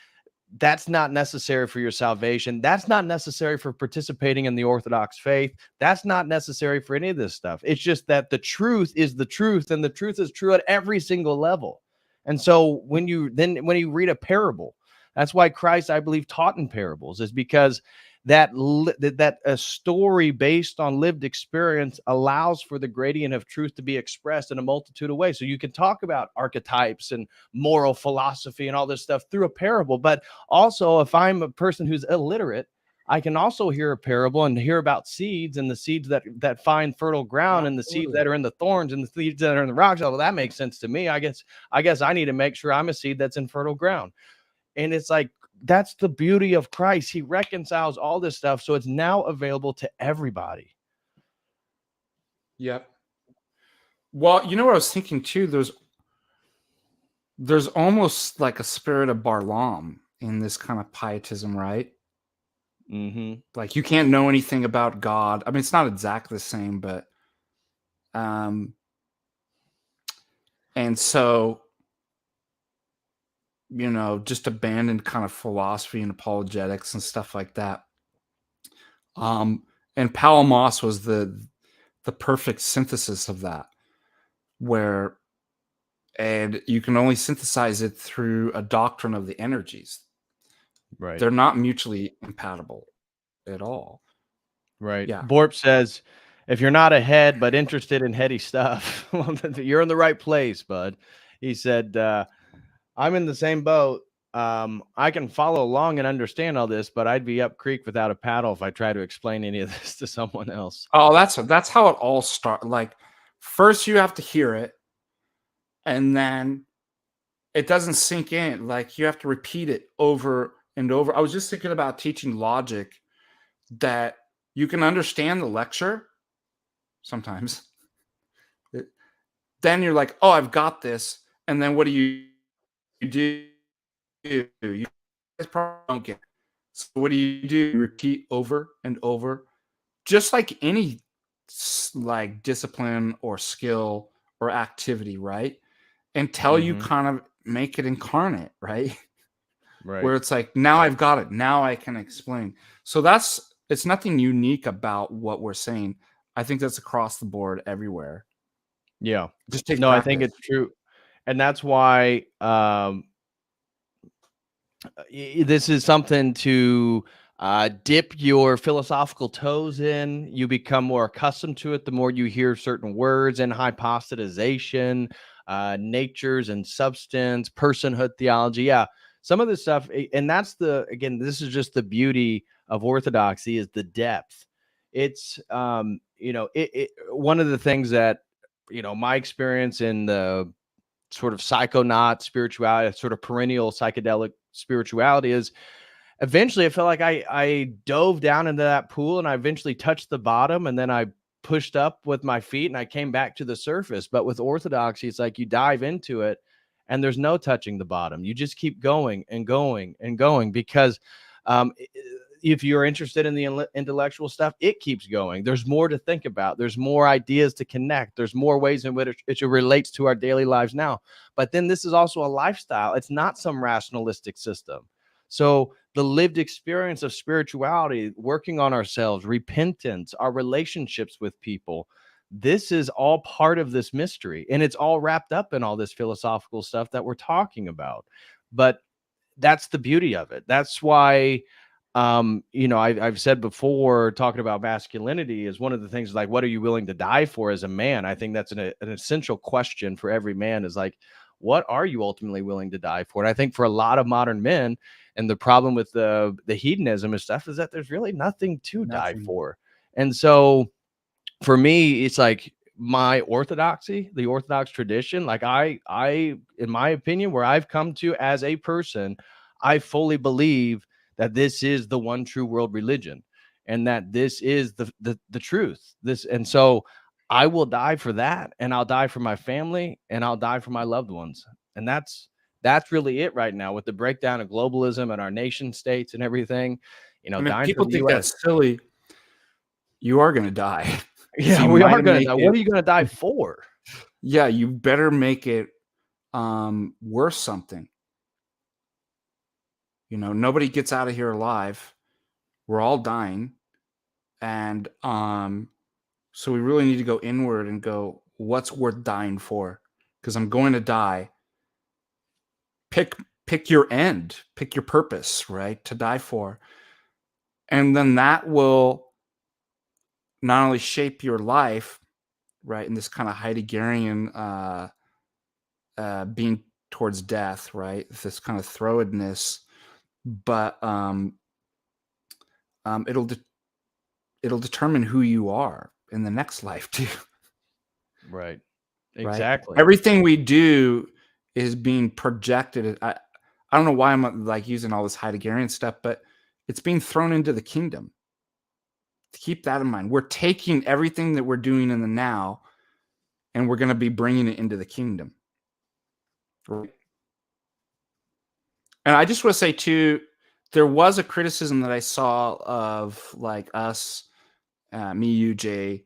that's not necessary for your salvation. That's not necessary for participating in the Orthodox faith. That's not necessary for any of this stuff. It's just that the truth is the truth, and the truth is true at every single level. And so when you read a parable, that's why Christ, I believe, taught in parables, is because that a story based on lived experience allows for the gradient of truth to be expressed in a multitude of ways. So you can talk about archetypes and moral philosophy and all this stuff through a parable, but also if I'm a person who's illiterate, I can also hear a parable and hear about seeds, and the seeds that find fertile ground, and the seeds
Absolutely.
that are in the thorns, and the seeds that are in the rocks. Well, that makes sense to me. I guess I need to make sure I'm a seed that's in fertile ground. And it's like, that's the beauty of Christ. He reconciles all this stuff, so it's now available to everybody.
Yep. Well, you know what I was thinking too? There's almost like a spirit of Barlam in this kind of pietism, right?
Mm-hmm.
Like you can't know anything about God. I mean, it's not exactly the same, but um, and so just abandoned kind of philosophy and apologetics and stuff like that. And Palamas was the perfect synthesis of that, where and you can only synthesize it through a doctrine of the energies.
Right.
They're not mutually incompatible at all.
Right.
Yeah.
Borp says, if you're not ahead but interested in heady stuff, well, you're in the right place, bud. He said, I'm in the same boat. I can follow along and understand all this, but I'd be up creek without a paddle if I try to explain any of this to someone else.
Oh, that's how it all starts. Like, first you have to hear it, and then it doesn't sink in. Like you have to repeat it over and over. I was just thinking about teaching logic, that you can understand the lecture sometimes. Then you're like, oh, I've got this. And then what do? You guys probably don't get it. So what do? You repeat over and over, just like any like discipline or skill or activity, right? Until you
Mm-hmm.
kind of make it incarnate, right?
Right.
Where it's like, now I've got it. Now I can explain. So it's nothing unique about what we're saying. I think that's across the board everywhere.
Yeah.
Just take
No, I think
practice.
it's true. And that's why this is something to dip your philosophical toes in. You become more accustomed to it the more you hear certain words and hypostatization, natures and substance, personhood theology. Yeah, some of this stuff, and that's again, this is just the beauty of orthodoxy, is the depth. It's one of the things that my experience in the sort of psychonaut spirituality, sort of perennial psychedelic spirituality, is eventually I felt like I dove down into that pool and I eventually touched the bottom, and then I pushed up with my feet and I came back to the surface. But with orthodoxy, it's like you dive into it and there's no touching the bottom. You just keep going and going and going, because um, if you're interested in the intellectual stuff, it keeps going. There's more to think about. There's more ideas to connect. There's more ways in which it relates to our daily lives now. But then this is also a lifestyle. It's not some rationalistic system. So the lived experience of spirituality, working on ourselves, repentance, our relationships with people, this is all part of this mystery. And it's all wrapped up in all this philosophical stuff that we're talking about. But that's the beauty of it. That's why I've said before, talking about masculinity is one of the things, like, what are you willing to die for as a man? I think that's an essential question for every man, is like, what are you ultimately willing to die for? And I think for a lot of modern men, and the problem with the hedonism and stuff, is that there's really nothing to die
Nothing.
for. And so for me, it's like my orthodoxy, the Orthodox tradition, like in my opinion, where I've come to as a person, I fully believe that this is the one true world religion, and that this is the truth. And so I will die for that, and I'll die for my family, and I'll die for my loved ones. And that's really it right now, with the breakdown of globalism and our nation states and everything,
And if
dying for
people
the
think
US.
that's silly, you are going to die. So
Yeah,
you
we
might
are gonna
make
die.
it.
What are you gonna die for?
Yeah, you better make it worth something. Nobody gets out of here alive. We're all dying. And so we really need to go inward and go, what's worth dying for? Because I'm going to die. Pick your end, pick your purpose, right? To die for. And then that will not only shape your life, right, in this kind of Heideggerian being towards death, right? This kind of throwedness, but it'll determine who you are in the next life too.
Right.
Right?
Exactly.
Everything we do is being projected. I don't know why I'm like using all this Heideggerian stuff, but it's being thrown into the kingdom. Keep that in mind. We're taking everything that we're doing in the now and we're going to be bringing it into the kingdom. Right? And I just want to say too, there was a criticism that I saw of like us, me, you, Jay,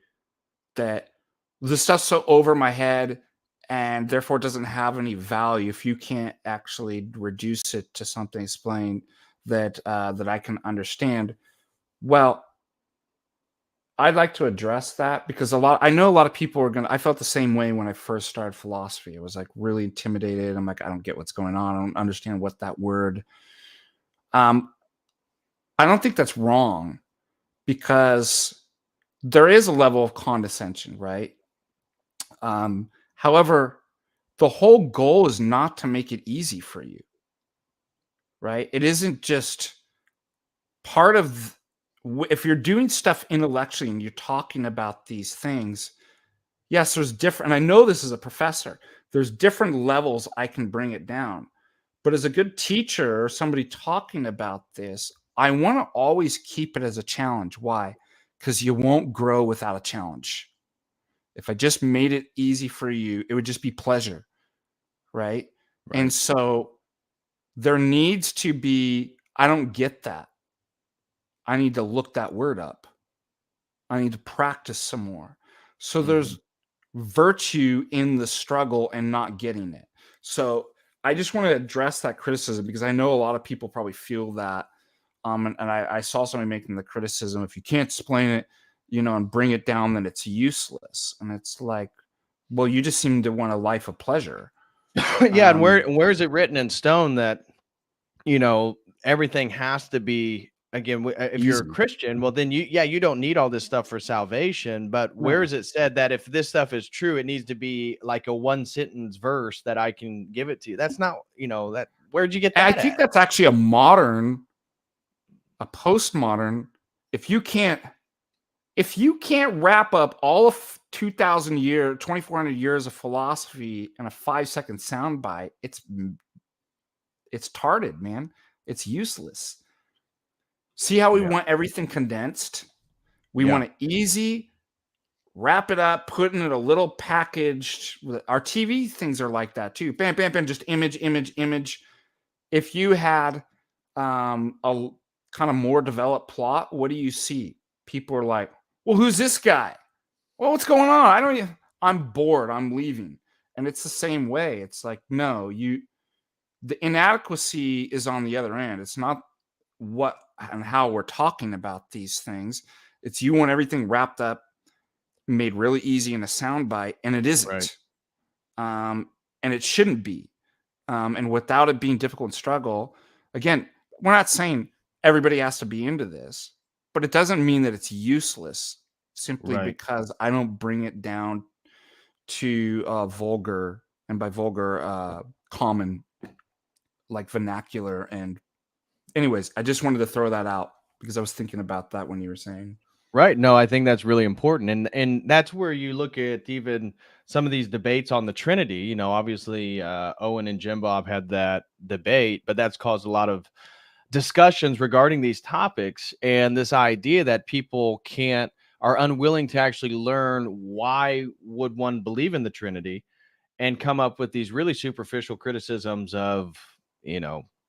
that the stuff's so over my head and therefore doesn't have any value if you can't actually reduce it to something explained that that I can understand. Well, I'd like to address that because I know a lot of people are gonna. I felt the same way when I first started philosophy. I was like really intimidated. I'm like, I don't get what's going on. I don't understand what that word. Um, I don't think that's wrong because there is a level of condescension, right? However, the whole goal is not to make it easy for you, right? It isn't just part of if you're doing stuff intellectually and you're talking about these things. Yes, there's different, and I know this as a professor, there's different levels I can bring it down. But as a good teacher or somebody talking about this, I want to always keep it as a challenge. Why? Because you won't grow without a challenge. If I just made it easy for you, it would just be pleasure, right? And
Right.
so there needs to be, I don't get that. I need to look that word up. I need to practice some more. So
Mhm.
there's virtue in the struggle and not getting it. So I just want to address that criticism because I know a lot of people probably feel that. And I saw somebody making the criticism, if you can't explain it, and bring it down, then it's useless. And it's like, well, you just seem to want a life of pleasure.
Yeah, and
Um,
where is it written in stone that everything has to be again if you're a
Easy.
Christian, well then you don't need all this stuff for salvation, but where
No.
is it said that if this stuff is true, it needs to be like a one sentence verse that I can give it to you? That's not, that where'd you get
And I
that
think
at?
that's actually a postmodern. If you can't wrap up all of 2,400 years of philosophy in a 5-second soundbite, it's tarded, man. It's useless. See how we
Yeah.
want everything condensed? We
Yeah.
want it easy, wrap it up, put in a little packaged. Our TV things are like that too. Bam, bam, bam, just image, image, image. If you had a kind of more developed plot, what do you see? People are like, well, who's this guy? Well, what's going on? I'm bored. I'm leaving. And it's the same way. It's like, no, the inadequacy is on the other end. It's not what and how we're talking about these things. It's you want everything wrapped up, made really easy in a soundbite, and it
Right.
isn't. And it shouldn't be. And without it being difficult and struggle, again, we're not saying everybody has to be into this, but it doesn't mean that it's useless simply
Right.
because I don't bring it down to vulgar, and by vulgar, common, like vernacular. And anyways, I just wanted to throw that out because I was thinking about that when you were saying.
Right. No, I think that's really important. And that's where you look at even some of these debates on the Trinity. Obviously Owen and Jim Bob had that debate, but that's caused a lot of discussions regarding these topics, and this idea that people are unwilling to actually learn why would one believe in the Trinity, and come up with these really superficial criticisms of,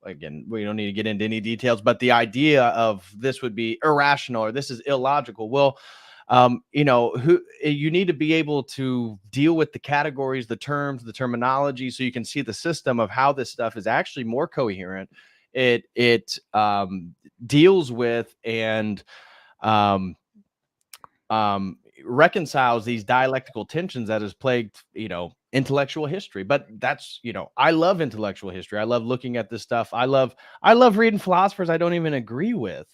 again, we don't need to get into any details, but the idea of this would be irrational or this is illogical. Well, who you need to be able to deal with the categories, the terms, the terminology, so you can see the system of how this stuff is actually more coherent. It deals with and um, reconciles these dialectical tensions that has plagued, intellectual history. But that's, I love intellectual history. I love looking at this stuff. I love reading philosophers I don't even agree with.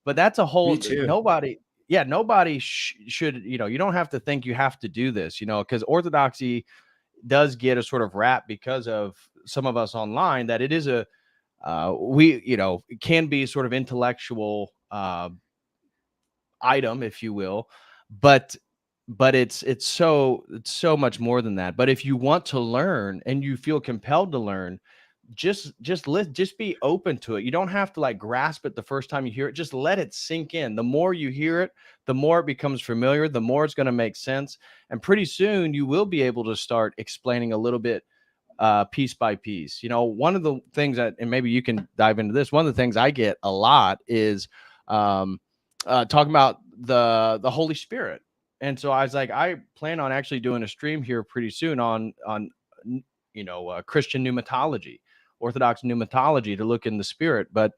But that's a
Me
whole
too.
nobody. Yeah, nobody should. You don't have to think you have to do this. Because orthodoxy does get a sort of rap because of some of us online that it is a we it can be sort of intellectual item, if you will, but it's so much more than that. But if you want to learn and you feel compelled to learn, just be open to it. You don't have to like grasp it the first time you hear it. Just let it sink in. The more you hear it, the more it becomes familiar, the more it's going to make sense, and pretty soon you will be able to start explaining a little bit piece by piece. One of the things that, and maybe you can dive into this, one of the things I get a lot is um, talking about the Holy Spirit. And so I was like, I plan on actually doing a stream here pretty soon on Christian pneumatology, Orthodox pneumatology, to look in the Spirit. But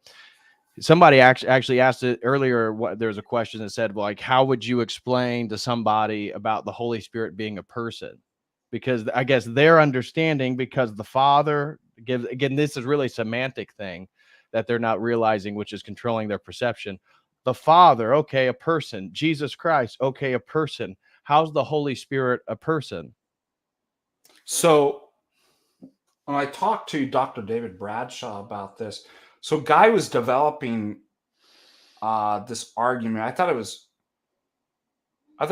somebody actually asked it earlier. There's a question that said, well, like, how would you explain to somebody about the Holy Spirit being a person? Because I guess their understanding, because the Father gives, again, this is really a semantic thing that they're not realizing, which is controlling their perception. The Father, okay, a person. Jesus Christ, okay, a person. How's the Holy Spirit a person?
So when I talked to Dr. David Bradshaw about this, so Guy was developing this argument. I thought there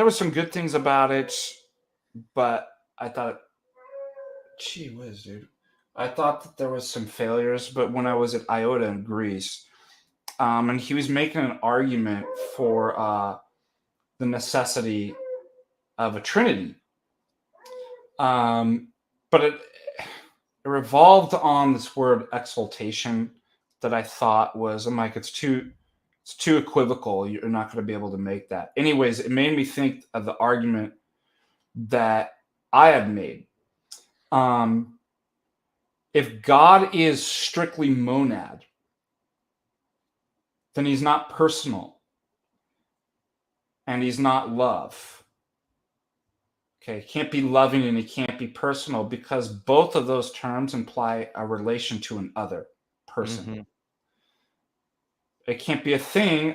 was some good things about it, but I thought, gee whiz, dude. I thought that there was some failures, but when I was at Iota in Greece, and he was making an argument for the necessity of a Trinity. But it revolved on this word exaltation that I thought was, I'm like, it's too equivocal. You're not going to be able to make that. Anyways, it made me think of the argument that I had made. If God is strictly monad, then he's not personal and he's not love. Okay, he can't be loving and he can't be personal, because both of those terms imply a relation to an other person. Mm-hmm. It can't be a thing,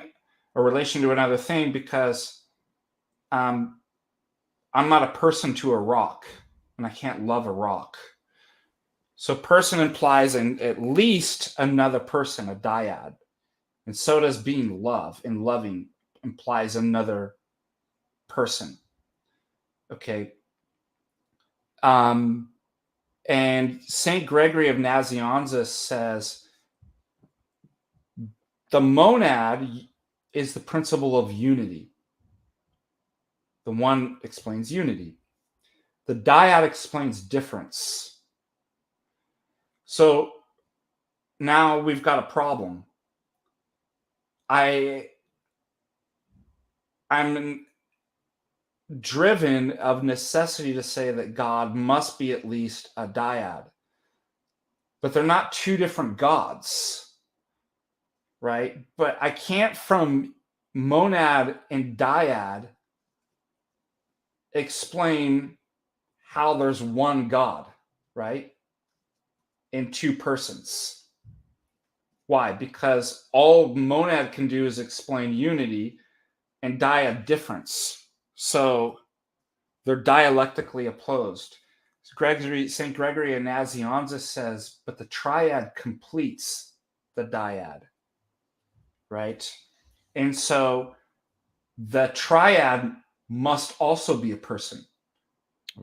a relation to another thing, because I'm not a person to a rock, and I can't love a rock. So person implies at least another person, a dyad. And so does being love, and loving implies another person. Okay. And St. Gregory of Nazianzus says the monad is the principle of unity. The one explains unity. The dyad explains difference. So now we've got a problem. I'm driven of necessity to say that God must be at least a dyad. But they're not two different gods, right? But I can't, from monad and dyad, explain how there's one God, right? In two persons. Why? Because all monad can do is explain unity and dyad difference. So they're dialectically opposed. St. Gregory of Nazianzus says, but the triad completes the dyad, right? And so the triad must also be a person,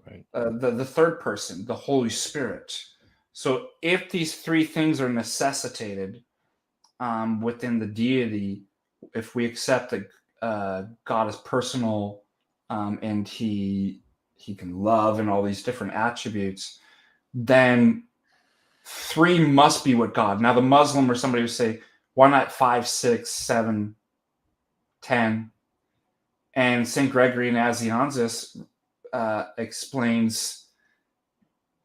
right? The third person, the Holy Spirit. So if these three things are necessitated within the deity, if we accept that God is personal and he can love and all these different attributes, then three must be what God. Now the Muslim or somebody would say, why not 5, 6, 7, 10? And St. Gregory Nazianzus explains,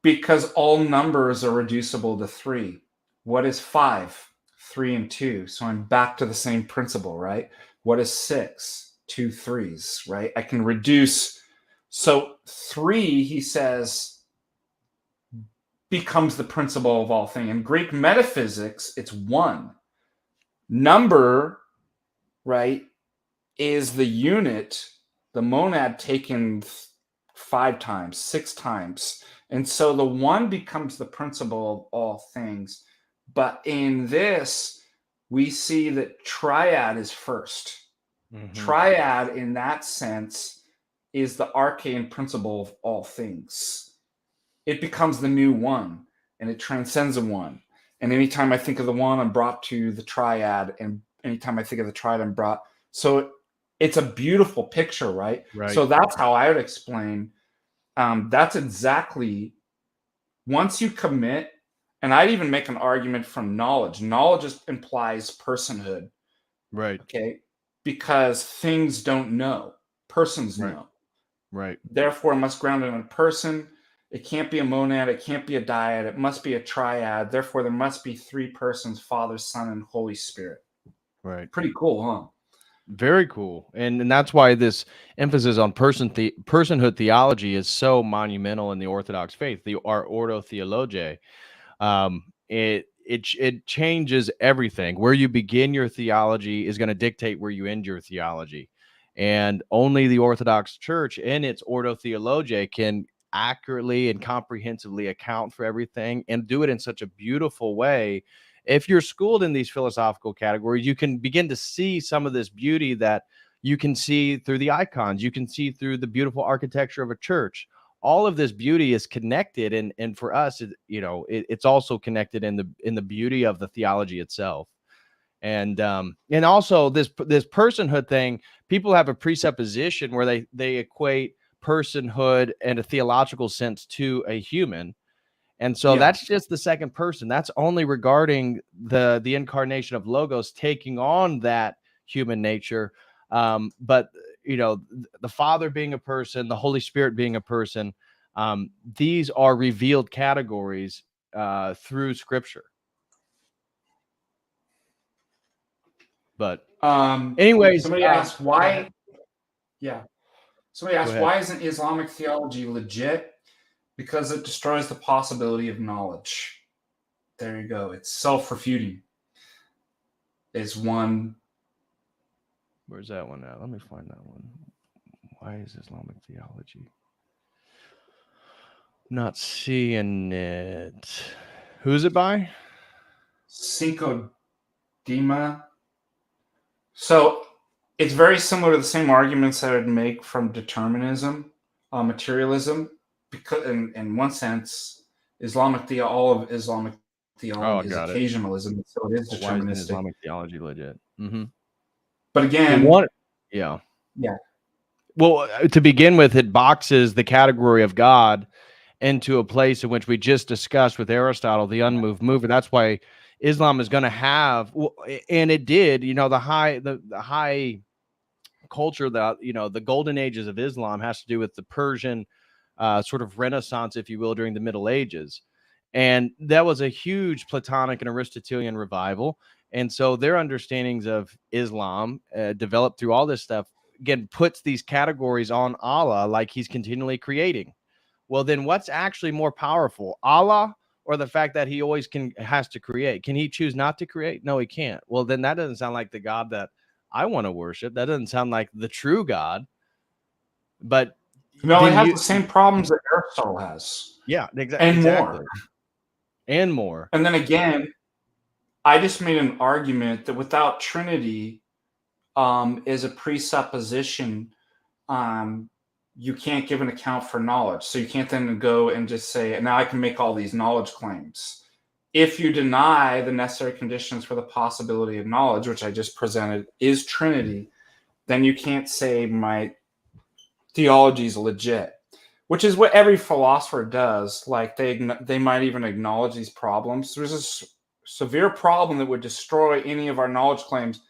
because all numbers are reducible to 3. What is 5? 3 and 2. So I'm back to the same principle, right? What is 6? 2 3s, right? I can reduce. So 3, he says, becomes the principle of all things. In Greek metaphysics, it's 1. Number, right, is the unit, the monad taken 5 times, 6 times. And so the 1 becomes the principle of all things. But in this, we see that triad is first. Triad, in that sense, is the arcane principle of all things. It becomes the new one, and it transcends a one. And anytime I think of the one, I'm brought to the triad, and anytime I think of the triad, I'm brought. So it's a beautiful picture, right? So that's how I would explain. That's exactly, once you commit, and I'd even make an argument from knowledge. Knowledge implies personhood.
Right.
Okay. Because things don't know, persons know.
Right.
Therefore, it must ground in a person. It can't be a monad. It can't be a dyad. It must be a triad. Therefore, there must be three persons: Father, Son, and Holy Spirit.
Right.
Pretty cool, huh?
Very cool. And that's why this emphasis on personhood theology is so monumental in the Orthodox faith, our Ordo Theologiae. It changes everything. Where you begin your theology is going to dictate where you end your theology. And only the Orthodox Church in its Ordo Theologiae can accurately and comprehensively account for everything and do it in such a beautiful way. If you're schooled in these philosophical categories, you can begin to see some of this beauty that you can see through the icons. You can see through the beautiful architecture of a church. All of this beauty is connected, and for us, it's also connected in the beauty of the theology itself. And also this personhood thing, people have a presupposition where they equate personhood in a theological sense to a human. And so that's just the second person. That's only regarding the incarnation of Logos taking on that human nature. But the Father being a person, the Holy Spirit being a person, these are revealed categories through Scripture. But anyways,
somebody asked why. Somebody asked, why isn't Islamic theology legit? Because it destroys the possibility of knowledge. There you go. It's self-refuting. Is one.
Where's that one at? Let me find that one. Why is Islamic theology? Not seeing it. Who's it by?
Cinco Dima. So it's very similar to the same arguments that I would make from determinism, materialism, because in one sense, all of Islamic theology is occasionalism, so it is deterministic.
Why isn't Islamic theology legit?
But again,
yeah.
Yeah.
Well, to begin with, it boxes the category of God into a place in which we just discussed with Aristotle, the unmoved mover. That's why Islam is going to have, and it did, the high culture that, the golden ages of Islam has to do with the Persian sort of Renaissance, if you will, during the Middle Ages. And that was a huge Platonic and Aristotelian revival. And so their understandings of Islam developed through all this stuff, again, puts these categories on Allah like he's continually creating. Well, then what's actually more powerful, Allah or the fact that he always has to create? Can he choose not to create? No, he can't. Well, then that doesn't sound like the God that I want to worship. That doesn't sound like the true God. But
no, it has the same problems that Aristotle has.
Yeah,
exactly.
And more.
And then again, I just made an argument that without Trinity is a presupposition, you can't give an account for knowledge. So you can't then go and just say, now I can make all these knowledge claims. If you deny the necessary conditions for the possibility of knowledge, which I just presented, is Trinity, then you can't say my theology is legit, which is what every philosopher does. Like they might even acknowledge these problems. There's a severe problem that would destroy any of our knowledge claims.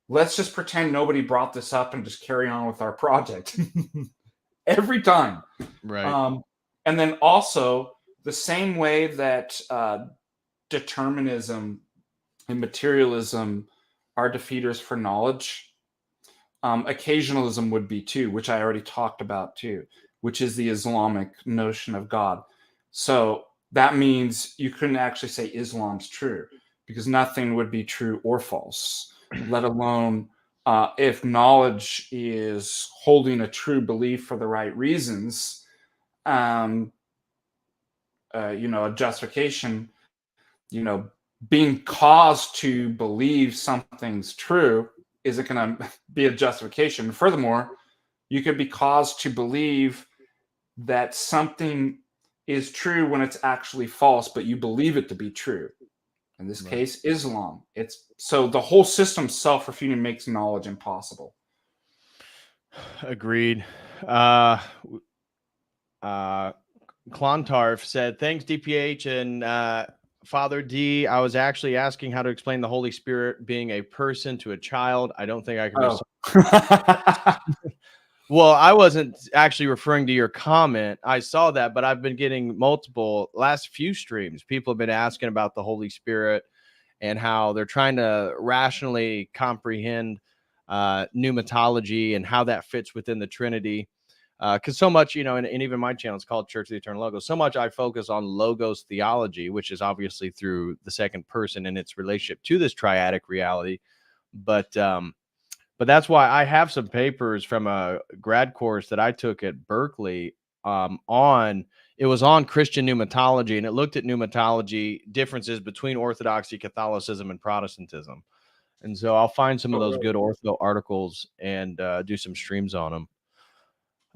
Let's just pretend nobody brought this up and just carry on with our project. Every time.
Right.
And then also the same way that determinism and materialism are defeaters for knowledge, occasionalism would be too, which I already talked about too, which is the Islamic notion of God. So that means you couldn't actually say Islam's true, because nothing would be true or false, let alone if knowledge is holding a true belief for the right reasons, a justification, being caused to believe something's true is it going to be a justification? Furthermore, you could be caused to believe that something is true when it's actually false, but you believe it to be true. In this case, Islam. It's so the whole system self-refuting makes knowledge impossible.
Agreed. Clontarf said, thanks, DPH and Father D. I was actually asking how to explain the Holy Spirit being a person to a child. I don't think I can. Well, I wasn't actually referring to your comment. I saw that, but I've been getting multiple last few streams. People have been asking about the Holy Spirit and how they're trying to rationally comprehend pneumatology and how that fits within the Trinity. Because so much, and even my channel is called Church of the Eternal Logos. So much I focus on Logos theology, which is obviously through the second person and its relationship to this triadic reality. But that's why I have some papers from a grad course that I took at Berkeley it was on Christian pneumatology, and it looked at pneumatology differences between Orthodoxy, Catholicism, and Protestantism. And so I'll find some of those good ortho articles and do some streams on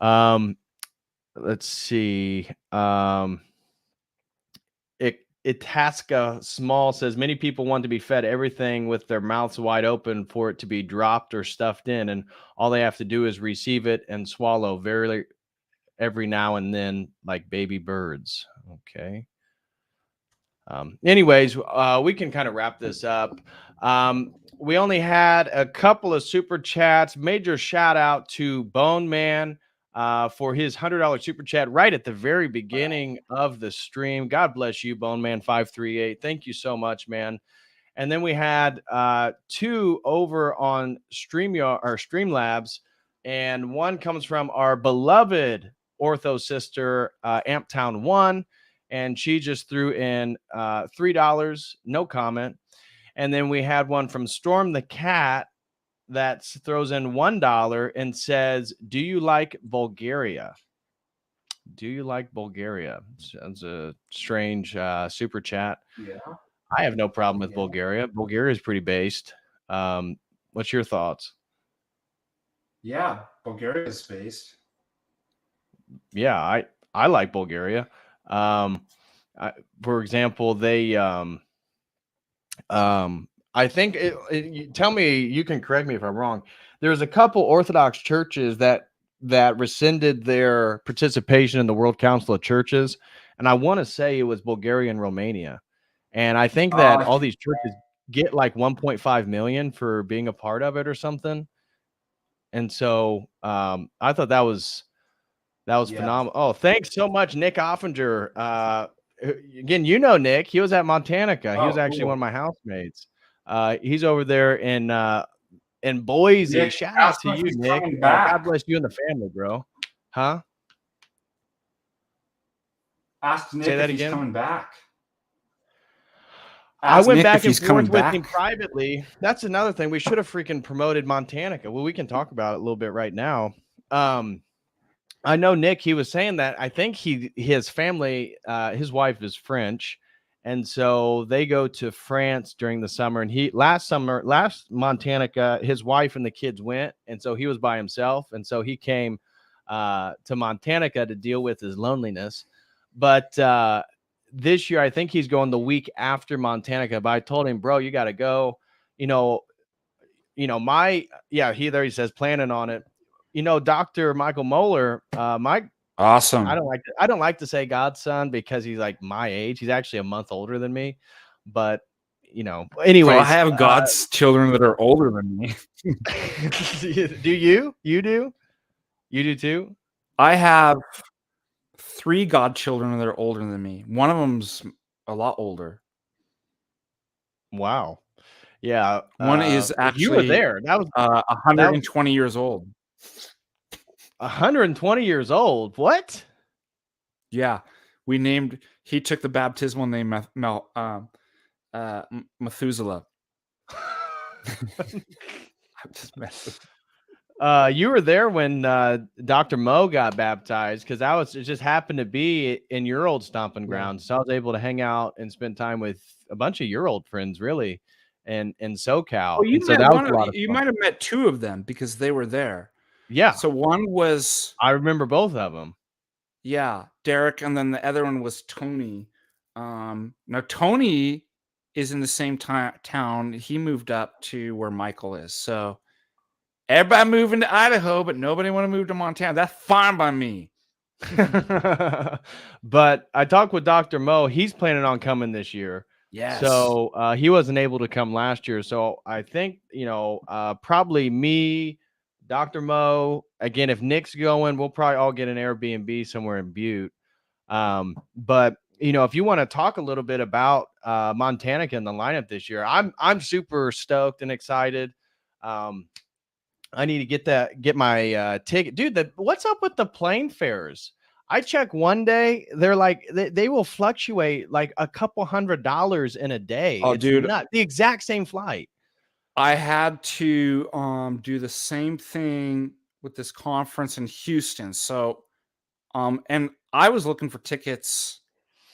them. Let's see. Itasca Small says many people want to be fed everything with their mouths wide open for it to be dropped or stuffed in, and all they have to do is receive it and swallow every now and then, like baby birds. Okay. Anyways, we can kind of wrap this up. We only had a couple of super chats. Major shout out to Bone Man for his $100 super chat right at the very beginning of the stream. God bless you, Bone Man 538. Thank you so much, man. And then we had two over on StreamYard or Streamlabs, and one comes from our beloved ortho sister, Amptown 1. And she just threw in $3, no comment. And then we had one from Storm the Cat that throws in $1 and says, do you like Bulgaria? Do you like Bulgaria? Sounds a strange super chat.
Yeah.
I have no problem with Bulgaria. Bulgaria is pretty based. What's your thoughts?
Yeah, Bulgaria is based.
Yeah, I like Bulgaria. For example, they I think tell me, you can correct me if I'm wrong. There's a couple Orthodox churches that rescinded their participation in the World Council of Churches, and I want to say it was Bulgaria and Romania. And I think that all these churches get like 1.5 million for being a part of it or something. And so I thought that was phenomenal. Oh, thanks so much, Nick Offinger. Again, Nick. He was at Montanica. He was actually one of my housemates. He's over there in Boise.
Nick,
shout out to you, Nick. God bless you and the family, bro. Huh?
Ask Nick
Say that
if he's
again.
coming back.
I went back and forth with him privately. That's another thing. We should have freaking promoted Montanica. Well, we can talk about it a little bit right now. I know Nick, he was saying that I think his family, his wife is French. And so they go to France during the summer. And last Montanica, his wife and the kids went. And so he was by himself. And so he came to Montanica to deal with his loneliness. But this year, I think he's going the week after Montanica. But I told him, bro, you got to go. He says planning on it. Dr. Michael Moeller,
awesome.
I don't like to say godson because he's like my age. He's actually a month older than me. But anyways,
well, I have God's children that are older than me.
Do you? You do? You do too?
I have 3 godchildren that are older than me. One of them's a lot older.
Wow. Yeah.
One is actually
you were there. That was
120 years old.
120 years old. What?
Yeah. He took the baptismal name Methuselah. I'm just messing.
You were there when Dr. Mo got baptized, because it just happened to be in your old stomping ground. So I was able to hang out and spend time with a bunch of your old friends, really. in SoCal,
Well,
and
you
so
met
that was
one
a
of
lot of
you
fun.
might have met 2 of them because they were there.
Yeah,
So one was,
I remember both of them.
yeah, Derek, and then the other one was Tony. Now Tony is in the same town. He moved up to where Michael is. So everybody moving to Idaho, but nobody want to move to Montana. That's fine by me.
But I talked with Dr. Mo. He's planning on coming this year.
Yes.
So he wasn't able to come last year. So I think, probably me, Dr. Mo. Again, if Nick's going, we'll probably all get an Airbnb somewhere in Butte. But if you want to talk a little bit about Montana in the lineup this year, I'm super stoked and excited. I need to get my ticket, dude. What's up with the plane fares? I check one day, they're like they will fluctuate like a couple $100 in a day.
Oh,
It's
dude,
not the exact same flight.
I had to do the same thing with this conference in Houston. So and I was looking for tickets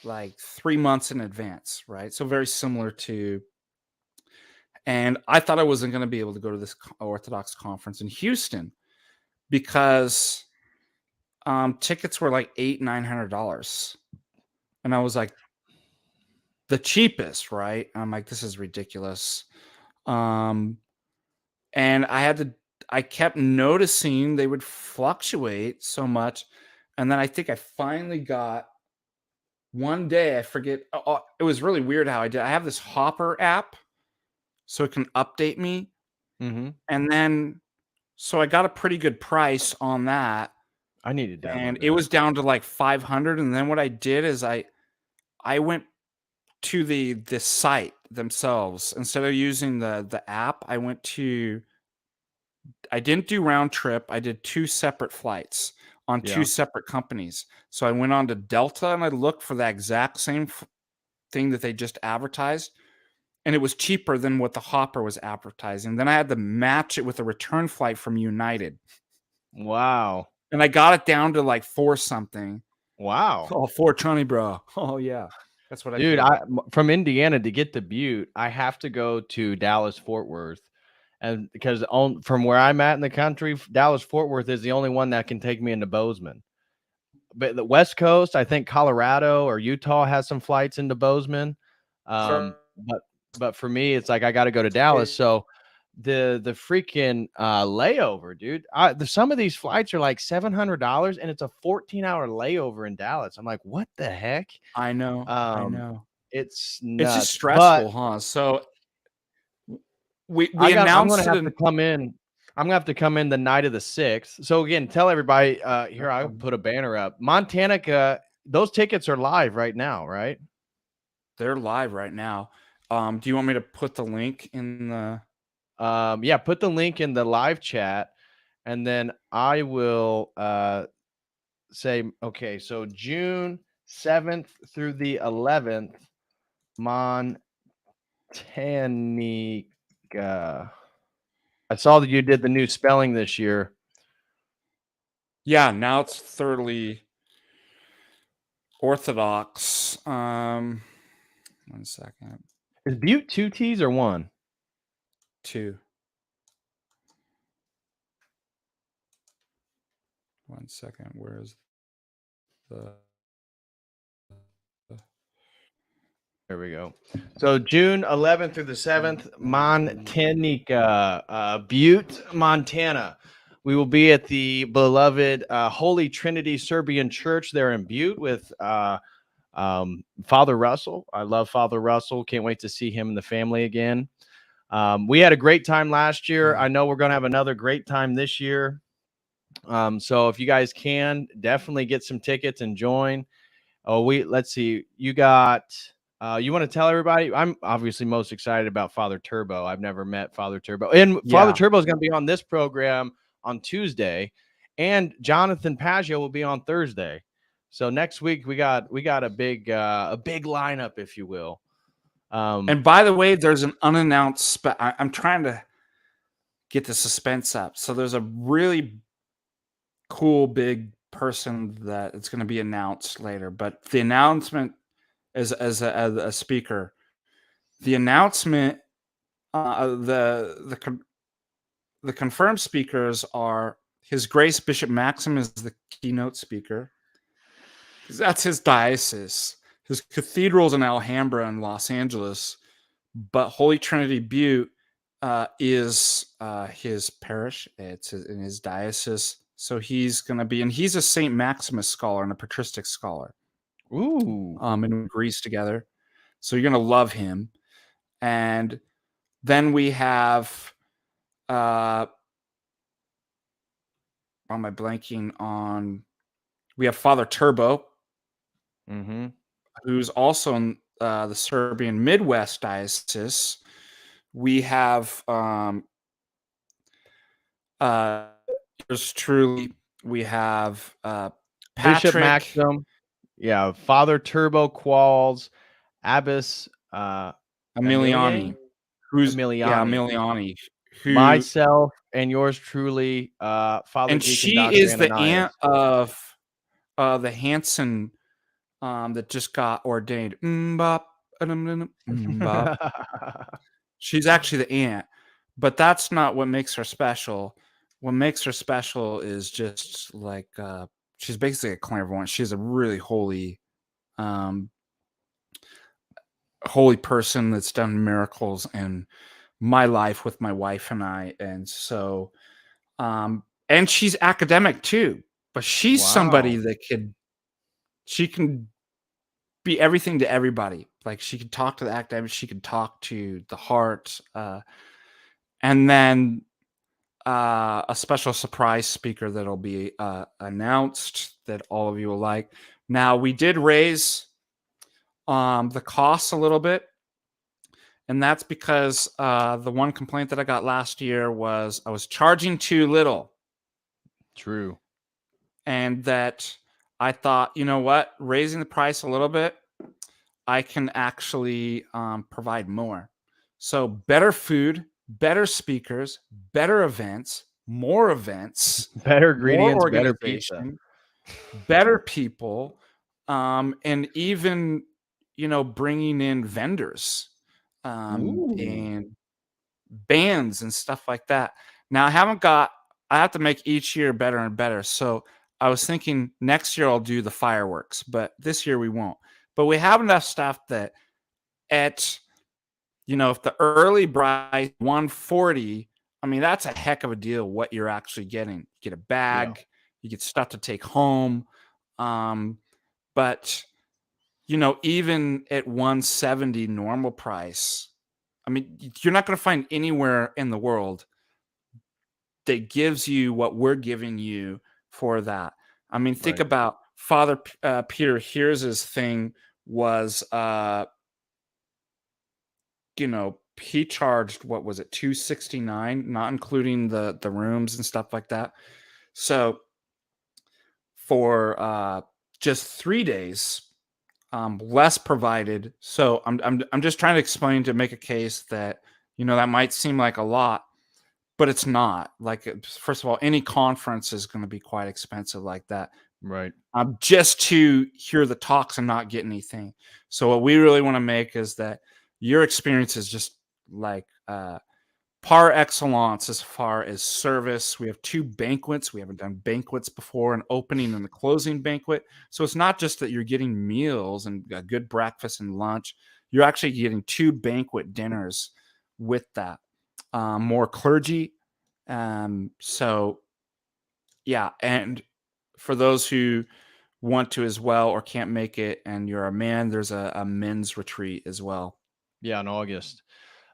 like 3 months in advance, right? So very similar to, and I thought I wasn't going to be able to go to this Orthodox conference in Houston because tickets were like $800-900, and I was like, the cheapest, right? And I'm like, this is ridiculous. Um, and I kept noticing they would fluctuate so much, and then I think I finally got one day. I forget. It was really weird how I did. I have this Hopper app, so it can update me,
Mm-hmm.
and then so I got a pretty good price on that,
I need to
and
download
it
that.
was down to like 500. And then what I did is I went to the site themselves instead of using the app. I didn't do round trip. I did 2 separate flights on 2
Yeah.
separate companies. So I went on to Delta and I looked for that exact same thing that they just advertised, and it was cheaper than what the Hopper was advertising. Then I had to match it with a return flight from United,
Wow.
and I got it down to like 4 something.
Wow.
Oh, 420, bro. Oh yeah, that's what I
Dude,
paid.
from Indiana to get to Butte, I have to go to Dallas Fort Worth. And because from where I'm at in the country, Dallas Fort Worth is the only one that can take me into Bozeman. But the West Coast, I think Colorado or Utah has some flights into Bozeman. But for me, it's like I got to go to Dallas. So the freaking layover, dude. Some of these flights are like $700, and it's a 14-hour layover in Dallas. I'm like, what the heck?
I know, I
Um,
know.
it's
It's just
nuts. But
stressful, huh? So we
I'm
announced
gonna
it
have to
in.
come in. I'm gonna have to come in the night of the 6th. So again, tell everybody here. I'll put a banner up. Montana, those tickets are live right now, right?
They're live right now. Do you want me to put the link in the?
Yeah, put the link in the live chat, and then I will say, okay, so June 7th through the 11th, Montanica. I saw that you did the new spelling this year.
Yeah, now it's thoroughly Orthodox. 1 second.
Is Butte 2 T's or 1?
2. 1 second. Where is the?
There we go. So June 11th through the 7th, Montanica, Butte, Montana. We will be at the beloved Holy Trinity Serbian Church there in Butte with Father Russell. I love Father Russell. Can't wait to see him and the family again. We had a great time last year.
Yeah.
I know we're going to have another great time this year. So if you guys can, definitely get some tickets and join. Oh, let's see. You want to tell everybody? I'm obviously most excited about Father Turbo. I've never met Father Turbo. And Father
Yeah.
Turbo is going to be on this program on Tuesday, and Jonathan Paggio will be on Thursday. So next week we got a big lineup, if you will.
And by the way, there's an unannounced. I'm trying to get the suspense up. So there's a really cool big person that it's going to be announced later. But the announcement as a speaker, the announcement The confirmed speakers are His Grace Bishop Maxim is the keynote speaker. That's his diocese. His cathedral's in Alhambra in Los Angeles, but Holy Trinity Butte is his parish. It's in his diocese. So he's going to be, and he's a St. Maximus scholar and a patristic scholar.
Ooh.
In Greece together. So you're going to love him. And then we have, am I blanking on? We have Father Turbo, who's also in the Serbian Midwest Diocese. We have yours truly. We have Patrick,
Bishop Maxim. Yeah, Father Turbo Qualls, Abbess
Emiliani, who's
Emiliani.
who,
myself, and yours truly, Father
and
Deacon
she
Dr.
is the
Ananias.
aunt of the Hanson that just got ordained. She's actually the aunt, but that's not what makes her special. What makes her special is just like she's basically a clairvoyant. She's a really holy person that's done miracles in my life with my wife and I. And so and she's academic too, but she's somebody that she can be everything to everybody. Like she can talk to the academic, she can talk to the heart, and then a special surprise speaker that'll be announced that all of you will like. Now, we did raise the costs a little bit, and that's because the one complaint that I got last year was I was charging too little.
True.
And that I thought, you know what, raising the price a little bit, I can actually provide more. So better food, better speakers, better events, more events,
better ingredients,
more
better pizza,
better people, and even, bringing in vendors and bands and stuff like that. Now, I have to make each year better and better. So I was thinking next year I'll do the fireworks, but this year we won't. But we have enough stuff that if the early price 140, I mean, that's a heck of a deal what you're actually getting. You get a bag, you get stuff to take home. But even at 170 normal price, I mean, you're not going to find anywhere in the world that gives you what we're giving you for that. I mean, think about Father Peter Here's thing was, he charged, what was it, $269, not including the rooms and stuff like that. So for just 3 days, less provided. So I'm just trying to explain to make a case that that might seem like a lot, but it's not. Like, first of all, any conference is going to be quite expensive like that.
Right.
Just to hear the talks and not get anything. So what we really want to make is that your experience is just like par excellence as far as service. We have 2 banquets. We haven't done banquets before, an opening and a closing banquet. So it's not just that you're getting meals and a good breakfast and lunch. You're actually getting 2 banquet dinners with that. More clergy. So yeah. And for those who want to as well or can't make it and you're a man, there's a men's retreat as well.
Yeah, in August.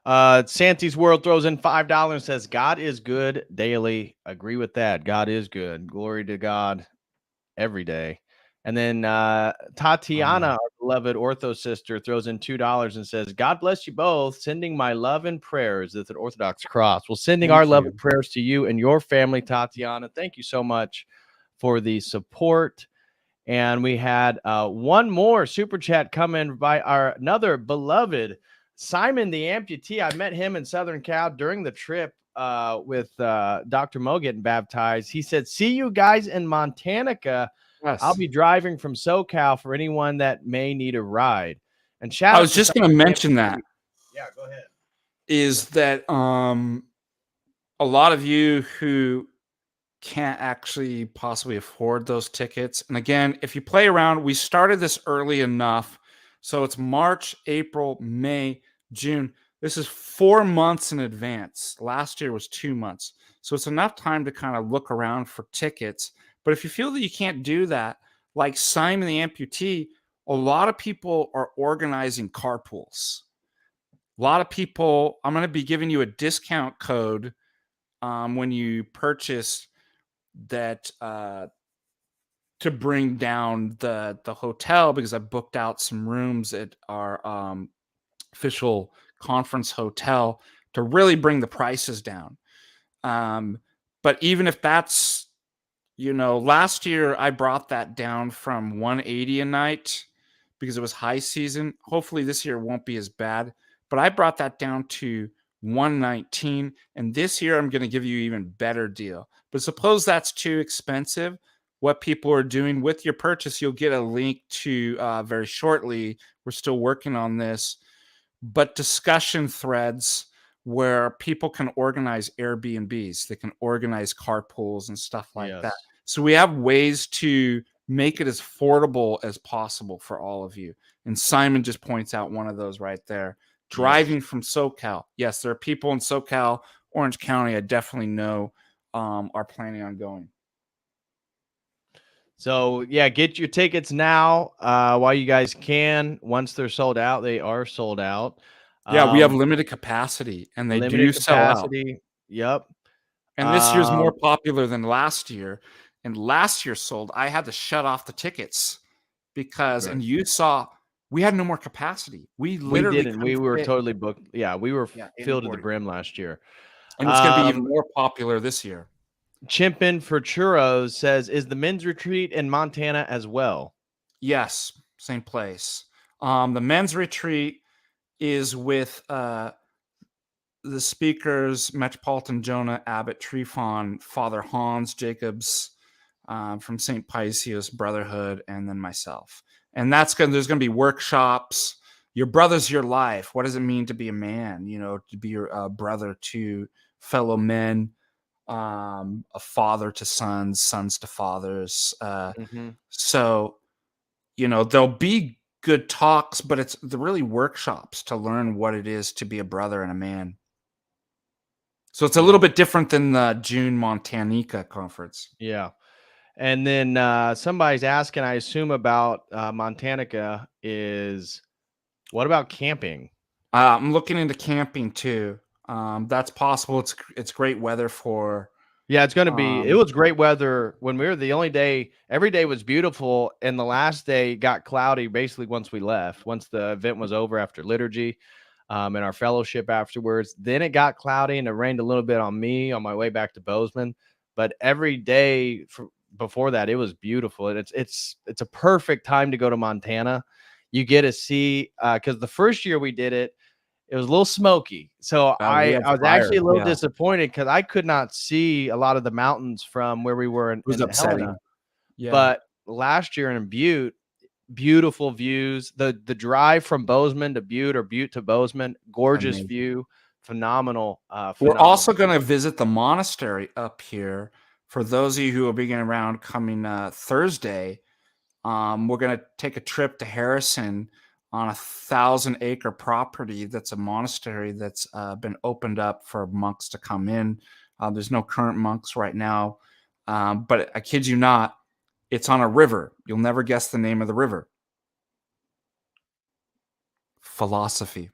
Santi's World throws in $5 and says, God is good daily. Agree with that. God is good. Glory to God every day. And then Tatiana, our beloved Ortho sister, throws in $2 and says, God bless you both. Sending my love and prayers at the Orthodox Cross. Well, sending our love and prayers to you and your family, Tatiana. Thank you so much for the support. And we had one more super chat come in by another beloved Simon the amputee. I met him in Southern Cal during the trip with Dr. Mo getting baptized. He said, see you guys in Montanica. Yes. I'll be driving from SoCal for anyone that may need a ride. And shout
I was just going to mention that.
Yeah, go ahead.
is that a lot of you who can't actually possibly afford those tickets. And again, if you play around, we started this early enough. So it's March, April, May, June. This is 4 months in advance. Last year was 2 months. So it's enough time to kind of look around for tickets. But if you feel that you can't do that, like Simon the amputee, a lot of people are organizing carpools. A lot of people, I'm going to be giving you a discount code when you purchase that to bring down the hotel, because I booked out some rooms at our official conference hotel to really bring the prices down. But even if that's, last year I brought that down from 180 a night because it was high season. Hopefully this year won't be as bad, but I brought that down to 119, and this year I'm going to give you an even better deal. But suppose that's too expensive. What people are doing with your purchase, you'll get a link to very shortly. We're still working on this, but discussion threads where people can organize Airbnbs, they can organize carpools and stuff like that.
Yes.
So we have ways to make it as affordable as possible for all of you. And Simon just points out one of those right there. Driving from SoCal. Yes, there are people in SoCal, Orange County, I definitely know are planning on going.
So yeah, get your tickets now while you guys can. Once they're sold out, they are sold out.
Yeah, we have limited capacity, and they do
Limited
sell out.
capacity. Yep.
And this year's more popular than last year. And last year sold, I had to shut off the tickets because,
Right.
and you saw, we had no more capacity. We
We
literally
didn't. We
couldn't
were
fit.
totally booked. Yeah, we were
Yeah,
filled to the
80-40.
brim last year.
And it's going to be even more popular this year.
Chimpin for Churros says, "Is the men's retreat in Montana as well?"
Yes, same place. The men's retreat is with the speakers, Metropolitan Jonah, Abbott Trefon, Father Hans Jacobs from St. Paisios Brotherhood, and then myself. And there's going to be workshops. Your brother's your life. What does it mean to be a man? To be your brother to fellow men, a father to sons, sons to fathers. So, there'll be good talks, but it's really workshops to learn what it is to be a brother and a man. So it's a little bit different than the June Montanica conference.
Yeah. And then somebody's asking, I assume, about Montanica is what about camping?
I'm looking into camping too. That's possible. It's great weather for.
Yeah, it's going to be. It was great weather when we were the only day. Every day was beautiful, and the last day got cloudy. Basically, once we left, once the event was over after liturgy, and our fellowship afterwards, then it got cloudy and it rained a little bit on me on my way back to Bozeman. But every day before that, it was beautiful, and it's a perfect time to go to Montana. You get to see because the first year we did it. It was a little smoky. So I was actually a little disappointed because I could not see a lot of the mountains from where we were in Helena.
Yeah.
But last year in Butte, beautiful views. The drive from Bozeman to Butte or Butte to Bozeman, gorgeous view, phenomenal.
We're also going to visit the monastery up here. For those of you who will be around coming Thursday, we're going to take a trip to Harrison on 1,000-acre property. That's a monastery that's been opened up for monks to come in. There's no current monks right now, but I kid you not, it's on a river. You'll never guess the name of the river. Philosophy.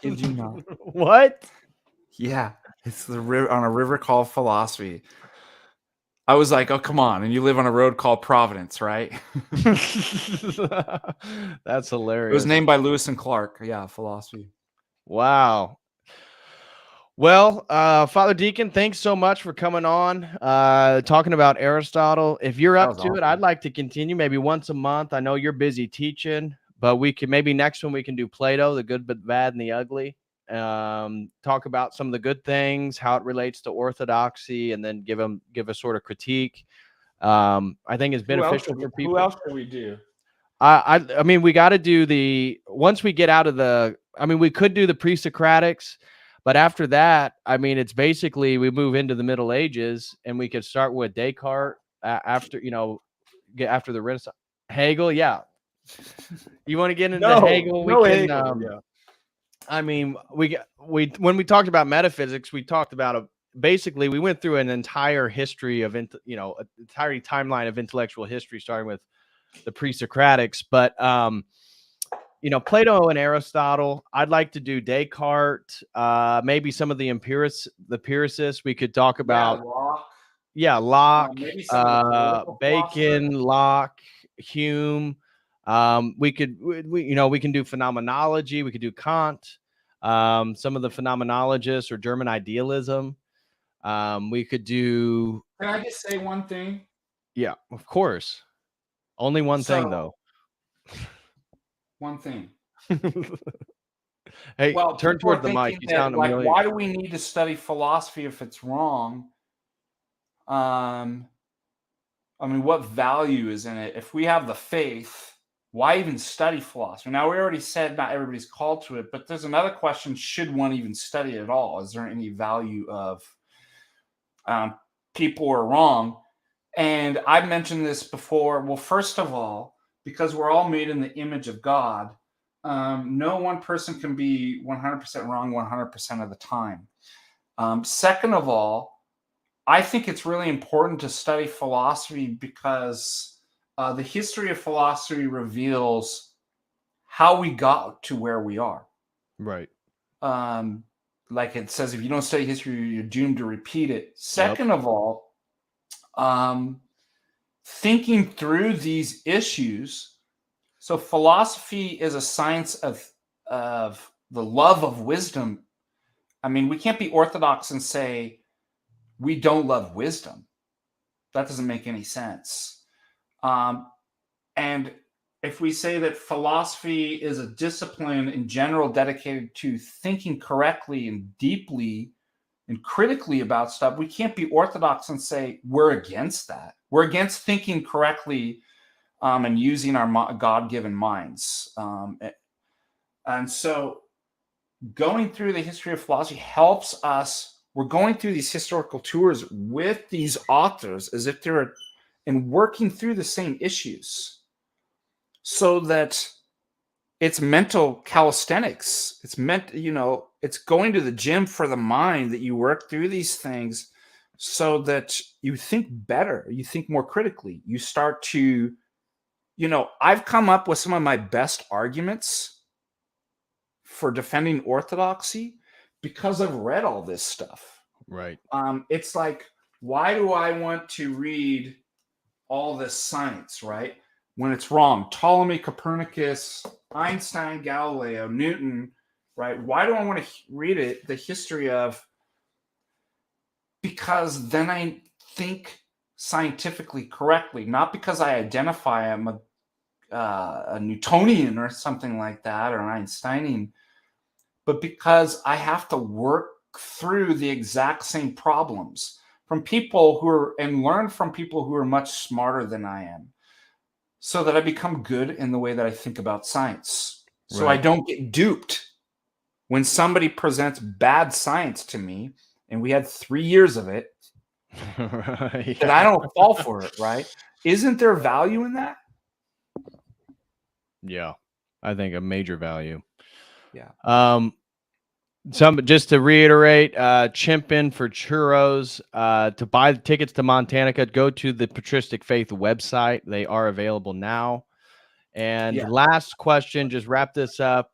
Kid you not.
What?
Yeah, it's the river on a river called Philosophy. I was like, oh, come on. And you live on a road called Providence, right?
That's hilarious.
It was named by Lewis and Clark. Yeah, Philosophy.
Wow. Well, Father Deacon, thanks so much for coming on, talking about Aristotle. If you're up to it, I'd like to continue maybe once a month. I know you're busy teaching, but we can maybe next one we can do Plato, the good, but bad, and the ugly. Talk about some of the good things, how it relates to orthodoxy, and then give a sort of critique. I think it's beneficial for people.
Who else can we do?
I mean, we got to do once we get out of the I mean, we could do the pre-Socratics, but after that, I mean, it's basically we move into the Middle Ages, and we could start with Descartes after, get after the Renaissance. Hegel, yeah. You want to get into Hegel? We can.
Hegel, yeah.
I mean, we when we talked about metaphysics, we talked about basically we went through an entire history of entire timeline of intellectual history, starting with the pre-Socratics, but Plato and Aristotle. I'd like to do Descartes, maybe some of the empiricists. We could talk about Locke,
maybe some of the political
Bacon, Locke, Hume. We can do phenomenology. We could do Kant. Some of the phenomenologists or German idealism. We could do.
Can I just say one thing?
Yeah, of course. Only one thing, though.
One thing.
Hey, well, turn towards the mic. You sound
like, why do we need to study philosophy if it's wrong? I mean, what value is in it? If we have the faith, why even study philosophy? Now, we already said not everybody's called to it, but there's another question: should one even study it at all? Is there any value of people are wrong? And I've mentioned this before. Well, first of all, because we're all made in the image of God, no one person can be 100% wrong 100% of the time. Second of all, I think it's really important to study philosophy because the history of philosophy reveals how we got to where we are.
Right.
Like it says, if you don't study history, you're doomed to repeat it. Second of all, thinking through these issues. So philosophy is a science of the love of wisdom. I mean, we can't be orthodox and say we don't love wisdom. That doesn't make any sense. And if we say that philosophy is a discipline in general dedicated to thinking correctly and deeply and critically about stuff, we can't be orthodox and say we're against that. We're against thinking correctly and using our God-given minds. And so going through the history of philosophy helps us. We're going through these historical tours with these authors as if they're and working through the same issues so that it's mental calisthenics. It's it's going to the gym for the mind that you work through these things so that you think better, you think more critically. You start to, I've come up with some of my best arguments for defending orthodoxy because I've read all this stuff.
Right.
It's like, why do I want to read all this science, right? When it's wrong. Ptolemy, Copernicus, Einstein, Galileo, Newton, right? Why do I want to read it? The history of, because then I think scientifically correctly, not because I identify I'm a Newtonian or something like that, or an Einsteinian, but because I have to work through the exact same problems from people and learn from people who are much smarter than I am, so that I become good in the way that I think about science. So I don't get duped when somebody presents bad science to me, and we had 3 years of it, that I don't fall for it, right? Isn't there value in that?
Yeah, I think a major value.
Yeah.
Just to reiterate, chimp in for churros. To buy the tickets to Montanica, go to the Patristic Faith website. They are available now. And last question, just wrap this up.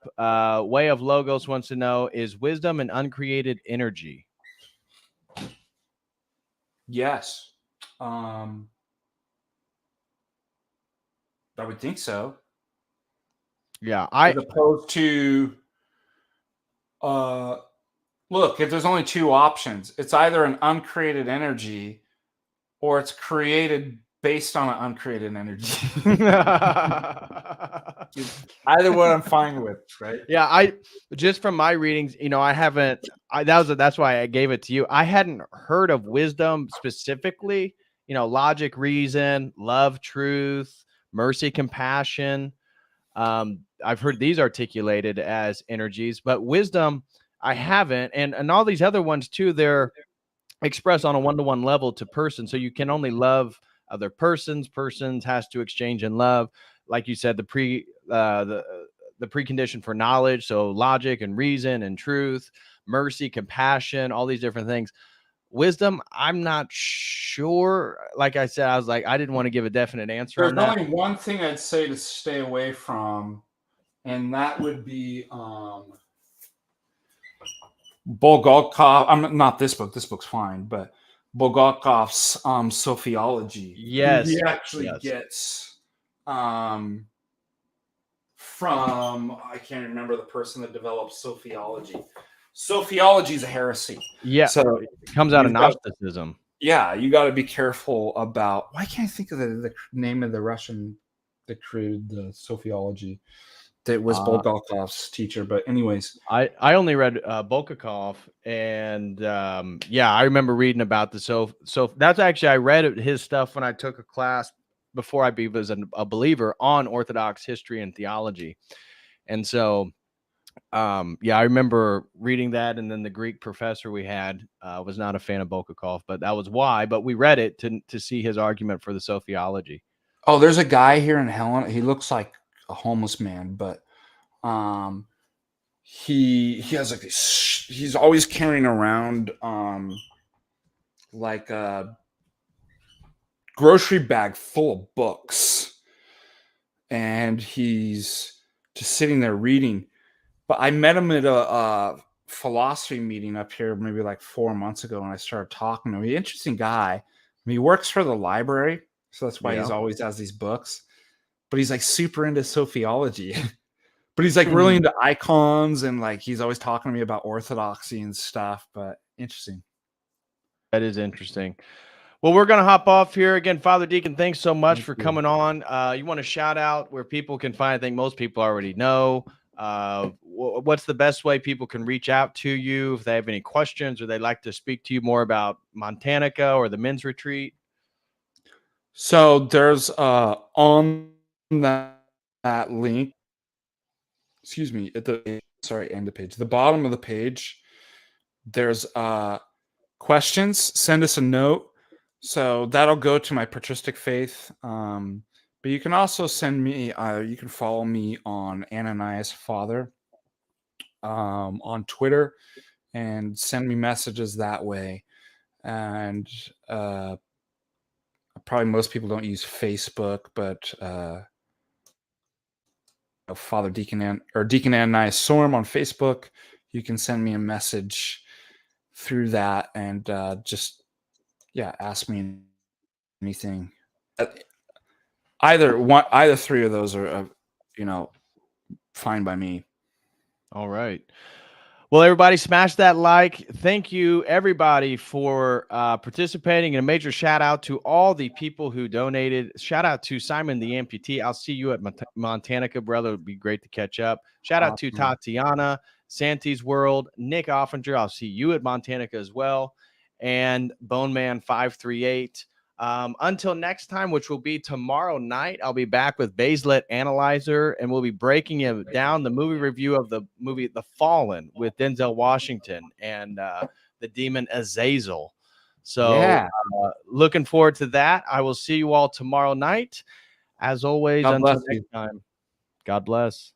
Way of Logos wants to know, is wisdom an uncreated energy?
Yes. I would think so.
Yeah.
As opposed to, look, if there's only two options, it's either an uncreated energy or it's created based on an uncreated energy. Either one I'm fine with, right?
Yeah, just from my readings, I haven't. That's why I gave it to you. I hadn't heard of wisdom specifically. Logic, reason, love, truth, mercy, compassion. I've heard these articulated as energies, but wisdom I haven't, and all these other ones too. They're expressed on a one-to-one level to person, so you can only love other persons. Persons has to exchange in love, like you said, the precondition for knowledge, so logic and reason and truth, mercy, compassion, all these different things. Wisdom, I'm not sure. Like I said, I was like, I didn't want to give a definite answer
There's
on that.
only one thing I'd say to stay away from, and that would be Bulgakov. I'm not this book. This book's fine, but Bulgakov's Sophiology. He
Yes,
actually
yes,
gets from, I can't remember the person that developed Sophiology. Sophiology is a heresy.
yeah.
So
It comes out of
you've got,
Gnosticism.
yeah, you got to be careful about. Why can't I think of the name of the Russian that created the Sophiology? That was Bulgakov's teacher. But anyways,
I only read Bulgakov, and yeah, I remember reading about the so that's actually I read his stuff when I took a class before I was a believer on Orthodox history and theology, and so yeah, I remember reading that, and then the Greek professor we had was not a fan of Bulgakov, but that was why. But we read it to see his argument for the sophiology.
oh, there's a guy here in Helena. He looks like a homeless man, but um, he has like he's always carrying around like a grocery bag full of books, and he's just sitting there reading. But I met him at a philosophy meeting up here maybe like 4 months ago, and I started talking to him. He's an interesting guy. I mean, he works for the library, so that's why
Yeah.
he's always has these books. But he's like super into sophiology. But he's like really into icons, and like he's always talking to me about orthodoxy and stuff. But interesting.
That is interesting. Well, we're going to hop off here again. Father Deacon, thanks so much
Thank
for
you.
coming on. You want to shout out where people can find? I think most people already know. What's the best way people can reach out to you if they have any questions or they'd like to speak to you more about Montanica or the men's retreat?
So there's on that link. Excuse me. At the end of page, the bottom of the page, there's questions. Send us a note. So that'll go to my patristic faith. But you can also send me. You can follow me on Ananias Father on Twitter and send me messages that way. And probably most people don't use Facebook, but Father Deacon or Deacon Ananias Sorm on Facebook, you can send me a message through that and just ask me anything. Either three of those are fine by me.
All right. Well, everybody, smash that like. Thank you, everybody, for participating. And a major shout out to all the people who donated. Shout out to Simon the amputee. I'll see you at Montanica, brother. It'd be great to catch up. Shout out to Tatiana, Santi's World, Nick Offinger. I'll see you at Montanica as well. And Bone Man 538. Until next time, which will be tomorrow night, I'll be back with Baselet Analyzer, and we'll be breaking down the movie review of the movie The Fallen with Denzel Washington and the demon Azazel. So looking forward to that. I will see you all tomorrow night. As always,
God
until
bless you.
next time, God bless.